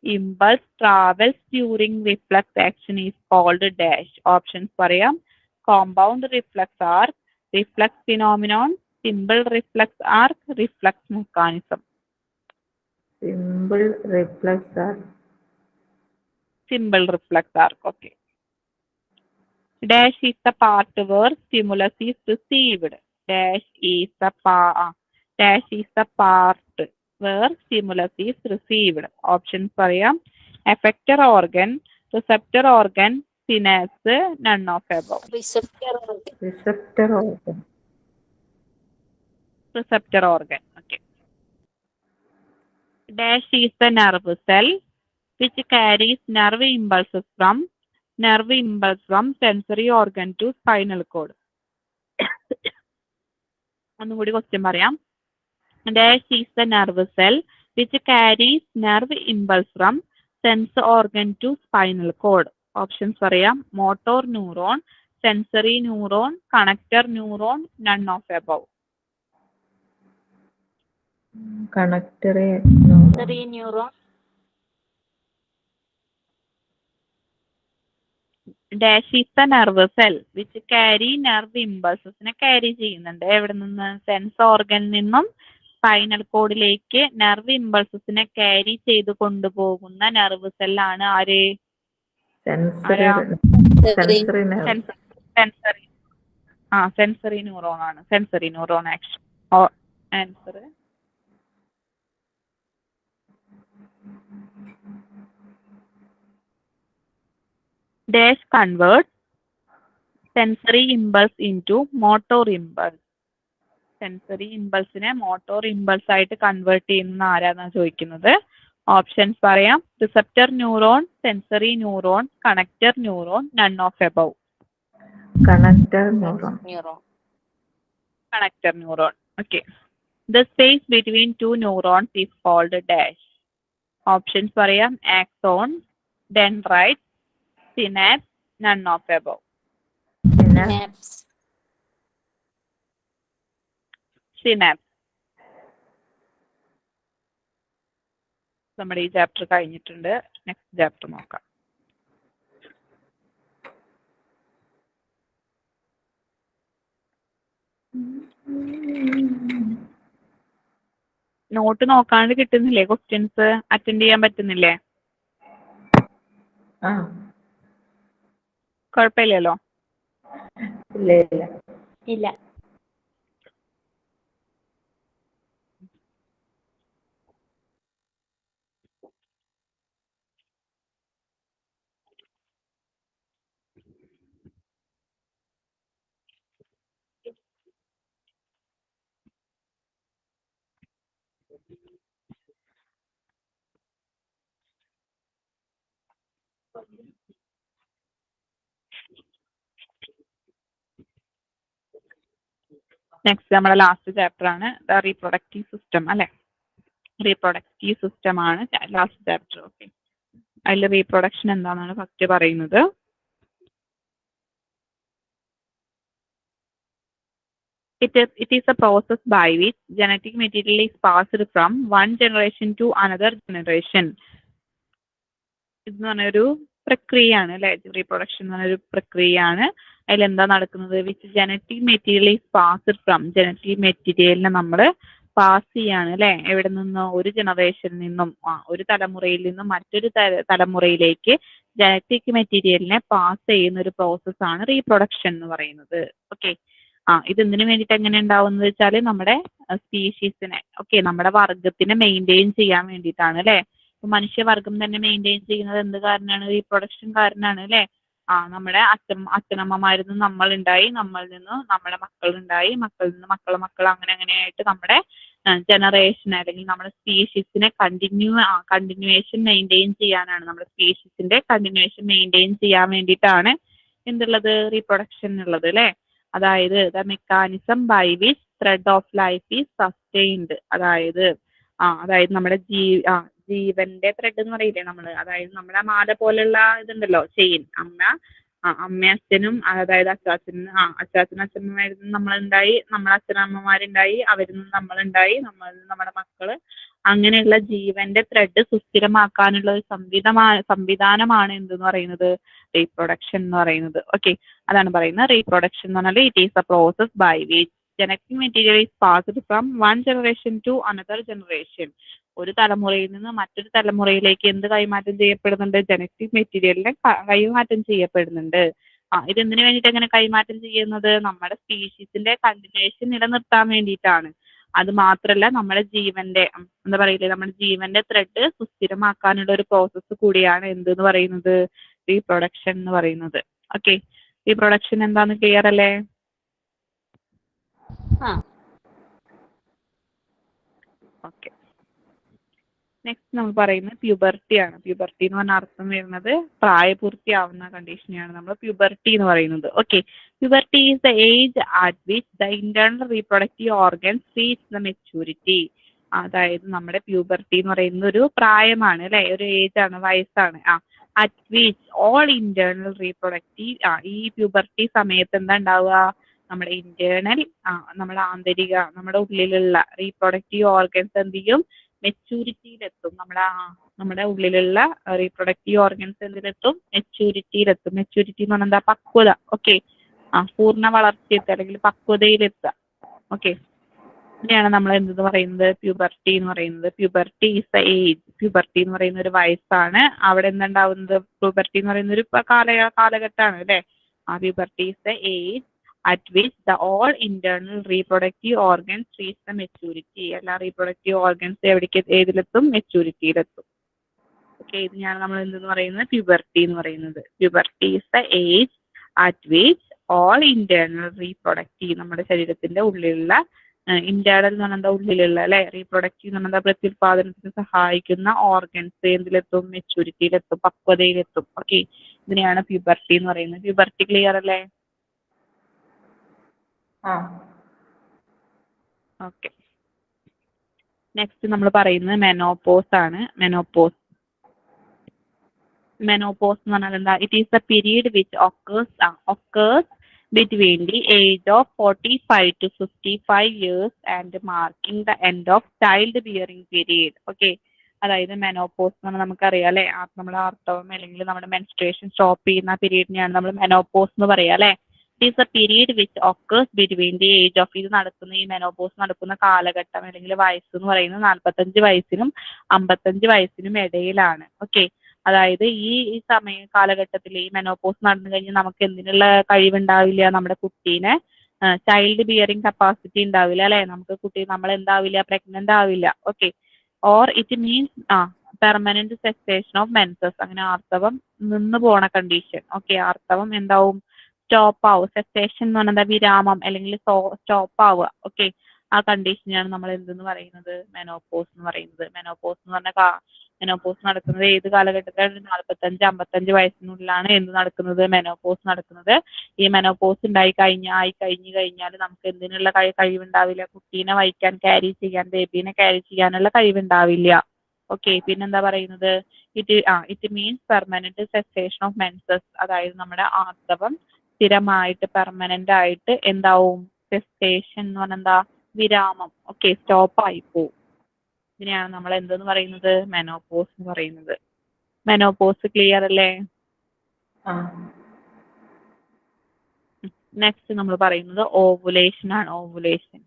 Speaker 1: impulse travels during reflex action is called a dash. Options പറയാം: compound reflex arc, reflex phenomenon, simple reflex arc, reflex mechanism.
Speaker 2: Simple reflex arc.
Speaker 1: Simple reflex arc. Okay. Dash is the part where stimulus is received. Dash is the part where stimulus is received. Options പറയാം: effector organ, receptor organ, synapse, none of above.
Speaker 3: Receptor organ.
Speaker 2: Receptor organ.
Speaker 1: Receptor organ. Okay. Dash is the nerve cell which carries nerve impulses from sensory organ to spinal cord. ഒന്നും കൂടി question പറയാം. Dash is the nerve cell which carries nerve impulse from sense organ to spinal cord. Options പറയാം: motor neuron, sensory neuron, connector neuron, none of above.
Speaker 2: Connector
Speaker 3: neuron.
Speaker 1: Dash is the nerve cell which carry nerve impulses carry ചെയ്യുന്നുണ്ട്. എവിടെ നിന്ന്? Sense ഓർഗനിൽ നിന്നും spinal കോഡിലേക്ക് nerve ഇമ്പൾസസിനെ carry ചെയ്ത് കൊണ്ടുപോകുന്ന nerve സെല്ലാണ് ആര്? സെൻസറി ന്യൂറോൺ ആണ്. Sensory neuron action. Answer dash convert sensory impulse into motor impulse. Sensory ഇമ്പൾസിനെ മോട്ടോർ ഇമ്പൾസ് ആയിട്ട് കൺവേർട്ട് ചെയ്യുന്ന ആരാന്നാ ചോദിക്കുന്നത്. ഓപ്ഷൻസ് പറയാം. Receptor neuron, sensory neuron, connector neuron, none of above.
Speaker 2: Connector neuron.
Speaker 3: Neuron.
Speaker 1: Connector neuron. Okay. The space between two neurons is called dash. Options പറയാം. Axon, dendrite, synapse, none of above.
Speaker 3: Synapse.
Speaker 1: Synapse. നമ്മുടെ ഈ chapter കഴിഞ്ഞിട്ടുണ്ട്. Next chapter നോക്കാം. Not നോക്കാണ്ട് കിട്ടുന്നില്ലേ? Questions attend ചെയ്യാൻ പറ്റുന്നില്ലേ?
Speaker 2: ആ
Speaker 1: കുഴപ്പമില്ലല്ലോ.
Speaker 2: ഇല്ല ഇല്ല.
Speaker 3: ഇല്ല.
Speaker 1: നെക്സ്റ്റ് നമ്മുടെ ലാസ്റ്റ് ചാപ്റ്റർ ആണ് ദ റീപ്രൊഡക്റ്റീവ് സിസ്റ്റം അല്ലെ. റീപ്രൊഡക്റ്റീവ് സിസ്റ്റം ആണ് ലാസ്റ്റ് ചാപ്റ്റർ. ഓക്കെ. അതിൽ റീപ്രൊഡക്ഷൻ എന്താണെന്നാണ് ഫസ്റ്റ് പറയുന്നത്. It is a process by which genetic material is passed from one generation to another generation. ഇതെന്ന് പറഞ്ഞൊരു പ്രക്രിയയാണ് അല്ലെ. റീപ്രൊഡക്ഷൻ എന്ന് പറഞ്ഞൊരു പ്രക്രിയയാണ്. അതിലെന്താ നടക്കുന്നത്? Which genetic material is passed from. Genetic മെറ്റീരിയലിനെ നമ്മൾ പാസ് ചെയ്യാണ് അല്ലെ. എവിടെ നിന്നോ? ഒരു ജനറേഷനിൽ നിന്നും ഒരു തലമുറയിൽ നിന്നും മറ്റൊരു തലമുറയിലേക്ക് ജനറ്റിക് മെറ്റീരിയലിനെ പാസ് ചെയ്യുന്ന ഒരു പ്രോസസ്സാണ് റീപ്രൊഡക്ഷൻ എന്ന് പറയുന്നത്. ഓക്കെ. ഇത് എന്തിനു വേണ്ടിയിട്ട് എങ്ങനെ ഉണ്ടാവുന്നത് വെച്ചാൽ നമ്മുടെ സ്പീഷീസിനെ നമ്മുടെ വർഗത്തിനെ മെയിൻറ്റെയിൻ ചെയ്യാൻ വേണ്ടിയിട്ടാണ് അല്ലെ. മനുഷ്യവർഗം തന്നെ മെയിൻറ്റെയിൻ ചെയ്യുന്നത് എന്ത് കാരണമാണ്? റീപ്രൊഡക്ഷൻ കാരണമാണ് അല്ലെ. നമ്മുടെ അച്ഛനമ്മമാരിൽ നിന്ന് നമ്മളുണ്ടായി, നമ്മളിൽ നിന്ന് നമ്മുടെ മക്കളുണ്ടായി, മക്കളിൽ നിന്ന് മക്കളെ മക്കൾ, അങ്ങനെ അങ്ങനെയായിട്ട് നമ്മുടെ ജനറേഷൻ അല്ലെങ്കിൽ നമ്മുടെ സ്പീഷീസിനെ കണ്ടിന്യൂവേഷൻ മെയിൻറ്റെയിൻ ചെയ്യാനാണ്. നമ്മുടെ സ്പീഷീസിന്റെ കണ്ടിന്യൂവേഷൻ മെയിൻറ്റെയിൻ ചെയ്യാൻ വേണ്ടിയിട്ടാണ് എന്തുള്ളത്? റീപ്രൊഡക്ഷൻ ഉള്ളത് അല്ലെ. അതായത് the mechanism by which thread of life is sustained. അതായത് നമ്മുടെ ജീവന്റെ ത്രെഡ് എന്ന് പറയില്ലേ നമ്മള്. അതായത് നമ്മുടെ മാല പോലുള്ള ഇതുണ്ടല്ലോ, ചെയിൻ. അമ്മ അച്ഛനും, അതായത് അച്ഛനും അച്ഛന്മാരിൽ നിന്ന് നമ്മളുണ്ടായി, നമ്മളെ അച്ഛനമ്മമാരുണ്ടായി, അവരിൽ നിന്ന് നമ്മളുണ്ടായി, നമ്മളിൽ നിന്ന് നമ്മുടെ മക്കള്, അങ്ങനെയുള്ള ജീവന്റെ ത്രെഡ് സുസ്ഥിരമാക്കാനുള്ള ഒരു സംവിധാനമാണ് എന്തെന്ന് പറയുന്നത്? റീപ്രൊഡക്ഷൻ എന്ന് പറയുന്നത്. ഓക്കെ. അതാണ് പറയുന്നത് റീപ്രൊഡക്ഷൻ എന്ന് പറഞ്ഞാൽ it is a process by which genetic material is passed from one generation to another generation. ഒരു തലമുറയിൽ നിന്ന് മറ്റൊരു തലമുറയിലേക്ക് എന്ത് കൈമാറ്റം ചെയ്യപ്പെടുന്നുണ്ട്? ജനറ്റിക് മെറ്റീരിയലിനെ കൈമാറ്റം ചെയ്യപ്പെടുന്നുണ്ട്. ഇതെന്തിനു വേണ്ടിയിട്ട് എങ്ങനെ കൈമാറ്റം ചെയ്യുന്നത്? നമ്മുടെ സ്പീഷീസിന്റെ കണ്ടിന്യൂവേഷൻ നിലനിർത്താൻ വേണ്ടിയിട്ടാണ്. അത് മാത്രല്ല നമ്മുടെ ജീവന്റെ എന്താ പറയില്ലേ, നമ്മുടെ ജീവന്റെ ത്രെഡ് സുസ്ഥിരമാക്കാനുള്ള ഒരു പ്രോസസ്സ് കൂടിയാണ് എന്തെന്ന് പറയുന്നത്? റീപ്രൊഡക്ഷൻ എന്ന് പറയുന്നത്. ഓക്കെ. റീപ്രൊഡക്ഷൻ എന്താന്ന് ക്ലിയർ അല്ലേ? ഓക്കെ. നെക്സ്റ്റ് നമ്മൾ പറയുന്നത് പ്യൂബർട്ടി ആണ്. പ്യൂബർട്ടി എന്ന് പറഞ്ഞ അർത്ഥം വരുന്നത് പ്രായപൂർത്തിയാവുന്ന കണ്ടീഷനെയാണ് നമ്മൾ പ്യൂബർട്ടി എന്ന് പറയുന്നത്. Okay. Puberty is the age at which the internal reproductive organs reach the maturity. അതായത് നമ്മുടെ പ്യൂബർട്ടി എന്ന് പറയുന്നത് ഒരു പ്രായമാണ് അല്ലെ, ഒരു ഏജ് ആണ്, വയസ്സാണ്. At which all internal reproductive, ഈ പ്യൂബർട്ടി സമയത്ത് എന്താ ഉണ്ടാവുക? നമ്മുടെ ഇന്റേണൽ, നമ്മുടെ ആന്തരിക, നമ്മുടെ ഉള്ളിലുള്ള റീപ്രൊഡക്റ്റീവ് ഓർഗൻസ് എന്ത് ചെയ്യും? മെച്യൂരിറ്റിയിലെത്തും. നമ്മുടെ ഉള്ളിലുള്ള റീപ്രൊഡക്റ്റീവ് ഓർഗൻസ് എന്തിലെത്തും? മെച്യൂരിറ്റിയിലെത്തും. മെച്യൂരിറ്റി എന്ന് പറഞ്ഞാൽ എന്താ? പക്വത. ഓക്കെ. പൂർണ്ണ വളർച്ചയെത്തുക അല്ലെങ്കിൽ പക്വതയിലെത്തുക. ഓക്കെ. ഇതിനെയാണ് നമ്മൾ എന്തെന്ന് പറയുന്നത്? പ്യൂബർട്ടി എന്ന് പറയുന്നത്. Puberty is the age. Puberty എന്ന് പറയുന്ന ഒരു വയസ്സാണ്. അവിടെ എന്തുണ്ടാവുന്നത്? പ്യൂബർട്ടി എന്ന് പറയുന്ന ഒരു കാലഘട്ടമാണ് അല്ലെ. Puberty is the age at which the all internal reproductive organs reach the maturity. എല്ലാ റീപ്രൊഡക്റ്റീവ് ഓർഗൻസ് ഏതിലെത്തും? മെച്യൂരിറ്റിയിലെത്തും. ഓക്കെ, ഇതിനെയാണ് നമ്മൾ എന്തെന്ന് പറയുന്നത്, പ്യൂബർട്ടി എന്ന് പറയുന്നത്. Puberty is the age at which all internal reproductive, നമ്മുടെ ശരീരത്തിന്റെ ഉള്ളിലുള്ള ഇന്റേണൽ എന്ന് പറഞ്ഞാൽ ഉള്ളിലുള്ള അല്ലെ, റീപ്രൊഡക്റ്റീവ് എന്ന് പറഞ്ഞാൽ പ്രത്യുൽപാദനത്തിന് സഹായിക്കുന്ന ഓർഗൻസ് എന്തിലെത്തും, മെച്ചൂരിറ്റിയിലെത്തും, പക്വതയിലെത്തും. ഓക്കെ, ഇതിനെയാണ് പ്യൂബർട്ടി എന്ന് പറയുന്നത്. പ്യൂബർട്ടി ക്ലിയർ അല്ലേ?
Speaker 2: ആ
Speaker 1: ഓക്കെ, നെക്സ്റ്റ് നമ്മൾ പറയുന്നത് മെനോപോസ് ആണ്. മെനോപോസ് എന്ന് പറഞ്ഞാൽ എന്താ? It is the period which occurs between the age of 45 to 55 years and marking the end of child bearing period. Okay, അതായത് മെനോപോസ് എന്ന് പറഞ്ഞാൽ നമുക്കറിയാം അല്ലെ, നമ്മുടെ ആർത്തവം അല്ലെങ്കിൽ നമ്മുടെ മെൻസ്ട്രേഷൻ സ്റ്റോപ്പ് ചെയ്യുന്ന പീരീഡിനെയാണ് നമ്മൾ മെനോപോസ് എന്ന് പറയാം അല്ലെ. It is A period which occurs between the age of, ഇത് നടക്കുന്ന ഈ മെനോപോസ് നടക്കുന്ന കാലഘട്ടം അല്ലെങ്കിൽ വയസ്സ് എന്ന് പറയുന്നത് 45 വയസ്സിനും 55 വയസ്സിനും ഇടയിലാണ്. ഓക്കെ, അതായത് ഈ കാലഘട്ടത്തിൽ ഈ മെനോപോസ് നടന്നു കഴിഞ്ഞാൽ നമുക്ക് എന്തിനുള്ള കഴിവുണ്ടാവില്ല, നമ്മുടെ കുട്ടീനെ ചൈൽഡ് ബിയറിംഗ് കപ്പാസിറ്റി ഉണ്ടാവില്ല അല്ലെ, നമുക്ക് നമ്മൾ എന്താവില്ല, പ്രഗ്നന്റ് ആവില്ല. Okay, or it means permanent cessation of menses, അങ്ങനെ ആർത്തവം നിന്ന് പോണ കണ്ടീഷൻ. ഓക്കെ, ആർത്തവം എന്താവും, സ്റ്റോപ്പ് ആവും. സെസേഷൻ എന്ന് പറഞ്ഞാൽ വിരാമം അല്ലെങ്കിൽ സ്റ്റോപ്പ് ആവുക. ഓക്കെ, ആ കണ്ടീഷനെയാണ് നമ്മൾ എന്തെന്ന് പറയുന്നത്, മെനോപോസ് എന്ന് പറയുന്നത്. മെനോപോസ് നടക്കുന്നത് ഏത് കാലഘട്ടത്തിലാണ്? 45-55 വയസ്സിനുള്ളിലാണ് എന്ത് നടക്കുന്നത്, മെനോപോസ് നടക്കുന്നത്. ഈ മെനോപോസ് കഴിഞ്ഞു കഴിഞ്ഞാൽ നമുക്ക് എന്തിനുള്ള കഴിവുണ്ടാവില്ല, കുട്ടീനെ വഹിക്കാൻ, ബേബീനെ ക്യാരി ചെയ്യാനുള്ള കഴിവുണ്ടാവില്ല. ഓക്കെ, പിന്നെന്താ പറയുന്നത്, it means permanent cessation of menses, അതായത് നമ്മുടെ ആർത്തവം സ്ഥിരമായിട്ട് പെർമനന്റ് ആയിട്ട് എന്താവും, സെസേഷൻ എന്ന് പറഞ്ഞാൽ എന്താ, വിരാമം. ഓക്കെ, സ്റ്റോപ്പ് ആയി പോവും. ഇതിനെയാണ് നമ്മൾ എന്തെന്ന് പറയുന്നത്, മെനോപോസ് എന്ന് പറയുന്നത്. മെനോപോസ് ക്ലിയർ അല്ലേ?
Speaker 2: ആ
Speaker 1: നെക്സ്റ്റ് നമ്മൾ പറയുന്നത് ഓവുലേഷൻ ആണ്. Ovulation,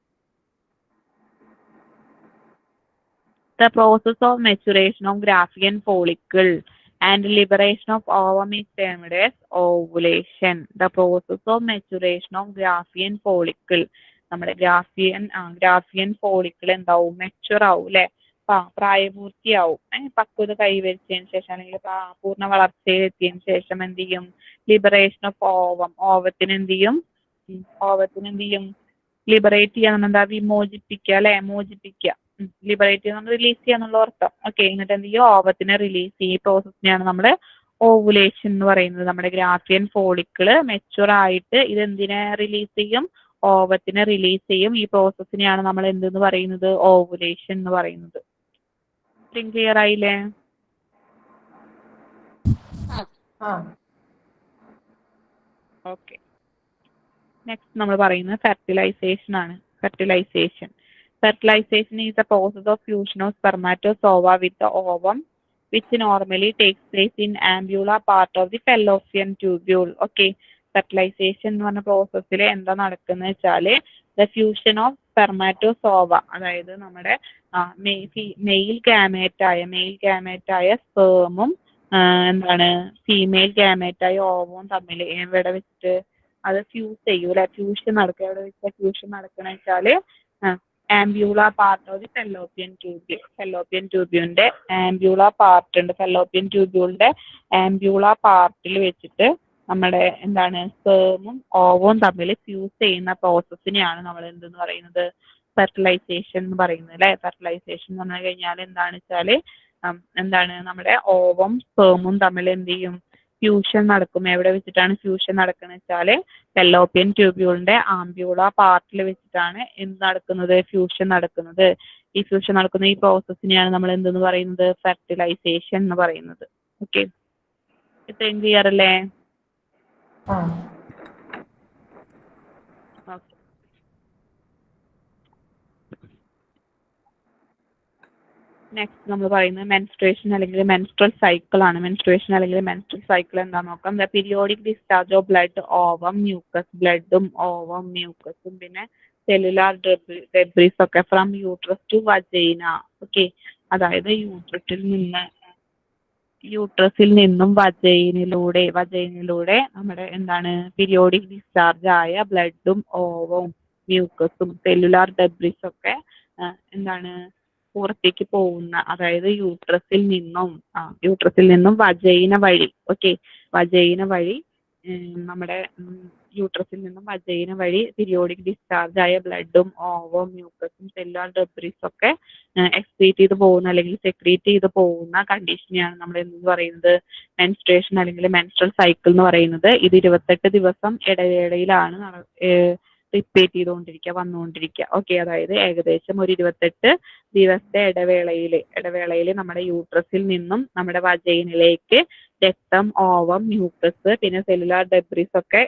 Speaker 1: the process of maturation of Graafian follicle and liberation of ovum is termed as ovulation. The process of maturation of Graafian follicle, നമ്മുടെ ഗ്രാഫിയൻ ഫോളിക്കിൾ എന്താവും, മെച്ചുവർ ആവും അല്ലെ, പ്രായപൂർത്തിയാവും. പക്വത കൈവരിച്ചതിന് ശേഷം അല്ലെങ്കിൽ പൂർണ്ണ വളർച്ചയിലെത്തിയതിനു ശേഷം എന്ത് ചെയ്യും, ലിബറേഷൻ ഓഫ് ഓവത്തിന് എന്ത് ചെയ്യും, ലിബറേറ്റ് ചെയ്യാൻ എന്താ, വിമോചിപ്പിക്കുക അല്ലെ, മോചിപ്പിക്കുക. ലിബറേറ്റ് ചെയ്യുന്ന റിലീസ് ചെയ്യാന്നുള്ള അർത്ഥം. ഓക്കെ, എന്നിട്ട് എന്ത് ചെയ്യും, ഓവത്തിനെ റിലീസ് ചെയ്യും. ഈ പ്രോസസ്സിനെയാണ് നമ്മൾ ഓവുലേഷൻ എന്ന് പറയുന്നത്. നമ്മുടെ ഗ്രാഫിയൻ ഫോളിക്കിള് മെച്ചുവർ ആയിട്ട് ഇത് എന്തിനെ റിലീസ് ചെയ്യും, ഓവത്തിനെ റിലീസ് ചെയ്യും. ഈ പ്രോസസ്സിനെയാണ് നമ്മൾ എന്തെന്ന് പറയുന്നത്, ഓവുലേഷൻ എന്ന് പറയുന്നത്. ക്ലിയർ ആയില്ലേ?
Speaker 2: ആ
Speaker 1: ഓക്കെ, നെക്സ്റ്റ് നമ്മൾ പറയുന്നത് ഫെർട്ടിലൈസേഷൻ ആണ്. Fertilization is the process of fusion of spermatozoa with the ovum, which normally takes place in ampulla part of the fallopian tubule. Okay, fertilisation എന്ന് പറഞ്ഞ പ്രോസസ്സിൽ എന്താ നടക്കുന്നത് വെച്ചാൽ, ദ ഫ്യൂഷൻ ഓഫ് സ്പെർമാറ്റോസോവ, അതായത് നമ്മുടെ മെയിൽ ഗാമേറ്റായ സ്പേമും എന്താണ് ഫീമെയിൽ ഗാമേറ്റായ ഓവവും തമ്മിൽ എവിടെ വെച്ചിട്ട് അത് ഫ്യൂസ് ചെയ്യൂല, ഫ്യൂഷൻ നടക്കുക. എവിടെ വെച്ചാൽ ഫ്യൂഷൻ നടക്കണ വെച്ചാൽ ആംബ്യൂള പാർട്ട് ഓഫ് ദി ഫെല്ലോപ്പിയൻ ട്യൂബ്യൂളിന്റെ ആംബ്യൂള പാർട്ട് ഉണ്ട്. ഫെല്ലോപ്പിയൻ ട്യൂബ്യൂളിന്റെ ആംബ്യൂള പാർട്ടിൽ വെച്ചിട്ട് നമ്മുടെ എന്താണ് സ്പേമും ഓവവും തമ്മിൽ ഫ്യൂസ് ചെയ്യുന്ന പ്രോസസ്സിനെയാണ് നമ്മൾ എന്തെന്ന് പറയുന്നത്, ഫെർട്ടിലൈസേഷൻ എന്ന് പറയുന്നത് അല്ലെ. ഫെർട്ടിലൈസേഷൻ എന്ന് പറഞ്ഞു കഴിഞ്ഞാൽ എന്താണെന്ന് വെച്ചാൽ എന്താണ്, നമ്മുടെ ഓവം സ്പേമും തമ്മിൽ എന്ത് ചെയ്യും, ഫ്യൂഷൻ നടക്കും. എവിടെ വെച്ചിട്ടാണ് ഫ്യൂഷൻ നടക്കുന്നത് വെച്ചാൽ ഫെല്ലോപ്പിയൻ ട്യൂബ്യൂളിന്റെ ആംബ്യൂള പാർട്ടിൽ വെച്ചിട്ടാണ് എന്ത് നടക്കുന്നത്, ഫ്യൂഷൻ നടക്കുന്നത്. ഈ ഫ്യൂഷൻ നടക്കുന്ന ഈ പ്രോസസ്സിനെയാണ് നമ്മൾ എന്തെന്ന് പറയുന്നത്, ഫെർട്ടിലൈസേഷൻ എന്ന് പറയുന്നത്. ഓക്കെ, ഇത്രയും ക്ലിയർ അല്ലേ? ഓക്കെ, നെക്സ്റ്റ് നമ്മൾ പറയുന്നത് മെൻസ്ട്രേഷൻ അല്ലെങ്കിൽ മെൻസ്ട്രൽ സൈക്കിൾ ആണ്. മെൻസ്ട്രേഷൻ അല്ലെങ്കിൽ മെൻസ്ട്രൽ സൈക്കിൾ എന്താണെന്ന് നോക്കാം. The periodic discharge of blood, ovum, mucus, ബ്ലഡും ഓവം മ്യൂക്കസും പിന്നെ സെല്ലുലാർ ഡെബ്രീസ് ഒക്കെ from uterus to vagina. Okay, അതായത് യൂട്രസിൽ നിന്നും വജൈനിലൂടെ നമ്മുടെ എന്താണ് പീരിയോഡിക് ഡിസ്ചാർജ് ആയ ബ്ലഡും ഓവവും മ്യൂക്കസും സെല്ലുലാർ ഡെബ്രീസ് ഒക്കെ എന്താണ് പുറത്തേക്ക് പോകുന്ന, അതായത് യൂട്രസിൽ നിന്നും വജൈന വഴി, ഓക്കെ, വജൈന വഴി നമ്മുടെ യൂട്രസിൽ നിന്നും വജൈന വഴി പീരിയോഡിക് ഡിസ്ചാർജ് ആയ ബ്ലഡും ഓവവും മ്യൂക്കസും സെല്ലുലാർ ഡെബ്രിസും ഒക്കെ എക്സ്ക്രീറ്റ് ചെയ്ത് പോകുന്ന അല്ലെങ്കിൽ സെക്രീറ്റ് ചെയ്ത് പോകുന്ന കണ്ടീഷനെയാണ് നമ്മൾ എന്ത് പറയുന്നത്, മെൻസ്ട്രേഷൻ അല്ലെങ്കിൽ മെൻസ്ട്രൽ സൈക്കിൾ എന്ന് പറയുന്നത്. ഇത് 28 ദിവസം ഇടവേളയിലാണ് റിപ്പീറ്റ് ചെയ്തുകൊണ്ടിരിക്കുക, വന്നുകൊണ്ടിരിക്കുക. ഓക്കെ, അതായത് ഏകദേശം ഒരു 28 ദിവസത്തെ ഇടവേളയിൽ നമ്മുടെ യൂട്രസിൽ നിന്നും നമ്മുടെ വജൈനിലേക്ക് രക്തം, ഓവം, മ്യൂക്കസ്, പിന്നെ സെല്ലുലാർ ഡെബ്രിസ് ഒക്കെ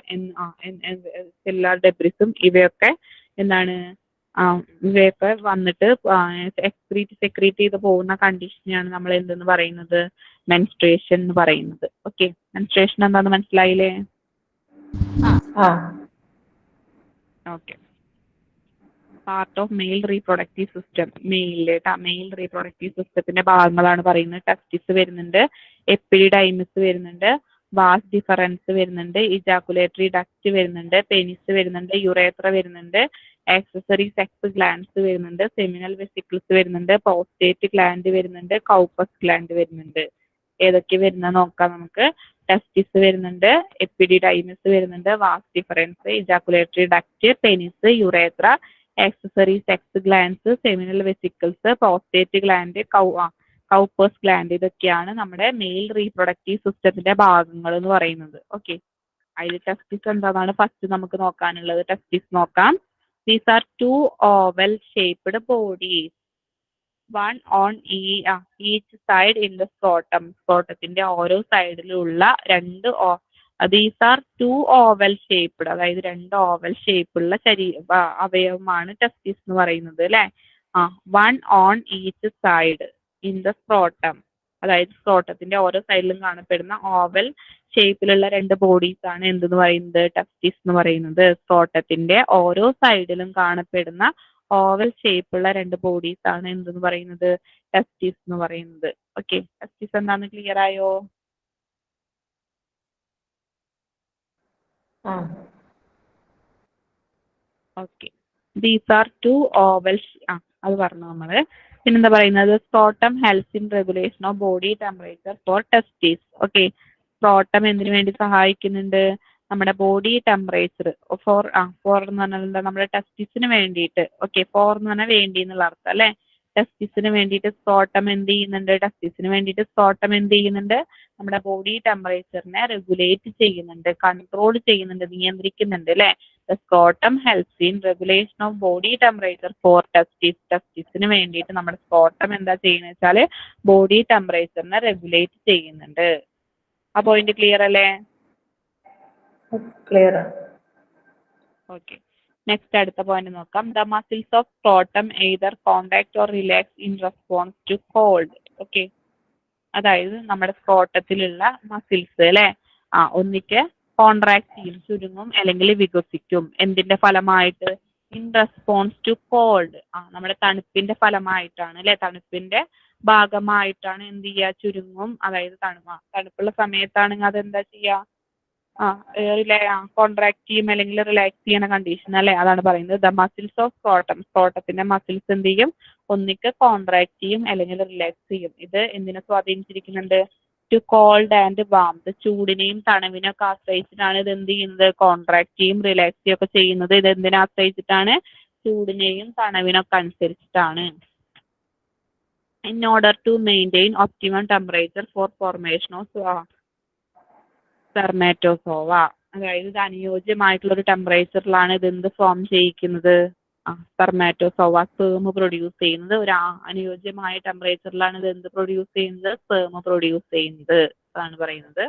Speaker 1: സെല്ലുലാർ ഡെബ്രിസും ഇവയൊക്കെ എന്താണ് ഇവയൊക്കെ വന്നിട്ട് സെക്രീറ്റ് ചെയ്ത് പോകുന്ന കണ്ടീഷനെയാണ് നമ്മൾ എന്തെന്ന് പറയുന്നത്, മെൻസ്ട്രേഷൻ എന്ന് പറയുന്നത്. ഓക്കെ, മെൻസ്ട്രേഷൻ എന്താണെന്ന് മനസ്സിലായില്ലേ?
Speaker 2: ആ
Speaker 1: okay. Part of male reproductive system, mail reproductive സിസ്റ്റത്തിന്റെ ഭാഗങ്ങളാണ് പറയുന്നത്. ടെസ്റ്റിസ് വരുന്നുണ്ട്, എപ്പിഡിഡൈമിസ് വരുന്നുണ്ട്, വാസ് ഡിഫറൻസ് വരുന്നുണ്ട്, ഇജാക്കുലേറ്ററി ഡക്റ്റ് വരുന്നുണ്ട്, പെനിസ് വരുന്നുണ്ട്, യുറേത്ര വരുന്നുണ്ട്, ആക്സസറി സെക്സ് ഗ്ലാൻഡ്സ് വരുന്നുണ്ട്, സെമിനൽ വെസിക്കിൾസ് വരുന്നുണ്ട്, പ്രോസ്റ്റേറ്റ് ഗ്ലാൻഡ് വരുന്നുണ്ട്, കൗപ്പസ് ഗ്ലാൻഡ് വരുന്നുണ്ട്. ഏതൊക്കെ വരുന്നത് നോക്കാം നമുക്ക്. ടെസ്റ്റിസ് വരുന്നുണ്ട്, എപ്പിഡിഡൈമിസ് വരുന്നുണ്ട്, vas deferens, ejaculatory duct, penis, urethra, accessory sex glands, seminal vesicles, prostate gland, Cowper's gland. ഇതൊക്കെയാണ് നമ്മുടെ മെയിൽ റീപ്രൊഡക്റ്റീവ് സിസ്റ്റത്തിന്റെ ഭാഗങ്ങൾ എന്ന് പറയുന്നത്. ഓക്കെ, അതിൽ ടെസ്റ്റിസ് എന്താണെന്നാണ് ഫസ്റ്റ് നമുക്ക് നോക്കാനുള്ളത്. ടെസ്റ്റിസ് നോക്കാം. These are 2 oval shaped bodies, one on each side in the scrotum. സ്ക്രോട്ടത്തിന്റെ ഓരോ സൈഡിലുള്ള രണ്ട് ദീസ് ആർ 2 ഓവൽ ഷേപ്ഡ്, അതായത് 2 ഓവൽ ഷേപ്പുള്ള അവയവമാണ് ടെസ്റ്റിസ് എന്ന് പറയുന്നത് അല്ലെ. One on each side in the scrotum, അതായത് സ്ക്രോട്ടത്തിന്റെ ഓരോ സൈഡിലും കാണപ്പെടുന്ന ഓവൽ ഷേപ്പിലുള്ള 2 ബോഡീസ് ആണ് എന്തെന്ന് പറയുന്നത്, ടെസ്റ്റിസ് എന്ന് പറയുന്നത്. സ്ക്രോട്ടത്തിന്റെ ഓരോ സൈഡിലും കാണപ്പെടുന്ന ഓവൽ ഷേപ്പുള്ള 2 ബോഡീസ് ആണ് എന്തെന്ന് പറയുന്നത്, ടെസ്റ്റിസ് എന്ന് പറയുന്നത്. ഓക്കെ, ടെസ്റ്റിസ് എന്താന്ന് ക്ലിയർ ആയോ? ഓക്കെ, ദീസ് ആർ 2 ഓവൽ, അത് പറഞ്ഞു നമ്മള്. പിന്നെന്താ പറയുന്നത്, scrotum helps in regulation of body temperature for testis. Okay, scrotum എന്തിനു വേണ്ടി സഹായിക്കുന്നുണ്ട്, നമ്മുടെ ബോഡി ടെമ്പറേച്ചർ ഫോർ എന്ന് പറഞ്ഞാൽ എന്താ, നമ്മുടെ ടെസ്റ്റിസിന് വേണ്ടിയിട്ട്. ഓക്കെ, ഫോർ എന്ന് പറഞ്ഞാൽ വേണ്ടി എന്നുള്ള അർത്ഥം അല്ലെ. ടെസ്റ്റിസിന് വേണ്ടിയിട്ട് സ്ക്രോട്ടം എന്ത് ചെയ്യുന്നുണ്ട്, നമ്മുടെ ബോഡി ടെമ്പറേച്ചറിനെ റെഗുലേറ്റ് ചെയ്യുന്നുണ്ട്, കൺട്രോൾ ചെയ്യുന്നുണ്ട്, നിയന്ത്രിക്കുന്നുണ്ട് അല്ലെ. Scrotum helps in regulation of body temperature for testis. ടെസ്റ്റിസിന് വേണ്ടിയിട്ട് നമ്മുടെ സ്ക്രോട്ടം എന്താ ചെയ്യുന്നത് വെച്ചാൽ ബോഡി ടെമ്പറേച്ചറിനെ റെഗുലേറ്റ് ചെയ്യുന്നുണ്ട്. ആ പോയിന്റ് ക്ലിയർ അല്ലേ?
Speaker 2: ക്ലിയർ.
Speaker 1: ഓക്കെ, നെക്സ്റ്റ് അടുത്ത പോയിന്റ് നോക്കാം. The muscles of scrotum either contact or relax in response to cold. Okay, അതായത് നമ്മുടെ സ്ക്രോട്ടത്തിലുള്ള മസിൽസ് അല്ലെ, ഒന്നിക്ക് കോൺട്രാക്ട് ചെയ്യും, ചുരുങ്ങും, അല്ലെങ്കിൽ വികസിക്കും. എന്തിന്റെ ഫലമായിട്ട്, ഇൻ റെസ്പോൺസ് ടു കോൾഡ്, നമ്മുടെ തണുപ്പിന്റെ ഫലമായിട്ടാണ് അല്ലെ, തണുപ്പിന്റെ ഭാഗമായിട്ടാണ് എന്ത് ചെയ്യുക, ചുരുങ്ങും. അതായത് തണുപ്പുള്ള സമയത്താണെങ്കിൽ അതെന്താ ചെയ്യുക, കോൺട്രാക്ട് ചെയ്യും അല്ലെങ്കിൽ റിലാക്സ് ചെയ്യുന്ന കണ്ടീഷൻ അല്ലെ, അതാണ് പറയുന്നത്. ദ മസിൽസ് ഓഫ് സ്ക്രോട്ടത്തിന്റെ മസിൽസ് എന്ത് ചെയ്യും, ഒന്നിക്ക് കോൺട്രാക്ട് ചെയ്യും അല്ലെങ്കിൽ റിലാക്സ് ചെയ്യും. ഇത് എന്തിനെ സ്വാധീനിച്ചിരിക്കുന്നുണ്ട്, ടു കോൾഡ് ആൻഡ് വാംത്, ചൂടിനെയും തണുവിനെയും ഒക്കെ ആശ്രയിച്ചിട്ടാണ് ഇത് എന്ത് ചെയ്യുന്നത്, കോൺട്രാക്ട് ചെയ്യും റിലാക്സ് ചെയ്യും ഒക്കെ ചെയ്യുന്നത്. ഇത് എന്തിനെ ആശ്രയിച്ചിട്ടാണ്, ചൂടിനെയും തണുവിനൊക്കെ അനുസരിച്ചിട്ടാണ്. In order to maintain optimum temperature for formation of spermatozoa, അതായത് ഇത് അനുയോജ്യമായിട്ടുള്ള ഒരു ടെമ്പറേച്ചറിലാണ് ഇത് എന്ത് ഫോം ചെയ്യിക്കുന്നത്, സ്പെർമാറ്റോസോവ സ്പേം പ്രൊഡ്യൂസ് ചെയ്യുന്നത്. ഒരു അനുയോജ്യമായ ടെമ്പറേച്ചറിലാണ് ഇത് എന്ത് പ്രൊഡ്യൂസ് ചെയ്യുന്നത്, സ്പേം പ്രൊഡ്യൂസ് ചെയ്യുന്നത്. അതാണ് പറയുന്നത്.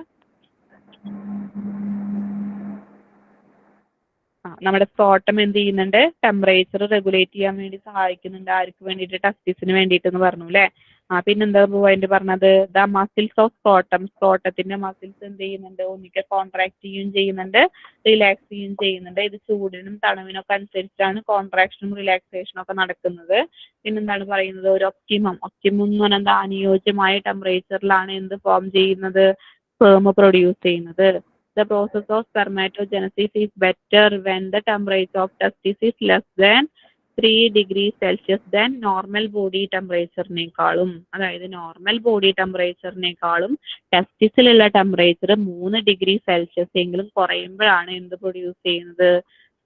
Speaker 1: നമ്മുടെ സ്ക്രോട്ടം എന്ത് ചെയ്യുന്നുണ്ട്, ടെമ്പറേച്ചർ റെഗുലേറ്റ് ചെയ്യാൻ വേണ്ടി സഹായിക്കുന്നുണ്ട്. ആർക്ക് വേണ്ടിയിട്ട്, ടെസ്റ്റിസിന് വേണ്ടിയിട്ട് എന്ന് പറഞ്ഞു അല്ലെ. പിന്നെന്താ പോയിന്റ് പറഞ്ഞത്, ദ മസിൽസ് ഓഫ് സ്ക്രോട്ടത്തിന്റെ മസിൽസ് എന്ത് ചെയ്യുന്നുണ്ട്, ഒന്നിക്കെ കോൺട്രാക്ട് ചെയ്യുകയും ചെയ്യുന്നുണ്ട്, റിലാക്സ് ചെയ്യുകയും ചെയ്യുന്നുണ്ട്. ഇത് ചൂടിനും തണുവിനും ഒക്കെ അനുസരിച്ചാണ് കോൺട്രാക്ഷനും റിലാക്സേഷനും ഒക്കെ നടക്കുന്നത്. പിന്നെന്താണ് പറയുന്നത്, ഒരു ഒപ്റ്റിമം എന്ന് പറഞ്ഞാൽ എന്താ, അനുയോജ്യമായ ടെമ്പറേച്ചറിലാണ് എന്ത് ഫോം ചെയ്യുന്നത്, സ്പേം പ്രൊഡ്യൂസ് ചെയ്യുന്നത്. The process of spermatogenesis is better when the temperature of testis is less than 3°C than normal body ടെമ്പറേച്ചറിനേക്കാളും, അതായത് നോർമൽ ബോഡി ടെമ്പറേച്ചറിനേക്കാളും ടെസ്റ്റിസിലുള്ള ടെമ്പറേച്ചർ 3°C എങ്കിലും കുറയുമ്പോഴാണ് എന്ത് പ്രൊഡ്യൂസ് ചെയ്യുന്നത്,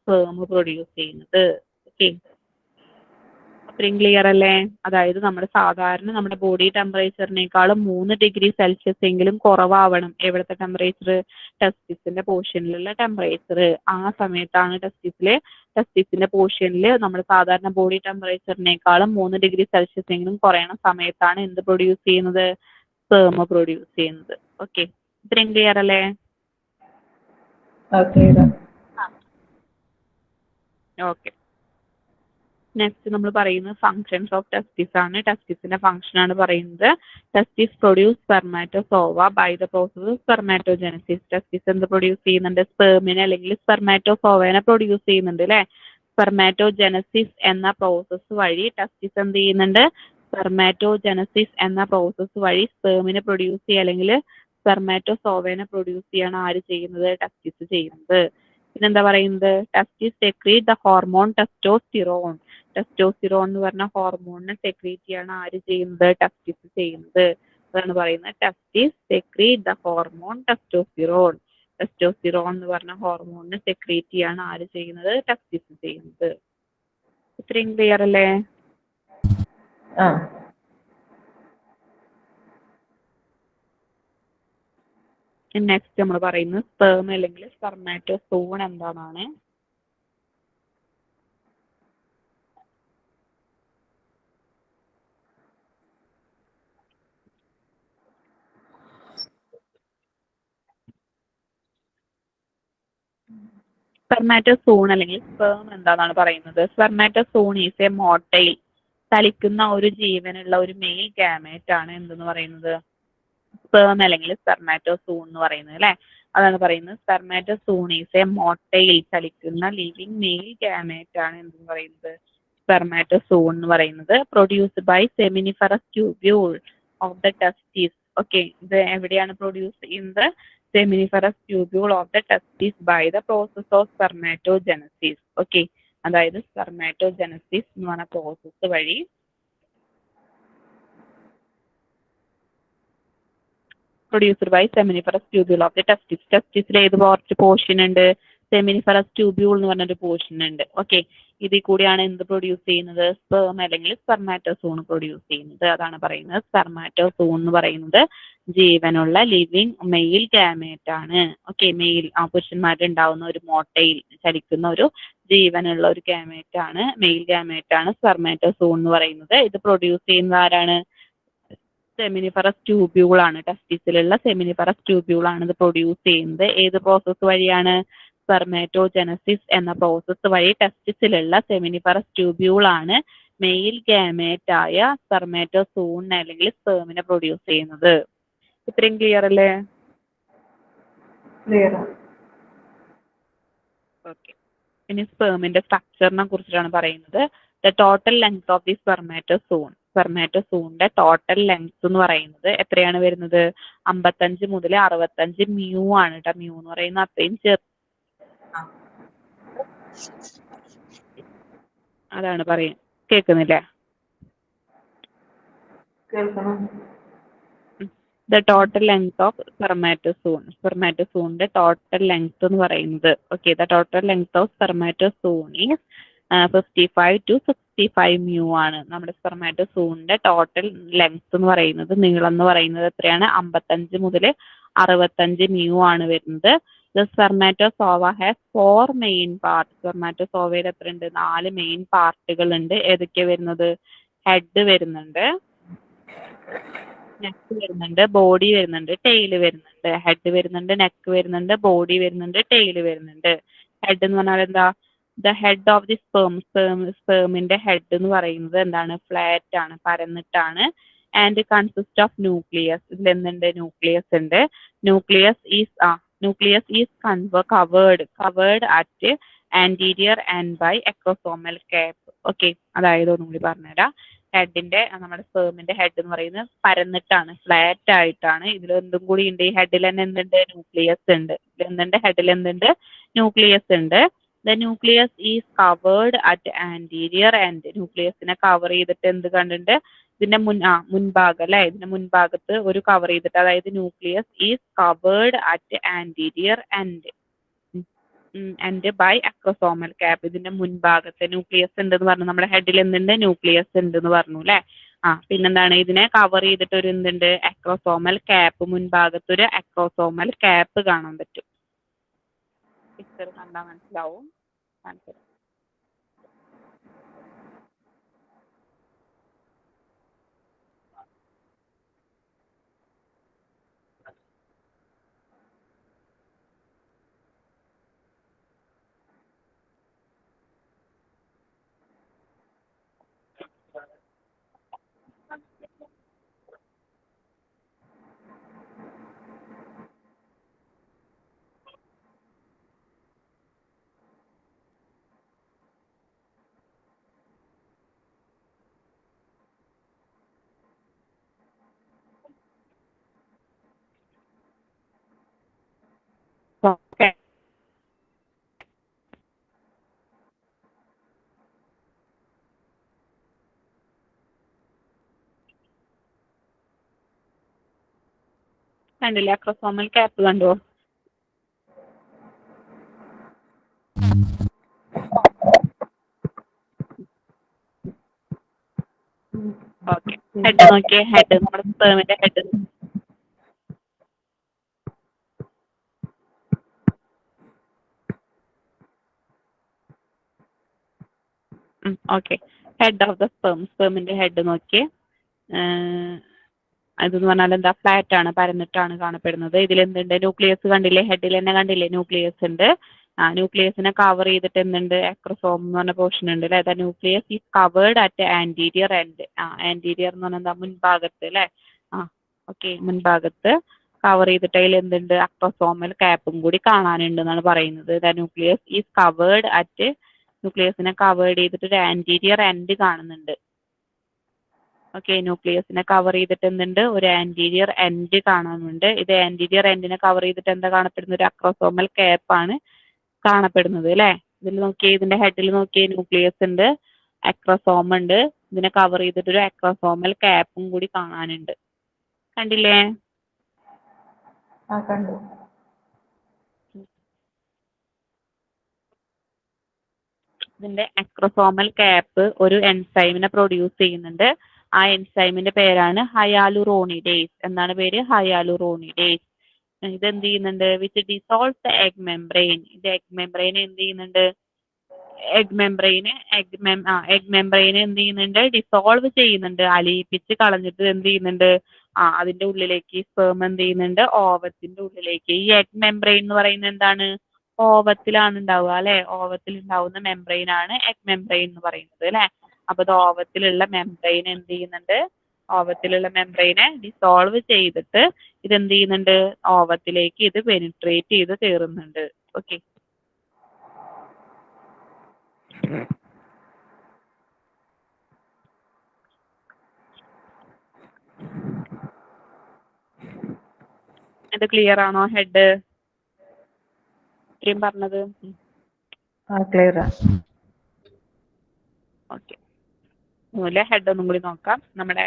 Speaker 1: സ്പേം പ്രൊഡ്യൂസ് ചെയ്യുന്നത്. ഓക്കെ, അത്രയും ക്ലിയർ അല്ലേ? അതായത് നമ്മുടെ ബോഡി ടെമ്പറേച്ചറിനേക്കാളും 3°C എങ്കിലും കുറവാവണം എവിടുത്തെ ടെമ്പറേച്ചർ, ടെസ്റ്റിസിന്റെ പോർഷനിലുള്ള ടെമ്പറേച്ചർ. ആ സമയത്താണ് ടെസ്റ്റിസിന്റെ പോർഷനിൽ നമ്മുടെ സാധാരണ ബോഡി ടെമ്പറേച്ചറിനേക്കാളും 3°C എങ്കിലും കുറയണ സമയത്താണ് എന്ത് പ്രൊഡ്യൂസ് ചെയ്യുന്നത്, സ്പേം പ്രൊഡ്യൂസ് ചെയ്യുന്നത്. ഓക്കെ, ഇത്രയും ക്ലിയർ അല്ലേ? ഓക്കെ, നെക്സ്റ്റ് നമ്മൾ പറയുന്നത് ഫങ്ഷൻസ് ഓഫ് ടെസ്റ്റിസ് ആണ്. ടെസ്റ്റിസിന്റെ ഫംഗ്ഷൻ ആണ് പറയുന്നത്. Testis produce spermatozoa by the process spermatogenesis. Testis എന്ത് പ്രൊഡ്യൂസ് ചെയ്യുന്നുണ്ട്, സ്പെർമിനെ അല്ലെങ്കിൽ സ്പെർമാറ്റോസോവനെ പ്രൊഡ്യൂസ് ചെയ്യുന്നുണ്ട് അല്ലെ. സ്പെർമാറ്റോജനസിസ് എന്ന പ്രോസസ്സ് വഴി ടെസ്റ്റിസ് എന്ത് ചെയ്യുന്നുണ്ട്, സ്പെർമാറ്റോജനസിസ് എന്ന പ്രോസസ്സ് വഴി സ്പെർമിനെ പ്രൊഡ്യൂസ് ചെയ്യുക അല്ലെങ്കിൽ സ്പെർമാറ്റോസോവനെ പ്രൊഡ്യൂസ് ചെയ്യാണ് ആര് ചെയ്യുന്നത്, ടെസ്റ്റിസ് ചെയ്യുന്നത്. പിന്നെന്താ പറയുന്നത്, testis secrete the hormone testosterone. Testosterone എന്ന് പറഞ്ഞ ഹോർമോണിനെ സെക്രീറ്റ് ചെയ്യാണ് ആര് ചെയ്യുന്നത്, ടെസ്റ്റിസ് ചെയ്യുന്നത്. അതാണ് പറയുന്നത് testis secrete the hormone testosterone. Testosterone എന്ന് പറഞ്ഞ ഹോർമോണിനെ സെക്രീറ്റ് ചെയ്യാണ് ആര് ചെയ്യുന്നത്, ടെസ്റ്റിസ് ചെയ്യുന്നത്. ഇത്രയും ക്ലിയർ അല്ലേ? നെക്സ്റ്റ് നമ്മൾ പറയുന്നത് സ്പേം അല്ലെങ്കിൽ സ്പെർമാറ്റോസോൺ എന്താണെന്നാണ്. സ്പെർമാറ്റോസോൺ അല്ലെങ്കിൽ സ്പേം എന്താണെന്നാണ് പറയുന്നത്. സ്പെർമാറ്റോസോൺ ഈസ് എ മോട്ടൈൽ, ചലിക്കുന്ന ഒരു ജീവനുള്ള ഒരു മെയിൽ ഗാമേറ്റ് ആണ് എന്തെന്ന് പറയുന്നത്, സ്പേം അല്ലെങ്കിൽ സ്പെർമാറ്റോസോൺ എന്ന് പറയുന്നത് അല്ലെ. അതാണ് പറയുന്നത് സ്പെർമാറ്റോസോൺ ഈസ് എ മോട്ടൈൽ, ചലിക്കുന്ന ലിവിങ് മെയിൽ ഗാമേറ്റ് ആണ് എന്തെന്ന് പറയുന്നത്, സ്പെർമാറ്റോസോൺ എന്ന് പറയുന്നത്. Produced by seminiferous tubule of the testis. Okay, ഇത് എവിടെയാണ് പ്രൊഡ്യൂസ് ചെയ്യുന്നത്, seminiferous tubule of the testis by the process of spermatogenesis. Okay, അതായത് സ്പെർമാറ്റോജനസിസ് എന്ന് പറഞ്ഞ പ്രോസസ്സ് വഴി produced by seminiferous tubule of the testis. ടെസ്റ്റിസിൽ ഏത് പോർഷൻ ഉണ്ട്, സെമിനിഫറസ് ട്യൂബ്യൂൾ എന്ന് പറഞ്ഞൊരു പോർഷൻ ഉണ്ട്. ഓക്കെ, ഇതിൽ കൂടിയാണ് എന്ത് പ്രൊഡ്യൂസ് ചെയ്യുന്നത്, സ്പേം അല്ലെങ്കിൽ സ്പെർമാറ്റോസോൺ പ്രൊഡ്യൂസ് ചെയ്യുന്നത്. അതാണ് പറയുന്നത് സ്പെർമാറ്റോസോൺ എന്ന് പറയുന്നത് ജീവനുള്ള ലിവിങ് മെയിൽ ഗാമേറ്റ് ആണ്. ഓക്കെ, പുരുഷന്മാരിൽ ഉണ്ടാവുന്ന ഒരു മോട്ടയിൽ ചലിക്കുന്ന ഒരു ജീവനുള്ള ഒരു ഗാമേറ്റ് ആണ്, മെയിൽ ഗാമേറ്റ് ആണ് സ്പെർമാറ്റോസോൺ എന്ന് പറയുന്നത്. ഇത് പ്രൊഡ്യൂസ് ചെയ്യുന്നത് ആരാണ്, സെമിനിഫറസ് ട്യൂബ്യൂൾ ആണ്. ടെസ്റ്റിസിലുള്ള സെമിനിഫറസ് ട്യൂബ്യൂൾ ആണ് ഇത് പ്രൊഡ്യൂസ് ചെയ്യുന്നത്. ഏത് പ്രോസസ്സ് വഴിയാണ്, സ്പെർമാറ്റോജനസിസ് എന്ന പ്രോസസ്സ് വഴി ടെസ്റ്റിസിലുള്ള സെമിനിഫറസ് ട്യൂബ്യൂൾ ആണ് മെയിൽ ഗാമേറ്റ് ആയ സ്പെർമാറ്റോസോൺ അല്ലെങ്കിൽ സ്പേമിനെ പ്രൊഡ്യൂസ് ചെയ്യുന്നത്. ഇത്രയും ക്ലിയർ അല്ലേ? ഓക്കെ, ഇനി സ്പേമിന്റെ സ്ട്രക്ചറിനെ കുറിച്ചിട്ടാണ് പറയുന്നത്. The total length of the spermatozoon. സ്പെർമാറ്റോസോണിന്റെ ടോട്ടൽ ലെങ്ത് എന്ന് പറയുന്നത് എത്രയാണ് വരുന്നത്, 55 മുതൽ 65 മ്യൂ ആണ് കേട്ടോ. മ്യൂ എന്ന് പറയുന്നത് അത്രയും അതാണ് പറയുന്നത്. കേൾക്കുന്നില്ലേ? The total length of spermatozoon. സ്പെർമാറ്റോസോണിന്റെ ടോട്ടൽ ലെങ്ത് എന്ന് പറയുന്നത്, okay, the total length of spermatozoon is 55 to 65 mu ആണ്. നമ്മുടെ സ്പെർമാറ്റോസോണിന്റെ ടോട്ടൽ ലെങ്ത് എന്ന് പറയുന്നത്, നീളം എന്ന് പറയുന്നത് എത്രയാണ്, 55 മുതൽ 65 മ്യൂ ആണ് വരുന്നത്. The spermatozoa has 4 main part. സ്പെർമാറ്റോസോവയിൽ എത്രയുണ്ട്, 4 മെയിൻ പാർട്ടുകൾ ഉണ്ട്. ഏതൊക്കെയാണ് വരുന്നത്, ഹെഡ് വരുന്നുണ്ട്, നെക്ക് വരുന്നുണ്ട്, ബോഡി വരുന്നുണ്ട്, ടെയില് വരുന്നുണ്ട്. ഹെഡ് വരുന്നുണ്ട്, നെക്ക് വരുന്നുണ്ട്, ബോഡി വരുന്നുണ്ട്, ടെയില് വരുന്നുണ്ട്. ഹെഡ് എന്ന് പറഞ്ഞാൽ എന്താ, ദ ഹെഡ് ഓഫ് ദി സ്പേമിന്റെ ഹെഡ് എന്ന് പറയുന്നത് എന്താണ്, ഫ്ലാറ്റ് ആണ്, പരന്നിട്ടാണ്. And consist of nucleus. ഇതിൽ എന്തുണ്ട്, ന്യൂക്ലിയസ് ഉണ്ട്. Nucleus is covered at anterior and by acrosomal cap. Okay, അതായത് ഒന്നും കൂടി പറഞ്ഞുതരാം. നമ്മുടെ സ്പേമിന്റെ ഹെഡ് എന്ന് പറയുന്നത് പരന്നിട്ടാണ്, ഫ്ലാറ്റ് ആയിട്ടാണ്. ഇതിൽ എന്തും കൂടി ഉണ്ട്, ഈ ഹെഡിൽ തന്നെ എന്തുണ്ട്, ന്യൂക്ലിയസ് ഉണ്ട്. എന്തുണ്ട്, ഹെഡിൽ എന്തുണ്ട്, ന്യൂക്ലിയസ് ഉണ്ട്. The nucleus is covered at anterior end. ന്യൂക്ലിയസിനെ കവർ ചെയ്തിട്ട് എന്ത് കണ്ടിട്ടുണ്ട്? ഇതിന്റെ മുൻഭാഗം അല്ലെ, ഇതിന്റെ മുൻഭാഗത്ത് ഒരു കവർ ചെയ്തിട്ട്, അതായത് nucleus is covered at anterior end by acrosomal cap. ഇതിന്റെ മുൻഭാഗത്ത് ന്യൂക്ലിയസ് ഉണ്ടെന്ന് പറഞ്ഞു, നമ്മുടെ ഹെഡിൽ എന്തുണ്ട്? ന്യൂക്ലിയസ് ഉണ്ട് എന്ന് പറഞ്ഞു അല്ലെ. പിന്നെന്താണ്? ഇതിനെ കവർ ചെയ്തിട്ട് ഒരു എന്തുണ്ട്? അക്രോസോമൽ ക്യാപ്പ്, മുൻഭാഗത്ത് ഒരു അക്രോസോമൽ ക്യാപ്പ് കാണാൻ പറ്റും. പിക്ചർ കണ്ടാൽ മനസ്സിലാവും. കാണിച്ചു ഓക്കെ. കണ്ടില്ലേ? അക്രോസോമൽ ക്യാപ്പ് കണ്ടോ? ഓക്കെ. ഹെഡ് നോക്കിയേ, ഹെഡ്, നമ്മുടെ സ്പേമിന്റെ head. Okay. Head of the സ്പേമിന്റെ ഹെഡ് നോക്കിയേ. അതെന്ന് പറഞ്ഞാൽ എന്താ? ഫ്ലാറ്റ് ആണ്, പരന്നിട്ടാണ് കാണപ്പെടുന്നത്. ഇതിൽ എന്തുണ്ട്? ന്യൂക്ലിയസ് കണ്ടില്ലേ? ഹെഡിൽ തന്നെ കണ്ടില്ലേ? ന്യൂക്ലിയസ് ഉണ്ട്. ന്യൂക്ലിയസിനെ കവർ ചെയ്തിട്ട് എന്തുണ്ട്? അക്രോസോം എന്ന് പറഞ്ഞ പോർഷൻ ഉണ്ട് അല്ലെ. The nucleus is covered at anterior end. Anterior എന്ന് പറഞ്ഞാൽ എന്താ? മുൻഭാഗത്ത് അല്ലെ. ഓക്കെ, മുൻഭാഗത്ത് കവർ ചെയ്തിട്ട് അതിൽ എന്തുണ്ട്? അക്രോസോമൽ ക്യാപ്പും കൂടി കാണാനുണ്ട് എന്നാണ് പറയുന്നത്. The nucleus is covered at, ന്യൂക്ലിയസിനെ കവേർഡ് ചെയ്തിട്ട് ഒരു ആന്റീരിയർ എൻഡ് കാണുന്നുണ്ട്. ഓക്കെ, ന്യൂക്ലിയസിനെ കവർ ചെയ്തിട്ട് എന്തുണ്ട്? ഒരു ആന്റീരിയർ എൻഡ് കാണുന്നുണ്ട്. ഇത് ആന്റീരിയർ എൻഡിനെ കവർ ചെയ്തിട്ട് എന്താ കാണപ്പെടുന്നത്? ഒരു അക്രോസോമൽ ക്യാപ്പ് ആണ് കാണപ്പെടുന്നത് അല്ലെ. ഇതിൽ നോക്കിയേ, ഇതിന്റെ ഹെഡിൽ നോക്കിയേ, ന്യൂക്ലിയസ് ഉണ്ട്, അക്രോസോം ഉണ്ട്. ഇതിനെ കവർ ചെയ്തിട്ട് ഒരു അക്രോസോമൽ ക്യാപ്പും കൂടി കാണാനുണ്ട്. കണ്ടില്ലേ?
Speaker 2: കണ്ടു.
Speaker 1: ഇതിന്റെ അക്രോസോമൽ ക്യാപ്പ് ഒരു എൻസൈമിനെ പ്രൊഡ്യൂസ് ചെയ്യുന്നുണ്ട്. ആ എൻസൈമിന്റെ പേരാണ് ഹയാലുറോണിഡേസ്. എന്താണ് പേര്? ഹയാലുറോണിഡേസ്. ഇത് എന്ത് ചെയ്യുന്നുണ്ട്? Which dissolve the egg membrane. ഇത് എഗ് മെംബ്രെയിൻ എന്ത് ചെയ്യുന്നുണ്ട്? എഗ് മെംബ്രെയിൻ എന്ത് ചെയ്യുന്നുണ്ട്? ഡിസോൾവ് ചെയ്യുന്നുണ്ട്, അലിയിപ്പിച്ച് കളഞ്ഞിട്ട് എന്ത് ചെയ്യുന്നുണ്ട്? അതിന്റെ ഉള്ളിലേക്ക് സ്പേം എന്ത് ചെയ്യുന്നുണ്ട്? ഓവത്തിന്റെ ഉള്ളിലേക്ക്. ഈ എഗ് മെംബ്രെയിൻ എന്ന് പറയുന്നത് എന്താണ്? ഓവത്തിലാണ് ഉണ്ടാവുക അല്ലെ. ഓവത്തിൽ ഉണ്ടാവുന്ന മെംബ്രെയിൻ ആണ് എഗ് മെംബ്രെയിൻ എന്ന് പറയുന്നത് അല്ലെ. അപ്പൊ ഇത് ഓവത്തിലുള്ള മെംബ്രെയിൻ എന്ത് ചെയ്യുന്നുണ്ട്? ഓവത്തിലുള്ള മെംബ്രെയിനെ ഡിസോൾവ് ചെയ്തിട്ട് ഇതെന്ത് ചെയ്യുന്നുണ്ട്? ഓവത്തിലേക്ക് ഇത് പെനിട്രേറ്റ് ചെയ്ത് കയറുന്നുണ്ട്. ഓക്കെ. ഇത് ക്ലിയർ ആണോ? ഹെഡ് ഇത്രയും പറഞ്ഞത്?
Speaker 2: ക്ലിയർ.
Speaker 1: ഓക്കെ. ഹെഡ് ഒന്നും കൂടി നോക്കാം. നമ്മുടെ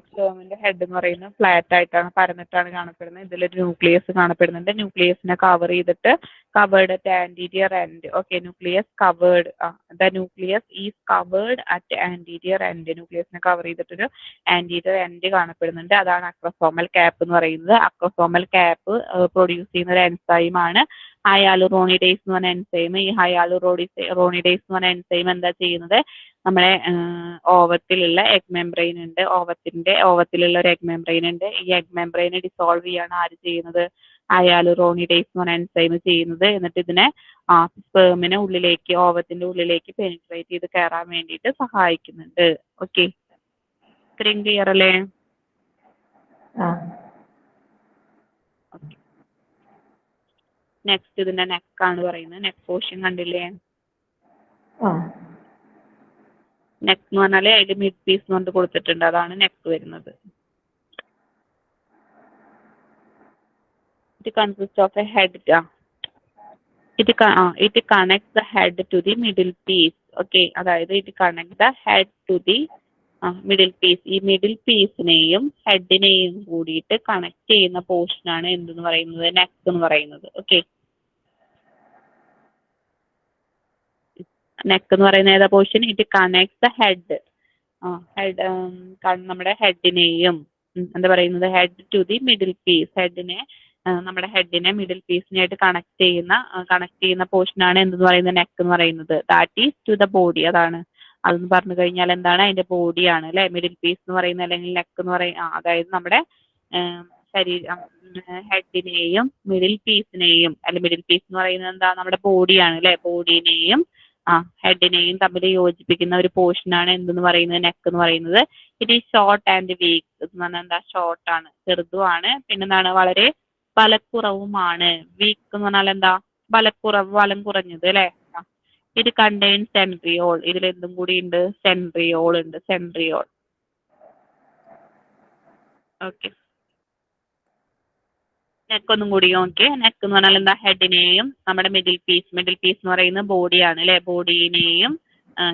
Speaker 1: സ്പേമിന്റെ ഹെഡ് എന്ന് പറയുന്നത് ഫ്ലാറ്റ് ആയിട്ടാണ്, പരന്നിട്ടാണ് കാണപ്പെടുന്നത്. ഇതിലൊരു ന്യൂക്ലിയസ് കാണപ്പെടുന്നുണ്ട്. ന്യൂക്ലിയസിനെ കവർ ചെയ്തിട്ട് covered at anterior end. Okay, nucleus covered. The nucleus is covered at anterior end. ന്യൂക്ലിയസിനെ കവർ ചെയ്തിട്ടൊരു ആന്റീരിയർ എൻഡ് കാണപ്പെടുന്നുണ്ട്. അതാണ് അക്രോസോമൽ ക്യാപ്പ് എന്ന് പറയുന്നത്. അക്രോസോമൽ ക്യാപ്പ് പ്രൊഡ്യൂസ് ചെയ്യുന്ന ഒരു എൻസൈം ആണ് ഹയാലുറോണിഡേസ് എന്ന് പറഞ്ഞ എൻസൈം. ഈ ഹയാലുറോണിഡേസ് എന്ന് പറഞ്ഞ എൻസൈം എന്താ ചെയ്യുന്നത്? നമ്മുടെ ഓവത്തിലുള്ള എഗ് മെംബ്രെയിൻ ഉണ്ട്, ഓവത്തിലുള്ള ഒരു എഗ് മെംബ്രെയിൻ ഉണ്ട്. ഈ എഗ് മെംബ്രെയിനെ ഡിസോൾവ് ചെയ്യാണ് ആര് ചെയ്യുന്നത്? ഹയാലുറോണിഡേസ് എന്ന് പറഞ്ഞ എൻസൈം ചെയ്യുന്നത്. എന്നിട്ട് ഇതിനെ സ്പേമിനെ ഉള്ളിലേക്ക്, ഓവത്തിന്റെ ഉള്ളിലേക്ക് പെനിട്രേറ്റ് ചെയ്ത് കയറാൻ വേണ്ടിയിട്ട് സഹായിക്കുന്നുണ്ട്. ഓക്കെ, ഇത്രയും ക്ലിയർ അല്ലേ? നെക്സ്റ്റ് ഇതിന്റെ നെക്കാണ് പറയുന്നത്. നെക്ക് പോർഷൻ കണ്ടില്ലേ? നെക്ക് എന്ന് പറഞ്ഞാൽ അതിൽ മിഡ് പീസ് കൊണ്ട് കൊടുത്തിട്ടുണ്ട്, അതാണ് നെക്ക് വരുന്നത്. It consist of a head. It connect the head to the middle piece. Okay, അതായത് it connect the head to the middle piece. ഈ മിഡിൽ പീസിനെയും ഹെഡിനെയും കൂടിയിട്ട് കണക്ട് ചെയ്യുന്ന പോർഷനാണ് എന്തെന്ന് പറയുന്നത്, നെക്ക് എന്ന് പറയുന്നത്. ഓക്കെ, നെക്ക് എന്ന് പറയുന്ന ഏതാ portion? It connect the head, head നമ്മുടെ ഹെഡിനെയും എന്താ പറയുന്നത്, head to the middle piece. ഹെഡിനെ നമ്മുടെ ഹെഡിനെ മിഡിൽ പീസിനായിട്ട് കണക്ട് ചെയ്യുന്ന പോർഷനാണ് എന്തെന്ന് പറയുന്നത്, നെക്ക് എന്ന് പറയുന്നത്. That is to the body. അതെന്ന് പറഞ്ഞു കഴിഞ്ഞാൽ എന്താണ്, അതിന്റെ ബോഡിയാണ് അല്ലെ മിഡിൽ പീസ് എന്ന് പറയുന്നത്, അല്ലെങ്കിൽ നെക്ക് എന്ന് പറയുന്ന അതായത് നമ്മുടെ ഹെഡിനെയും മിഡിൽ പീസിനെയും, അല്ലെങ്കിൽ മിഡിൽ പീസ് എന്ന് പറയുന്നത് എന്താ, നമ്മുടെ ബോഡിയാണ് അല്ലെ, ബോഡിനെയും ഹെഡിനെയും തമ്മിൽ യോജിപ്പിക്കുന്ന ഒരു പോർഷനാണ് എന്തെന്ന് പറയുന്നത്, നെക്ക് എന്ന് പറയുന്നത്. It is short and week എന്ന് പറഞ്ഞാൽ എന്താ, ഷോർട്ടാണ്, ചെറുതുമാണ്, പിന്നെന്താണ്, വളരെ ബലക്കുറവുമാണ്. വീക്ക് എന്ന് പറഞ്ഞാൽ എന്താ, ബലം കുറഞ്ഞത് അല്ലെ. ഇത് കണ്ടെയ്ൻ സെൻട്രിയോൾ. ഇതിൽ എന്തും കൂടി ഉണ്ട്, സെൻട്രിയോൾ ഉണ്ട്, സെൻട്രിയോൾ. ഓക്കെ, നെക്ക് ഒന്നും കൂടി. ഓക്കെ, നെക്ക് എന്ന് പറഞ്ഞാൽ എന്താ, ഹെഡിനെയും നമ്മുടെ മിഡിൽ പീസ് എന്ന് പറയുന്നത് ബോഡിയാണ് അല്ലെ, ബോഡിനെയും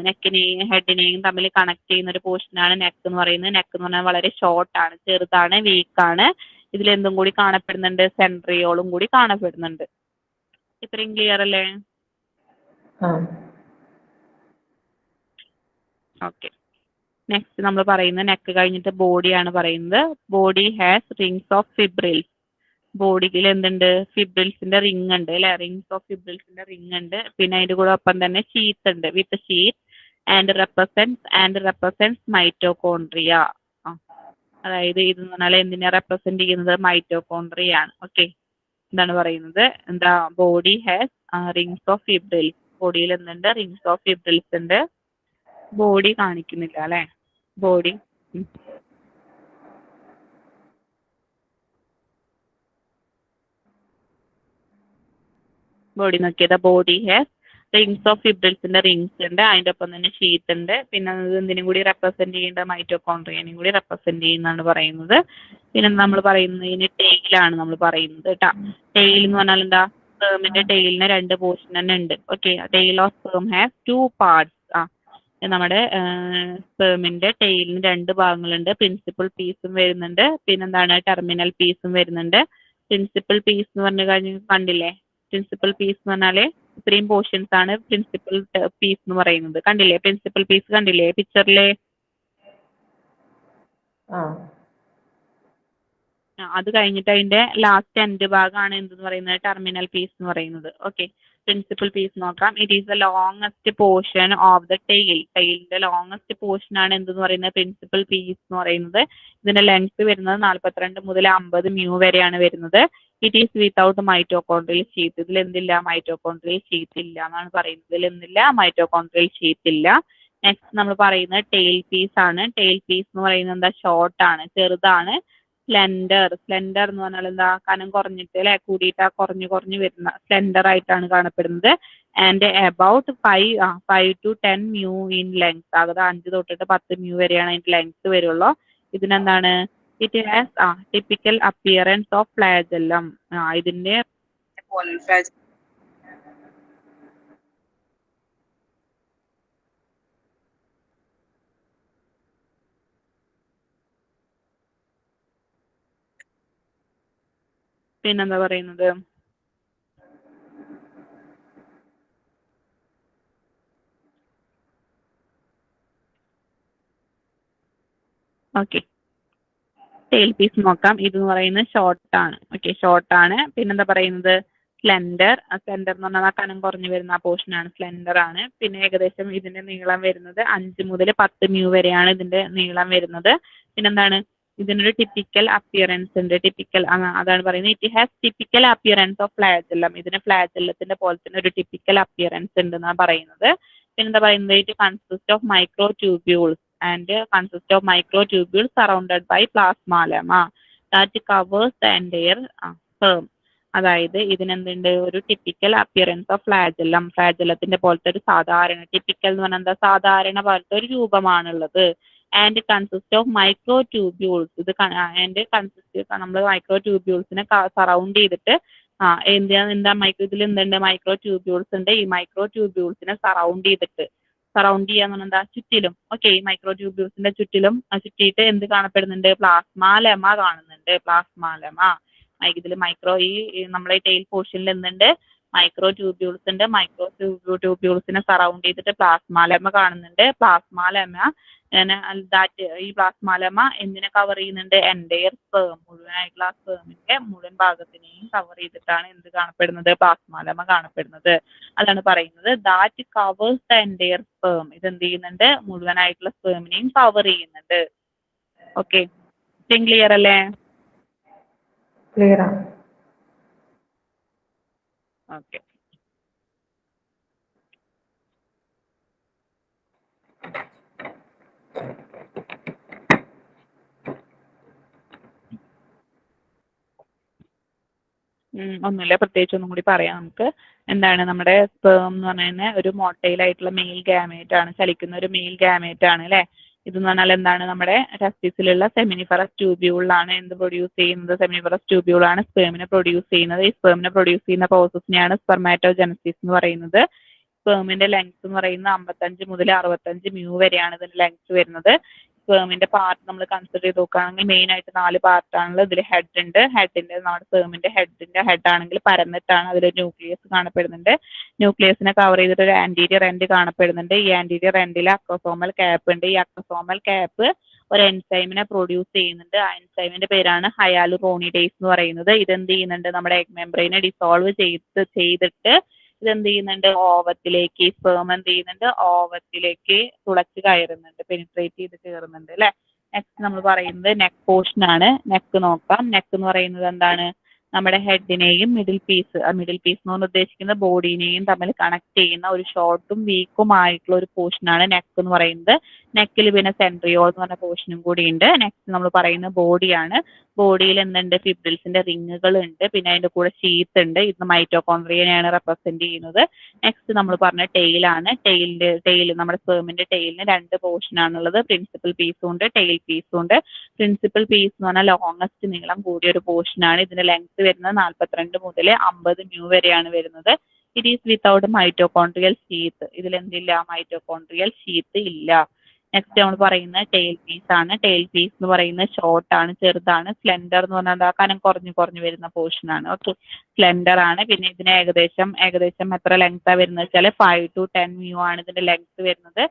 Speaker 1: നെക്കിനെയും ഹെഡിനെയും തമ്മിൽ കണക്ട് ചെയ്യുന്ന ഒരു പോർഷനാണ് നെക്ക് എന്ന് പറയുന്നത്. നെക്ക് എന്ന് പറഞ്ഞാൽ വളരെ ഷോർട്ടാണ്, ചെറുതാണ്, വീക്കാണ്. ഇതിൽ എന്തും കൂടി കാണപ്പെടുന്നുണ്ട്, സെൻട്രിയോളും കൂടി കാണപ്പെടുന്നുണ്ട്. ഇത്രയും ക്ലിയർ അല്ലേ? ഓക്കെ, നെക്സ്റ്റ് നമ്മൾ പറയുന്നത്, നെക്ക് കഴിഞ്ഞിട്ട് ബോഡിയാണ് പറയുന്നത്. Body has rings of fibrils. ബോഡിയിൽ എന്തുണ്ട്, ഫിബ്രിൽസിന്റെ റിംഗ് ഉണ്ട് അല്ലെ, റിങ്സ് ഓഫ് ഫിബ്രിൽസിന്റെ റിംഗ് ഉണ്ട്. പിന്നെ അതിന്റെ കൂടെ ഒപ്പം തന്നെ ഷീത്ത് ഉണ്ട്, വിത്ത് ഷീത്ത് ആൻഡ് റെപ്രസെന്റ്സ് മൈറ്റോകോൺട്രിയ. അതായത് ഇത് എന്ന് പറഞ്ഞാൽ എന്തിനെ റെപ്രസെന്റ് ചെയ്യുന്നത്, മൈറ്റോകോൺട്രിയ ആണ്. ഓക്കെ, എന്താണ് പറയുന്നത്, എന്താ, body has rings of fibrils. ബോഡിയിൽ എന്തുണ്ട്, റിങ്സ് ഓഫ് ഫിബ്രിൽസ് ഉണ്ട്. ബോഡി കാണിക്കുന്നില്ല അല്ലെ, ബോഡി നോക്കിയത്, ബോഡി ഹാസ് റിങ്സ് ഓഫ് ഫിബ്രിൽസിന്റെ റിങ്സ് ഉണ്ട്, അതിന്റെ ഒപ്പം തന്നെ ഷീത്ത് ഉണ്ട്. പിന്നെ എന്തിനും കൂടി റെപ്രസെന്റ് ചെയ്യേണ്ട, മൈറ്റോകോൺട്രിയനെയും കൂടി റെപ്രസെന്റ് ചെയ്യുന്നതാണ് പറയുന്നത്. പിന്നെ നമ്മൾ പറയുന്നത് ഇതിന് ടെയിലാണ് നമ്മൾ പറയുന്നത് കേട്ടാ. ടെയിൽ എന്ന് പറഞ്ഞാൽ എന്താ, സ്പേമിന്റെ ടെയിലിന് രണ്ട് പോർഷൻ തന്നെ ഉണ്ട്. Okay, tale of sperm has 2 parts. നമ്മുടെ സ്പേമിന്റെ ടെയിലിന് 2 ഭാഗങ്ങളുണ്ട്. പ്രിൻസിപ്പൽ പീസും വരുന്നുണ്ട്, പിന്നെന്താണ്, ടെർമിനൽ പീസും വരുന്നുണ്ട്. പ്രിൻസിപ്പൽ പീസ് എന്ന് പറഞ്ഞു കഴിഞ്ഞാൽ കണ്ടില്ലേ, പ്രിൻസിപ്പൽ പീസ് എന്ന് പറഞ്ഞാല് ഇത്രയും പോർഷൻസ് ആണ് പ്രിൻസിപ്പൽ പീസ് എന്ന് പറയുന്നത്. കണ്ടില്ലേ, പ്രിൻസിപ്പൽ പീസ് കണ്ടില്ലേ പിക്ചറിലെ? അത് കഴിഞ്ഞിട്ട് അതിന്റെ ലാസ്റ്റ് എൻഡ് ഭാഗമാണ് എന്തെന്ന് പറയുന്നത്, ടെർമിനൽ പീസ് എന്ന് പറയുന്നത്. ഓക്കെ, പ്രിൻസിപ്പൽ പീസ് നോക്കാം. It is the longest portion of the tail. ടെയിലിന്റെ ലോങ്ങസ്റ്റ് പോർഷൻ ആണ് എന്തെന്ന് പറയുന്നത്, പ്രിൻസിപ്പൽ പീസ് എന്ന് പറയുന്നത്. ഇതിന്റെ ലെങ്ത് വരുന്നത് 42 മുതൽ 50 മ്യൂ വരെയാണ് വരുന്നത്. It is without mitochondrial sheath. ഇതിൽ എന്തില്ല, മൈറ്റോകോൺട്രിയൽ ഷീത്ത് ഇല്ല എന്നാണ് പറയുന്നത്. ഇതിൽ എന്തില്ല, മൈറ്റോകോൺട്രിയൽ ഷീത്ത് ഇല്ല. നെക്സ്റ്റ് നമ്മൾ പറയുന്നത് ടെയിൽ പീസ് ആണ്. ടെയിൽ പീസ് എന്ന് പറയുന്നത് എന്താ, ഷോർട്ടാണ്, ചെറുതാണ്. സ്ലെൻഡർ എന്ന് പറഞ്ഞാൽ എന്താ, കനം കുറഞ്ഞിട്ട് അല്ലെ, കൂടിയിട്ട് കുറഞ്ഞു വരുന്ന സ്ലെൻഡർ ആയിട്ടാണ് കാണപ്പെടുന്നത്. And about 5 to 10 mu in length. അതായത് 5 തൊട്ടിട്ട് 10 മ്യൂ വരെയാണ് അതിന്റെ ലെങ്ത് വരുള്ളൂ. ഇതിനെന്താണ്, it has typical appearance of flagellum. ഇതിന്റെ പിന്നെന്താ പറയുന്നത്, ഓക്കെ, ടെയിൽ പീസ് നോക്കാം. ഇതെന്ന് പറയുന്നത് ഷോർട്ടാണ്. ഓക്കെ, ഷോർട്ടാണ്. പിന്നെന്താ പറയുന്നത്, സ്ലെൻഡർ എന്ന് പറഞ്ഞാൽ കനം കുറഞ്ഞു വരുന്ന ആ പോർഷൻ ആണ്, സ്ലെൻഡർ ആണ്. പിന്നെ ഏകദേശം ഇതിന്റെ നീളം വരുന്നത് 5 മുതൽ 10 മ്യൂ വരെയാണ് ഇതിന്റെ നീളം വരുന്നത്. പിന്നെന്താണ്, ഇതിനൊരു ടിപ്പിക്കൽ അപ്പിയറൻസ് ഉണ്ട്. അതാണ് പറയുന്നത്, it has typical appearance of flagellum. ഇതിന് ഫ്ലാജെല്ലത്തിന്റെ പോലെ തന്നെ ഒരു ടിപ്പിക്കൽ അപ്പിയറൻസ് ഉണ്ടെന്നാണ് പറയുന്നത്. പിന്നെന്താ പറയുന്നത്, it consist of micro tubules surrounded by plasma lemma that covers the entire sperm. അതായത് ഇതിനെന്തുണ്ട്, ഒരു ടിപ്പിക്കൽ അപ്പിയറൻസ് ഓഫ് ഫ്ലാജെല്ലത്തിന്റെ പോലത്തെ ഒരു സാധാരണ, ടിപ്പിക്കൽ എന്ന് പറഞ്ഞാൽ എന്താ, സാധാരണ പോലത്തെ ഒരു രൂപമാണുള്ളത്. And consist of microtubules. നമ്മൾ മൈക്രോ ട്യൂബ്യൂൾസിനെ സറൗണ്ട് ചെയ്തിട്ട് എന്താ ഇതിൽ എന്തുണ്ട്, മൈക്രോ ട്യൂബ്യൂൾസ് ഉണ്ട്. ഈ മൈക്രോ ട്യൂബ്യൂൾസിനെ സറൗണ്ട് ചെയ്യാന്ന് പറഞ്ഞാൽ എന്താ, ചുറ്റിലും. ഓക്കെ, ഈ മൈക്രോ ട്യൂബ്യൂൾസിന്റെ ചുറ്റിലും ചുറ്റിയിട്ട് എന്ത് കാണപ്പെടുന്നുണ്ട്, പ്ലാസ്മ ലെമ കാണുന്നുണ്ട്. പ്ലാസ്മ ലെമ ഇതിൽ മൈക്രോ ഈ നമ്മളെ ടെയിൽ പോർഷനിൽ എന്തുണ്ട്, മൈക്രോ ട്യൂബ്യൂൾസ് ഉണ്ട്. മൈക്രോ ട്യൂബ്യൂൾസിനെ സറൗണ്ട് ചെയ്തിട്ട് പ്ലാസ്മ ലെമ കാണുന്നുണ്ട്. പ്ലാസ്മ ലെമ ഈ പ്ലാസ്മ ലെമ എന്തിനെ കവർ ചെയ്യുന്നുണ്ട്, എൻഡയർ സ്പേം, മുഴുവനായിട്ടുള്ള സ്പേമിന്റെ മുഴുവൻ ഭാഗത്തിനെയും കവർ ചെയ്തിട്ടാണ് എന്ത് കാണപ്പെടുന്നത്, പ്ലാസ്മ ലെമ കാണപ്പെടുന്നത്. അതാണ് പറയുന്നത് that covers the entire sperm. ഇത് എന്ത് ചെയ്യുന്നുണ്ട്, മുഴുവനായിട്ടുള്ള സ്പേമിനെയും കവർ ചെയ്യുന്നുണ്ട്. ഓക്കെ, ക്ലിയർ അല്ലേ?
Speaker 2: ക്ലിയർ ആണ്.
Speaker 1: ഓക്കെ. ഒന്നുമില്ല, പ്രത്യേകിച്ച് ഒന്നും കൂടി പറയാം നമുക്ക്. എന്താണ് നമ്മുടെ സ്പേം എന്ന് പറഞ്ഞാൽ ഒരു മൊട്ടൈൽ ആയിട്ടുള്ള മെയിൽ ഗാമേറ്റ് ആണ്, ചലിക്കുന്ന ഒരു മെയിൽ ഗാമേറ്റ് ആണ് അല്ലേ. ഇതെന്ന് പറഞ്ഞാൽ എന്താണ്, നമ്മുടെ ടെസ്റ്റിസിലുള്ള സെമിനിഫറസ് ട്യൂബ്യൂളാണ് എന്ത് പ്രൊഡ്യൂസ് ചെയ്യുന്നത്, സെമിനിഫറസ് ട്യൂബ്യൂളാണ് സ്പേമിനെ പ്രൊഡ്യൂസ് ചെയ്യുന്നത്. ഈ സ്പേമിനെ പ്രൊഡ്യൂസ് ചെയ്യുന്ന പ്രോസസ്സിനെയാണ് സ്പെർമാറ്റോജനസിസ് എന്ന് പറയുന്നത്. സ്പേമിന്റെ ലെങ്ത് എന്ന് പറയുന്നത് 55 മുതൽ 65 µ വരെയാണ് ഇതിന്റെ ലെങ്ത് വരുന്നത്. സ്പേമിന്റെ പാർട്ട് നമ്മൾ കൺസിഡർ ചെയ്ത് നോക്കുകയാണെങ്കിൽ മെയിൻ ആയിട്ട് 4 പാർട്ടാണുള്ളത്. ഇതിൽ ഹെഡ് ഉണ്ട്. നമ്മുടെ സ്പേമിന്റെ ഹെഡ് ആണെങ്കിൽ പരന്നിട്ടാണ്, അതിൽ ന്യൂക്ലിയസ് കാണപ്പെടുന്നുണ്ട്. ന്യൂക്ലിയസിനെ കവർ ചെയ്തിട്ട് ഒരു ആന്റീരിയർ എൻഡ് കാണപ്പെടുന്നുണ്ട്. ഈ ആന്റീരിയർ എൻഡിൽ അക്രോസോമൽ ക്യാപ്പ് ഉണ്ട്. ഈ അക്രോസോമൽ ക്യാപ്പ് ഒരു എൻസൈമിനെ പ്രൊഡ്യൂസ് ചെയ്യുന്നുണ്ട്. ആ എൻസൈമിന്റെ പേരാണ് ഹയാലുറോണിഡേസ് എന്ന് പറയുന്നത്. ഇതെന്ത് ചെയ്യുന്നുണ്ട്, നമ്മുടെ എഗ് മെംബ്രെയിനെ ഡിസോൾവ് ചെയ്തിട്ട് ഇതെന്ത് ചെയ്യുന്നുണ്ട്, ഓവത്തിലേക്ക്, സ്പേം എന്ത് ചെയ്യുന്നുണ്ട്, ഓവത്തിലേക്ക് തുളച്ച് കയറുന്നുണ്ട്, പെനിട്രേറ്റ് ചെയ്ത് കയറുന്നുണ്ട് അല്ലെ. നെക്സ്റ്റ് നമ്മൾ പറയുന്നത് നെക്ക് പോർഷൻ ആണ്. നെക്ക് നോക്കാം. നെക്ക് എന്ന് പറയുന്നത് എന്താണ്, നമ്മുടെ ഹെഡിനെയും മിഡിൽ പീസ് എന്ന് പറഞ്ഞ് ഉദ്ദേശിക്കുന്നത് ബോഡീനെയും തമ്മിൽ കണക്ട് ചെയ്യുന്ന ഒരു ഷോർട്ടും വീക്കും ആയിട്ടുള്ള ഒരു പോർഷനാണ് നെക്ക് എന്ന് പറയുന്നത്. നെക്കിൽ പിന്നെ സെൻട്രിയോൾ എന്ന് പറഞ്ഞ പോർഷനും കൂടി ഉണ്ട്. നെക്സ്റ്റ് നമ്മൾ പറയുന്ന ബോഡിയാണ്. ബോഡിയിൽ എന്തുണ്ട്, ഫിബ്രിൽസിന്റെ റിങ്ങുകൾ ഉണ്ട്. പിന്നെ അതിന്റെ കൂടെ ഷീത്ത് ഉണ്ട്. ഇത് മൈറ്റോകോൺട്രിയനെയാണ് റെപ്രസെന്റ് ചെയ്യുന്നത്. നെക്സ്റ്റ് നമ്മൾ പറഞ്ഞ ടെയിലാണ്. ടെയിൽ നമ്മുടെ സ്പേമിന്റെ ടെയിലിന് 2 പോർഷൻ ആണുള്ളത്. പ്രിൻസിപ്പൽ പീസും ഉണ്ട്, ടെയിൽ പീസും ഉണ്ട്. പ്രിൻസിപ്പൽ പീസ് എന്ന് പറഞ്ഞാൽ ലോങ്ങസ്റ്റ് നീളം കൂടിയ ഒരു പോർഷൻ ആണ്. ഇതിന്റെ ലെങ്ത് വരുന്നത് 42 മുതൽ 50 µ വരെയാണ് വരുന്നത്. It is without mitochondrial sheath. ഇതിൽ എന്തില്ല, മൈറ്റോകോൺട്രിയൽ ഷീത്ത് ഇല്ല. നെക്സ്റ്റ് നമ്മൾ പറയുന്നത് ടെയിൽ പീസ് ആണ്. ടെയിൽ പീസ് എന്ന് പറയുന്നത് ഷോർട്ട് ആണ്, ചെറുതാണ്. സ്ലെൻഡർ എന്ന് പറഞ്ഞാൽ കനം കുറഞ്ഞു വരുന്ന പോർഷൻ ആണ്. ഓക്കെ, സ്ലെൻഡർ ആണ്. പിന്നെ ഇതിന് ഏകദേശം എത്ര ലെങ്താ വരുന്നത് വെച്ചാൽ 5 to 10 µ ആണ് ഇതിന്റെ ലെങ്ത് വരുന്നത്.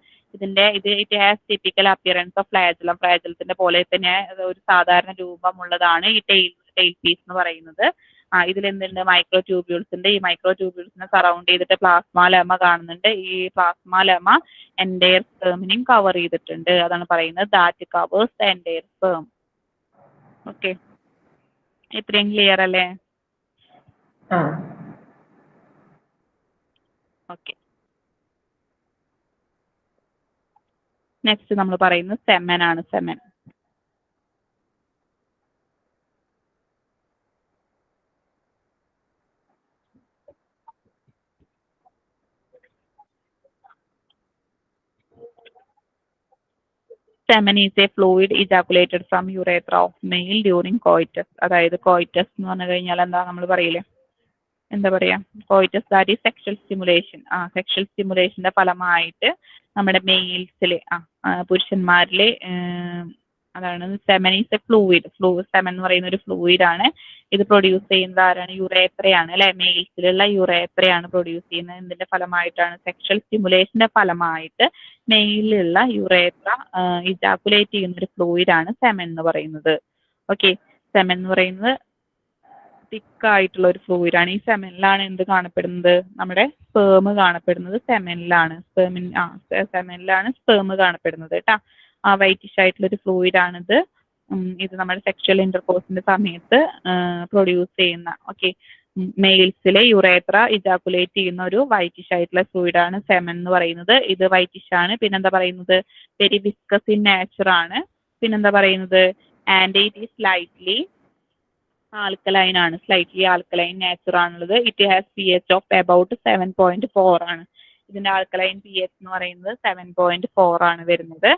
Speaker 1: It has typical appearance of ഫ്ലാജലത്തിന്റെ പോലെ തന്നെ ഒരു സാധാരണ രൂപമുള്ളതാണ് ഈ ടെയിൽ പീസ് എന്ന് പറയുന്നത്. ഇതിൽ എന്തുണ്ട്, മൈക്രോ ട്യൂബ്യൂൾസ് ഉണ്ട്. ഈ മൈക്രോ ട്യൂബ്യൂൾസിനെ സറൗണ്ട് ചെയ്തിട്ട് പ്ലാസ്മ ലെമ കാണുന്നുണ്ട്. ഈ പ്ലാസ്മ ലെമ എൻഡയർ സ്പേമിനെയും കവർ ചെയ്തിട്ടുണ്ട്. അതാണ് പറയുന്നത് that covers the entire sperm. Okay, ഇത്രയും ക്ലിയർ അല്ലേ?
Speaker 2: ആ
Speaker 1: ഓക്കെ, നെക്സ്റ്റ് നമ്മൾ പറയുന്നത് സെമൻ ആണ്. Semen semen is a fluid ejaculated from urethra of male during coitus. അതായത് കോയിറ്റസ് എന്ന് പറഞ്ഞു കഴിഞ്ഞാൽ എന്താ നമ്മൾ പറയില്ലേ, എന്താ പറയാ, coitus that is sexual stimulation. Sexual സ്റ്റിമുലേഷന്റെ ഫലമായിട്ട് നമ്മുടെ മെയിൽസിലെ പുരുഷന്മാരിലെ അതാണ് semen is a fluid. Semen എന്ന് പറയുന്ന ഒരു ഫ്ലൂയിഡ് ആണ്. ഇത് പ്രൊഡ്യൂസ് ചെയ്യുന്നത് ആരാണ്, യുറേത്രയാണ് അല്ലെ. മെയിൽസിലുള്ള യുറേത്രയാണ് പ്രൊഡ്യൂസ് ചെയ്യുന്നത്. ഇതിന്റെ ഫലമായിട്ടാണ്, സെക്ഷൽ സ്റ്റിമുലേഷന്റെ ഫലമായിട്ട് മെയിലിലുള്ള യുറേത്ര ഇജാക്കുലേറ്റ് ചെയ്യുന്ന ഒരു ഫ്ലൂയിഡ് ആണ് സെമൻ എന്ന് പറയുന്നത്. ഓക്കെ, സെമൻ എന്ന് പറയുന്നത് തിക്കായിട്ടുള്ള ഒരു ഫ്ലൂയിഡ് ആണ്. ഈ സെമനിലാണ് എന്ത് കാണപ്പെടുന്നത്, നമ്മുടെ സ്പേം കാണപ്പെടുന്നത് സെമനിലാണ്. സെമനിലാണ് സ്പേം കാണപ്പെടുന്നത് കേട്ടാ. വൈറ്റിഷ് ആയിട്ടുള്ള ഒരു ഫ്ലൂയിഡ് ആണിത്. ഇത് നമ്മുടെ സെക്ഷൽ ഇന്റർകോഴ്സിന്റെ സമയത്ത് പ്രൊഡ്യൂസ് ചെയ്യുന്ന, ഓക്കെ, മെയിൽസിലെ യുറേത്ര ഇജാക്കുലേറ്റ് ചെയ്യുന്ന ഒരു വൈറ്റിഷ് ആയിട്ടുള്ള ഫ്ലൂയിഡ് ആണ് സെമൻ എന്ന് പറയുന്നത്. ഇത് വൈറ്റിഷ് ആണ്. പിന്നെന്താ പറയുന്നത്, വെരി വിസ്കസ് ഇൻ നേച്ചർ ആണ്. പിന്നെന്താ പറയുന്നത്, and it is slightly alkaline ആണ്. സ്ലൈറ്റ്ലി ആൽക്കലൈൻ നേച്ചർ ആണുള്ളത്. It has pH of about 7.4 ആണ്. ഇതിന്റെ ആൽക്കലൈൻ pH എന്ന് പറയുന്നത് 7.4 ആണ് വരുന്നത്.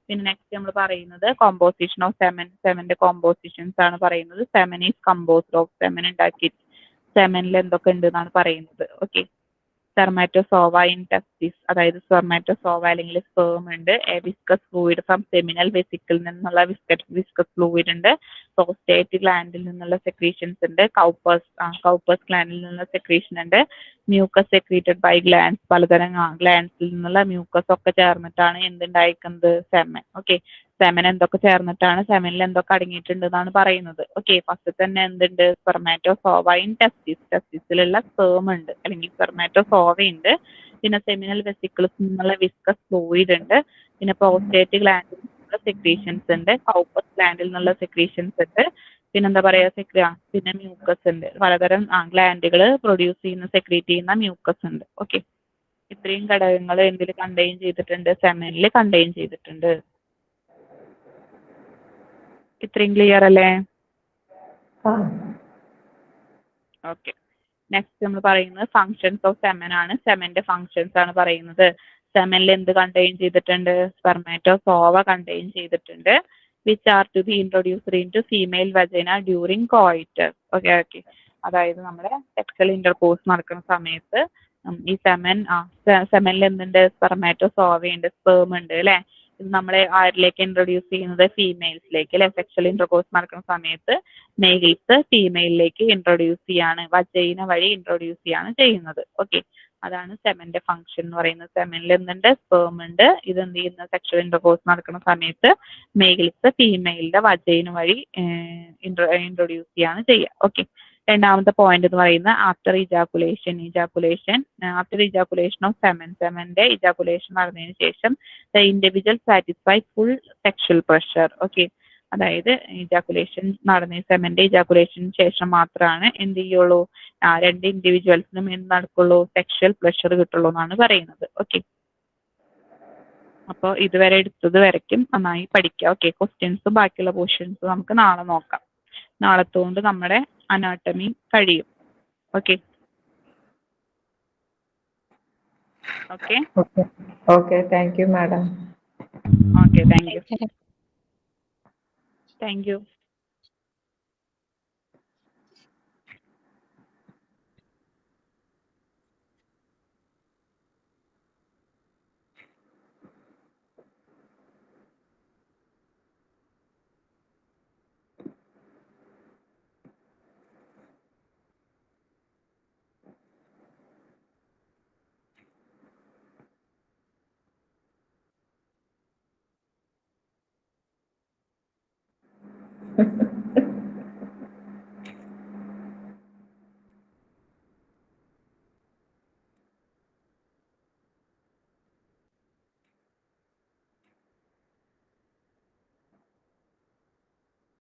Speaker 1: പിന്നെ നെക്സ്റ്റ് നമ്മൾ പറയുന്നത് കോമ്പോസിഷൻ ഓഫ് സെമൻ. സെമന്റെ കോമ്പോസിഷൻസ് ആണ് പറയുന്നത്. Semen is composed of, semen ഉണ്ടാക്കി സെമനിൽ എന്തൊക്കെ ഉണ്ട് എന്നാണ് പറയുന്നത്. ഓക്കെ, spermatozoa in testis, അതായത് spermatozoa അല്ലെങ്കിൽ sperm ഉണ്ട്, viscous fluid from seminal vesicle നിന്നുള്ള വിസ്കസ് ഫ്ലൂയിഡ് ഉണ്ട്, പ്രോസ്റ്റേറ്റ് ഗ്ലാൻഡിൽ നിന്നുള്ള സെക്രീഷൻസ് ഉണ്ട്, കൗപ്പേഴ്സ് ഗ്ലാൻഡിൽ നിന്നുള്ള സെക്രീഷൻ ഉണ്ട്, മ്യൂക്കസ് സെക്രീറ്റഡ് ബൈ ഗ്ലാൻഡ്സ്, പലതരം ഗ്ലാൻഡ്സിൽ നിന്നുള്ള മ്യൂക്കസ് ഒക്കെ ചേർന്നിട്ടാണ് എന്തുണ്ടായിരിക്കുന്നത്, സെമൻ. ഓക്കെ, സെമൻ എന്തൊക്കെ ചേർന്നിട്ടാണ്, സെമനിൽ എന്തൊക്കെ അടങ്ങിയിട്ടുണ്ട് എന്നാണ് പറയുന്നത്. ഓക്കെ, ഫസ്റ്റ് തന്നെ എന്തുണ്ട്, spermatozoa in testis, ടെസ്റ്റിസിലുള്ള സ്പേം ഉണ്ട് അല്ലെങ്കിൽ spermatozoa ഉണ്ട്, പിന്നെ സെമിനൽ വെസിക്കിൾസ് നിന്നുള്ള വിസ്കസ് ഫ്ലൂയിഡ് ഉണ്ട്, പിന്നെ പ്രോസ്റ്റേറ്റ് ഗ്ലാൻഡിൽ നിന്നുള്ള സെക്രീഷൻസ് ഉണ്ട്, കൗപ്പസ് ഗ്ലാൻഡിൽ നിന്നുള്ള സെക്രീഷൻസ് ഉണ്ട്, പിന്നെന്താ പറയാ പിന്നെ മ്യൂക്കസ് ഉണ്ട്, പലതരം ഗ്ലാൻഡുകൾ പ്രൊഡ്യൂസ് ചെയ്യുന്ന സെക്രീറ്റ് ചെയ്യുന്ന മ്യൂക്കസ് ഉണ്ട്. ഓക്കെ, ഇത്രയും ഘടകങ്ങൾ എന്തിൽ കണ്ടെയ്ൻ ചെയ്തിട്ടുണ്ട്, സെമനിൽ കണ്ടെയ്ൻ ചെയ്തിട്ടുണ്ട്. ഇത്രയും ക്ലിയർ അല്ലേ?
Speaker 2: ആ
Speaker 1: ഓക്കെ, നെക്സ്റ്റ് നമ്മൾ പറയുന്നത് ഫങ്ഷൻസ് ഓഫ് സെമൻ ആണ്. സെമന്റെ ഫങ്ഷൻസ് ആണ് പറയുന്നത്. സെമനിൽ എന്ത് കണ്ടെയ്ൻ ചെയ്തിട്ടുണ്ട്, spermatozoa കണ്ടെയ്ൻ ചെയ്തിട്ടുണ്ട്, which are to be introduced into female vagina during coitus. Okay, അതായത് നമ്മുടെ സെക്സൽ ഇന്റർകോഴ്സ് നടക്കുന്ന സമയത്ത് ഈ സെമനിൽ എന്തുണ്ട്, spermatozoa ഉണ്ട്, സ്പേം ഉണ്ട് അല്ലെ. ഇത് നമ്മളെ ആരിലേക്ക് ഇൻട്രൊഡ്യൂസ് ചെയ്യുന്നത്, ഫീമെയിൽസിലേക്ക് അല്ലെ. സെക്ഷൽ ഇന്റർകോഴ്സ് നടക്കുന്ന സമയത്ത് മെയിൽസ് ഫീമെയിലിലേക്ക് ഇൻട്രൊഡ്യൂസ് ചെയ്യാണ്, വജൈന വഴി ഇൻട്രൊഡ്യൂസ് ചെയ്യാണ് ചെയ്യുന്നത്. ഓക്കെ, അതാണ് സെമന്റെ ഫംഗ്ഷൻ എന്ന് പറയുന്നത്. സെമനിൽ എന്തുണ്ട്, സ്പേം ഉണ്ട്, ഇത് എന്ത് ചെയ്യുന്ന സെക്ഷൽ ഇന്റർകോഴ്സ് നടക്കുന്ന സമയത്ത് മെയിൽസ് ഫീമെയിലിന്റെ വജൈന വഴി ഇൻട്രൊഡ്യൂസ് ചെയ്യാണ് ചെയ്യുക. ഓക്കെ, രണ്ടാമത്തെ പോയിന്റ് എന്ന് പറയുന്നത് ആഫ്റ്റർ ഇജാക്കുലേഷൻ ഓഫ് സെമന്റെ ഇജാക്കുലേഷൻ നടന്നതിന് ശേഷം the individual satisfy full sexual pressure. Okay, അതായത് ഇജാക്കുലേഷൻ സെമന്റെ ഇജാക്കുലേഷന് ശേഷം മാത്രമാണ് എന്ത് ചെയ്യുള്ളൂ, രണ്ട് ഇൻഡിവിജ്വൽസിനും എന്ത് നടക്കുള്ളൂ, സെക്ഷൽ പ്ലഷർ കിട്ടുള്ളൂ എന്നാണ് പറയുന്നത്. ഓക്കെ, അപ്പോൾ ഇതുവരെ എടുത്തത് വരയ്ക്കും നന്നായി പഠിക്കുക. ഓക്കെ, ക്വസ്റ്റ്യൻസും ബാക്കിയുള്ള പോർഷൻസും നമുക്ക് നാളെ നോക്കാം. നാളത്തോണ്ട് നമ്മുടെ അനാട്ടമി കഴിയും. Okay okay
Speaker 2: okay okay thank you madam.
Speaker 1: Okay, thank you.